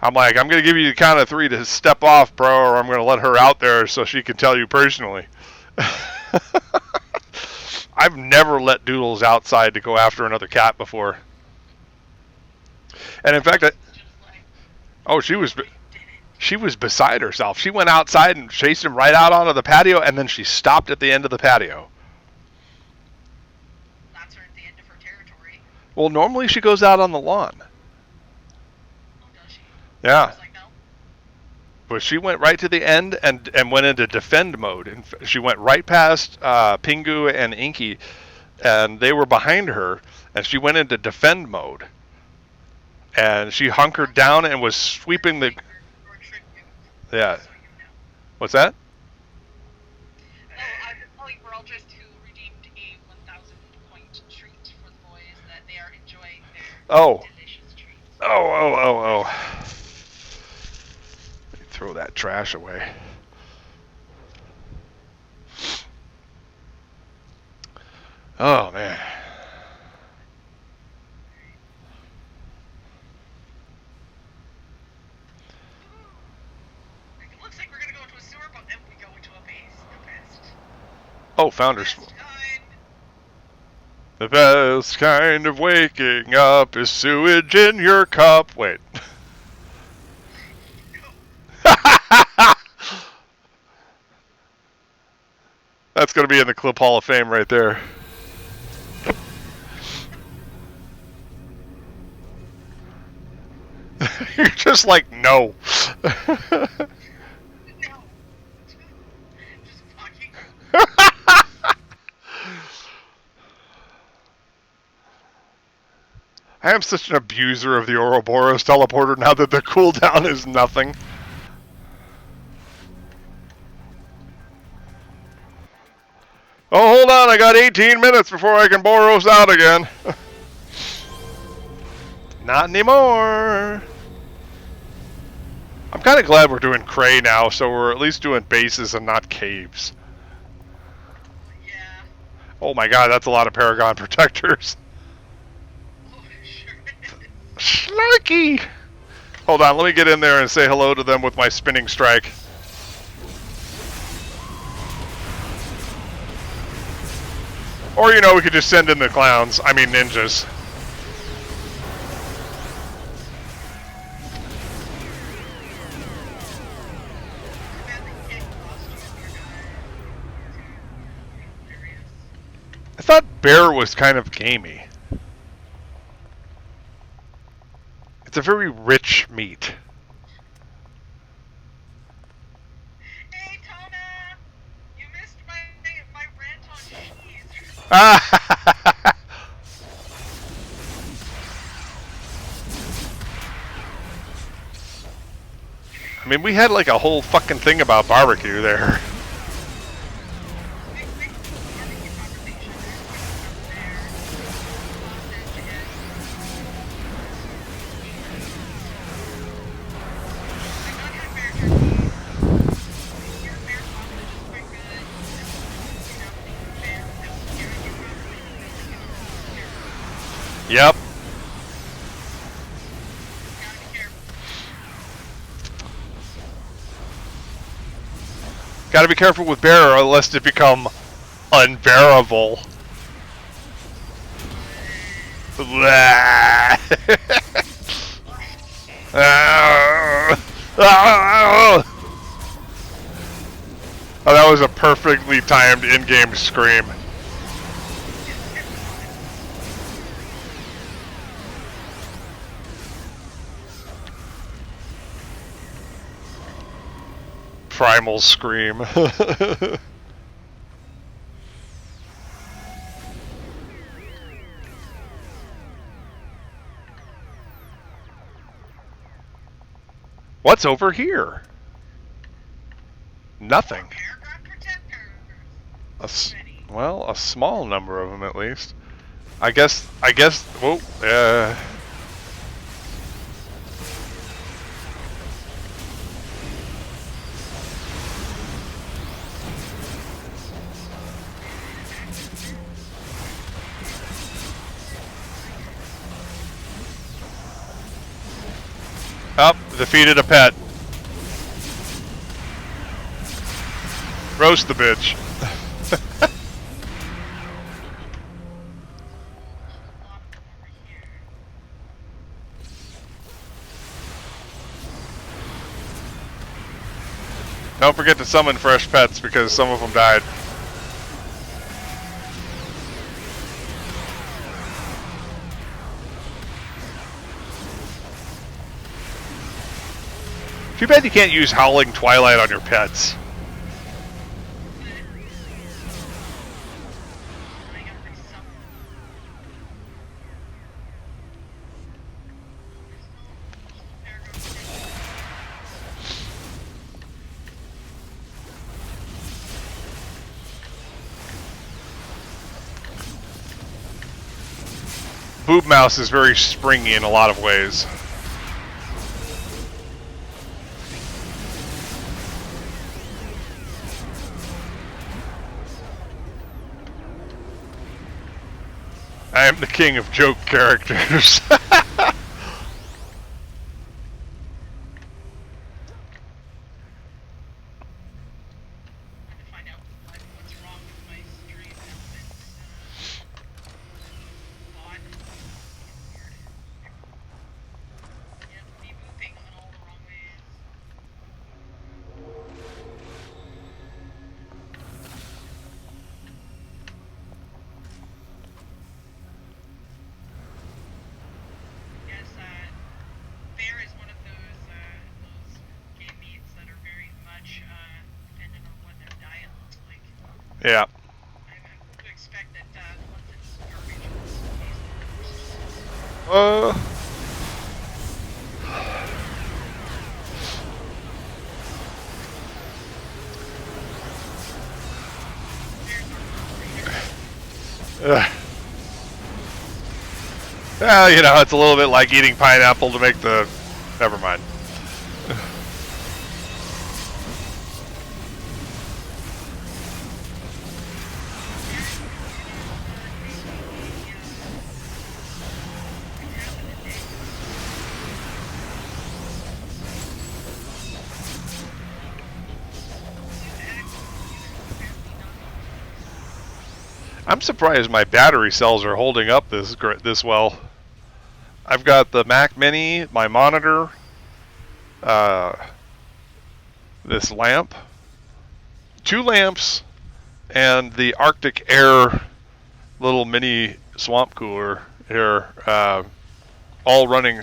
I'm like, "I'm going to give you the count of 3 to step off, bro, or I'm going to let her out there so she can tell you personally." I've never let Doodles outside to go after another cat before. And in fact, she was beside herself. She went outside and chased him right out onto the patio, and then she stopped at the end of the patio. That's her at the end of her territory. Well, normally she goes out on the lawn. Oh, does she? Yeah. I was like, no. But she went right to the end and went into defend mode. And she went right past Pingu and Inky, and they were behind her, and she went into defend mode. And she hunkered down and was sweeping the... Yeah. What's that? Oh, I'm calling Beraldris, who redeemed a 1,000 point treat for the boys that they are enjoying their delicious treats. Oh. Let me throw that trash away. Oh, man. It looks like we're gonna go into a sewer, but then we go into a base. The best. Oh, Founders. Best kind. The best kind of waking up is sewage in your cup. Wait. That's going to be in the Clip Hall of Fame right there. You're just like, no. No. I am such an abuser of the Ouroboros teleporter now that the cooldown is nothing. Oh, hold on, I got 18 minutes before I can Boros out again. Not anymore. I'm kind of glad we're doing Cray now, so we're at least doing bases and not caves. Yeah. Oh my god, that's a lot of Paragon protectors. Oh, sure is. Snarky! Hold on, let me get in there and say hello to them with my spinning strike. Or, you know, we could just send in the clowns. I mean, ninjas. I thought Bear was kind of gamey. It's a very rich meat. Hey, Tona! You missed my rant on cheese. I mean, we had like a whole fucking thing about barbecue there. Yep. Gotta be careful with Bear, or lest it become unbearable. Oh, that was a perfectly timed in-game scream. Primal scream. What's over here? Nothing. Well, a small number of them at least. I guess, whoa, Up, defeated a pet. Roast the bitch. Don't forget to summon fresh pets because some of them died. Too bad you can't use Howling Twilight on your pets. Boob Mouse is very springy in a lot of ways. I am the king of joke characters. Yeah. Uh. Well, you know, it's a little bit like eating pineapple to make the... Never mind. I'm surprised my battery cells are holding up this well. I've got the Mac Mini, my monitor, this lamp, 2 lamps, and the Arctic Air little mini swamp cooler here, all running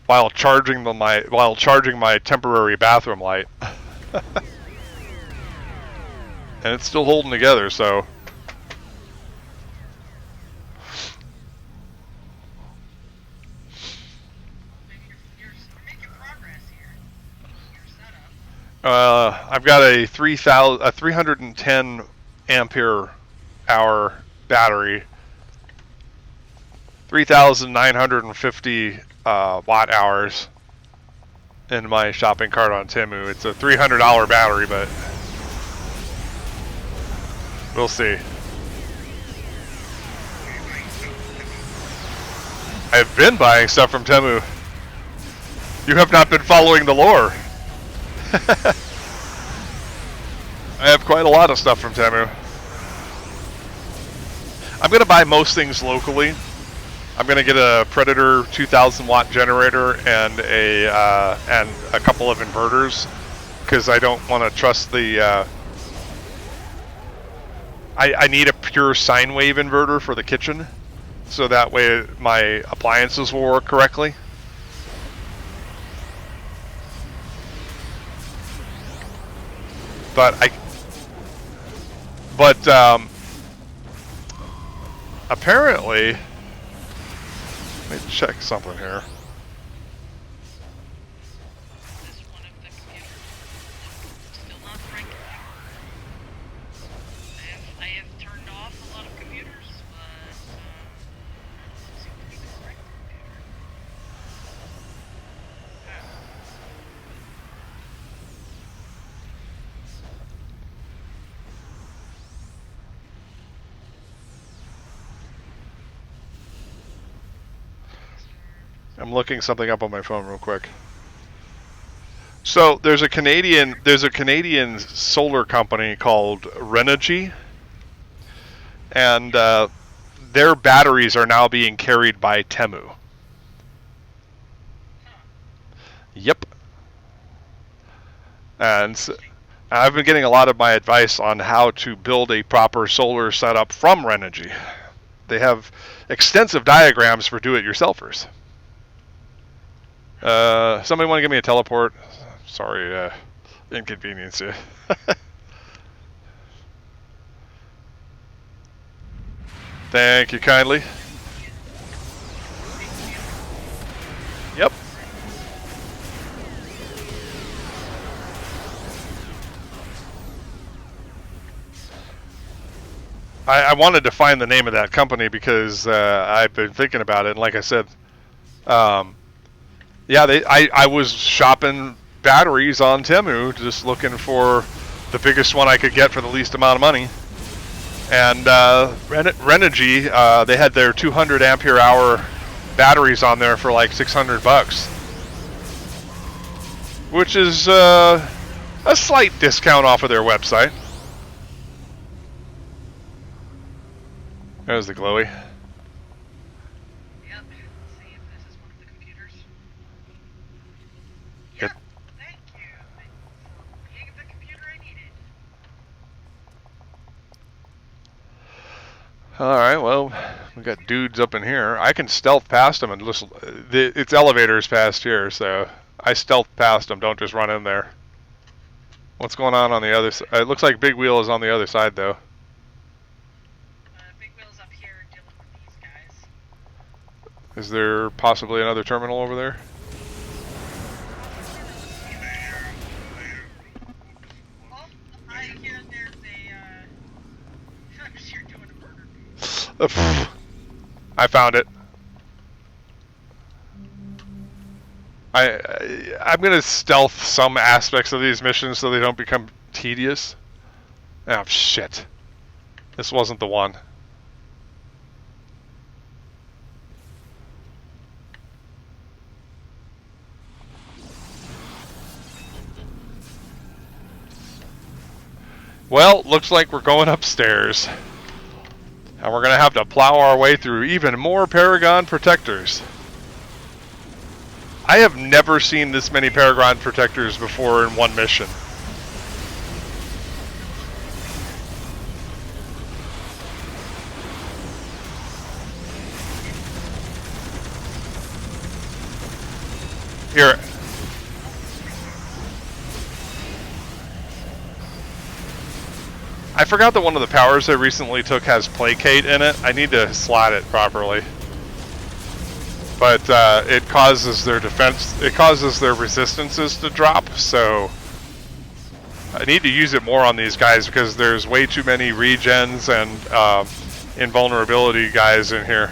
while charging my temporary bathroom light. And it's still holding together, so. You're making progress here. Your setup. I've got a 310 ampere hour battery, 3,950 watt hours in my shopping cart on Temu. It's a $300 battery, but we'll see. I've been buying stuff from Temu. You have not been following the lore. I have quite a lot of stuff from Temu. I'm going to buy most things locally. I'm going to get a Predator 2,000 watt generator and a couple of inverters because I don't want to trust the. I need a pure sine wave inverter for the kitchen, so that way my appliances will work correctly. But apparently, let me check something here. This is one of the computers. Still not the right computer. I have turned off a lot of computers, but seems to be the correct computer. I'm looking something up on my phone real quick. So there's a Canadian solar company called Renogy, and their batteries are now being carried by Temu. Yep. And I've been getting a lot of my advice on how to build a proper solar setup from Renogy. They have extensive diagrams for do-it-yourselfers. Somebody want to give me a teleport? Sorry, inconvenience you. Thank you kindly. Yep. I wanted to find the name of that company because I've been thinking about it, and like I said, yeah, I was shopping batteries on Temu, just looking for the biggest one I could get for the least amount of money. And Renogy, they had their 200 ampere hour batteries on there for like $600, which is a slight discount off of their website. There's the glowy. Yep. Let's see if this is one of the computers. Yep. Thank you for being the computer I needed. Alright, well, we got dudes up in here. I can stealth past them and just... It's elevators past here, so I stealth past them. Don't just run in there. What's going on the other side? It looks like Big Wheel is on the other side, though. Big Wheel's up here dealing with these guys. Is there possibly another terminal over there? Oh, I hear there's a, you're doing a murder. I found it. I'm gonna stealth some aspects of these missions so they don't become tedious. Oh shit. This wasn't the one. Well, looks like we're going upstairs. And we're gonna have to plow our way through even more Paragon Protectors. I have never seen this many Paragon Protectors before in one mission. Here. I forgot that one of the powers I recently took has Placate in it. I need to slot it properly. But it causes their defense, it causes their resistances to drop, so I need to use it more on these guys because there's way too many regens and invulnerability guys in here.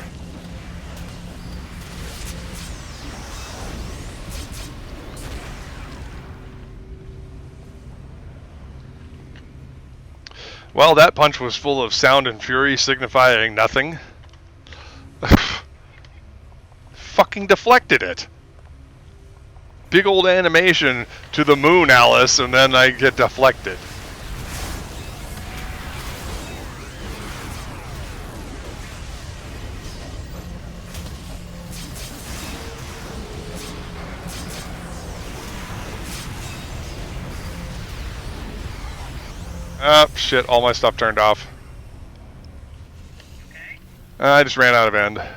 Well, that punch was full of sound and fury, signifying nothing. Fucking deflected it. Big old animation to the moon, Alice, and then I get deflected. Oh, shit, all my stuff turned off. Okay. I just ran out of end. Okay,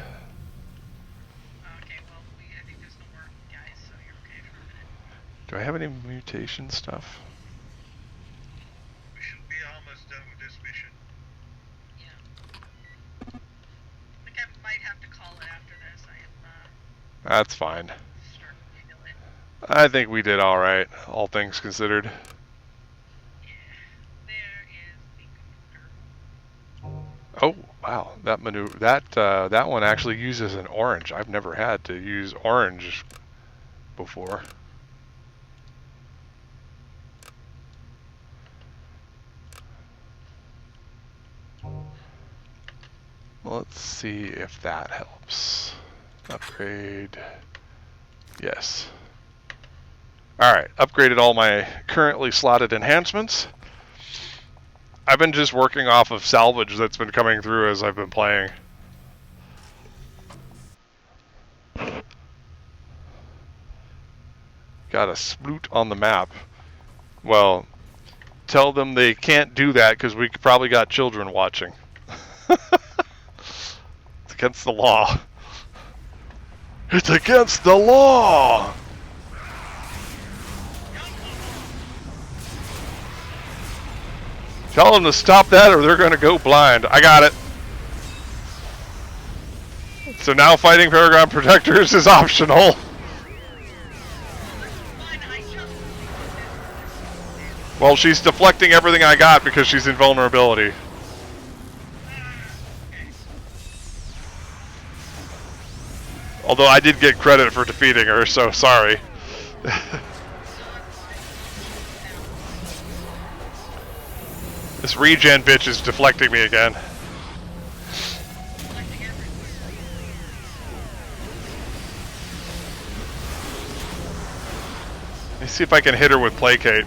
well, I think there's no more guys, so you're okay for a minute. Do I have any mutation stuff? We should be almost done with this mission. Yeah. I think I might have to call it after this. I am, That's fine. starting to feel it. I think we did alright, all things considered. There is the computer. Oh, wow, that maneuver, that one actually uses an orange. I've never had to use orange before. Let's see if that helps. Upgrade. Yes. Alright, upgraded all my currently slotted enhancements. I've been just working off of salvage that's been coming through as I've been playing. Got a sploot on the map. Well, tell them they can't do that because we probably got children watching. It's against the law. It's against the law! Tell them to stop that or they're going to go blind. I got it. So now fighting Paragon Protectors is optional. Well, she's deflecting everything I got because she's invulnerability. Although I did get credit for defeating her, so sorry. This regen bitch is deflecting me again. Let me see if I can hit her with Placate.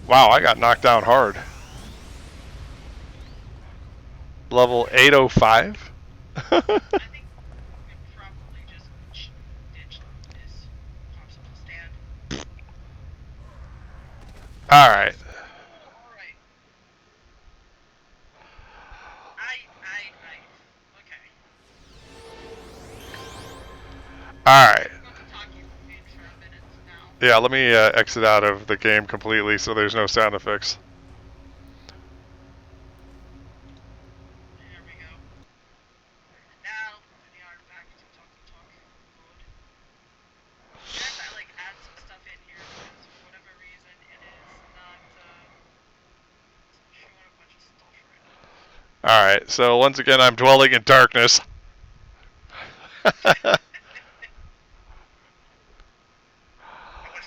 Wow, I got knocked down hard. Level 805? I think we probably just ditch this popsicle stand. Alright. Alright. Okay. Alright. I'm going to talk you in for a minute now. Yeah, let me exit out of the game completely so there's no sound effects. All right. So once again, I'm dwelling in darkness. I was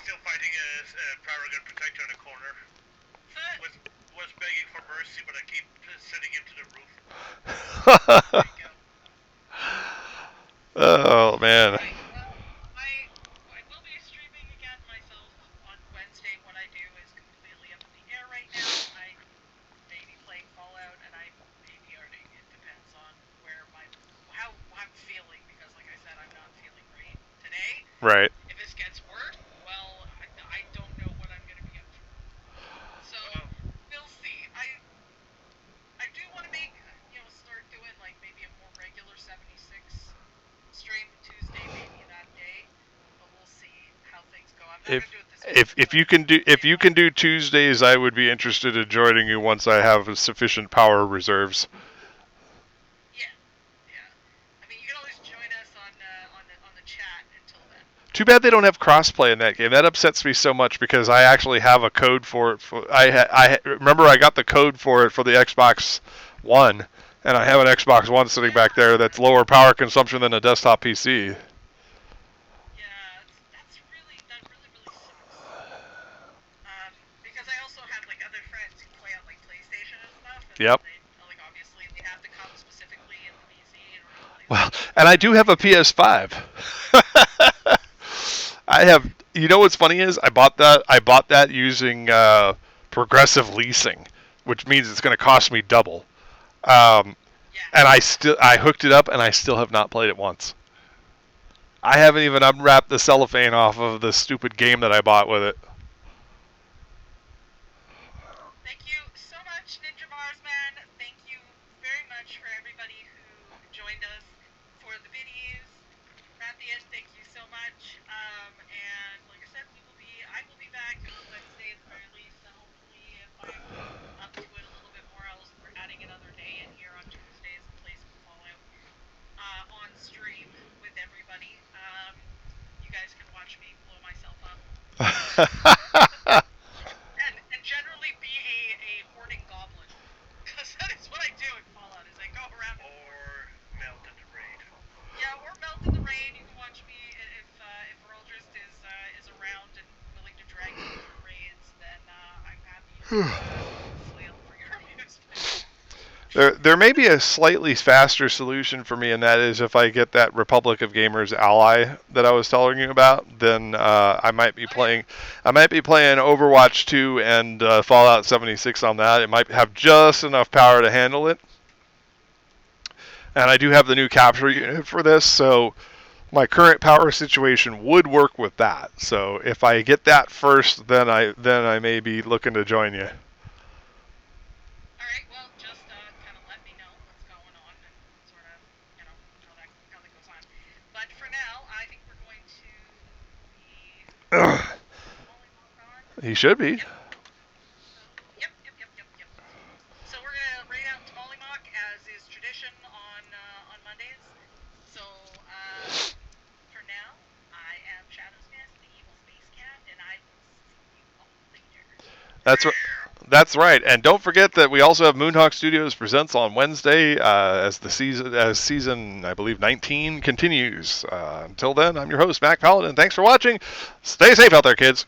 still fighting a power gun protector in a corner. Was begging for mercy, but I keep sending him to the roof. There you go. Oh man. Right. Well, I will be streaming again myself on Wednesday. What I do is completely up in the air right now. I may be playing Fallout and I may be earning. It depends on how I'm feeling, because like I said, I'm not feeling great today. Right. If this gets worse, well, I don't know what I'm gonna be up for. So we'll see. I do want to make, start doing like maybe a more regular 76 stream Tuesday, maybe that day. But we'll see how things go. I'm not gonna do it this week. If you can do Tuesdays, I would be interested in joining you once I have sufficient power reserves. Yeah. I mean, you can always join us on the chat until then. Too bad they don't have crossplay in that game. That upsets me so much because I actually have a code for it. I remember I got the code for it for the Xbox One, and I have an Xbox One sitting back there that's lower power consumption than a desktop PC. Yeah, that really sucks. Because I also have like other friends who play on like PlayStation and stuff. And Yep. They, like obviously they have to come specifically in the PC in order to play. Well, and I do have a PS5. I have. You know what's funny is I bought that using progressive leasing, which means it's going to cost me double. Yeah. And I hooked it up and I still have not played it once. I haven't even unwrapped the cellophane off of the stupid game that I bought with it. Thank you so much, Ninja Marsman. Thank you very much for everybody who joined us for the videos. Rappius, thank you so much. And like I said, I will be back on Wednesday at the very least. And hopefully, if I'm up to it a little bit more, we're adding another day in here on Tuesdays and play some Fallout on stream with everybody. You guys can watch me blow myself up. And generally be a hoarding goblin. Because that is what I do in Fallout, is I go around Or melt in the raid. Yeah, or melt in the rain. You can watch me if Earldrist is around and willing to drag me through raids, then I'm happy to flail for your amusement. There may be a slightly faster solution for me, and that is if I get that Republic of Gamers ally that I was telling you about, then I might be playing Overwatch 2 and Fallout 76 on that. It might have just enough power to handle it. And I do have the new capture unit for this, so my current power situation would work with that. So if I get that first, then I may be looking to join you. Alright, well, just kind of let me know what's going on and sort of, how that goes on. But for now, I think we're going to be He should be. Yep. So we're gonna raid out Tamale-Mock as is tradition on Mondays. So for now, I am Shadowsmith, the evil space cat, and I will see you all later. That's right. And don't forget that we also have Moonhawk Studios presents on Wednesday as season I believe 19 continues. Until then, I'm your host Mac Paladin. Thanks for watching. Stay safe out there, kids.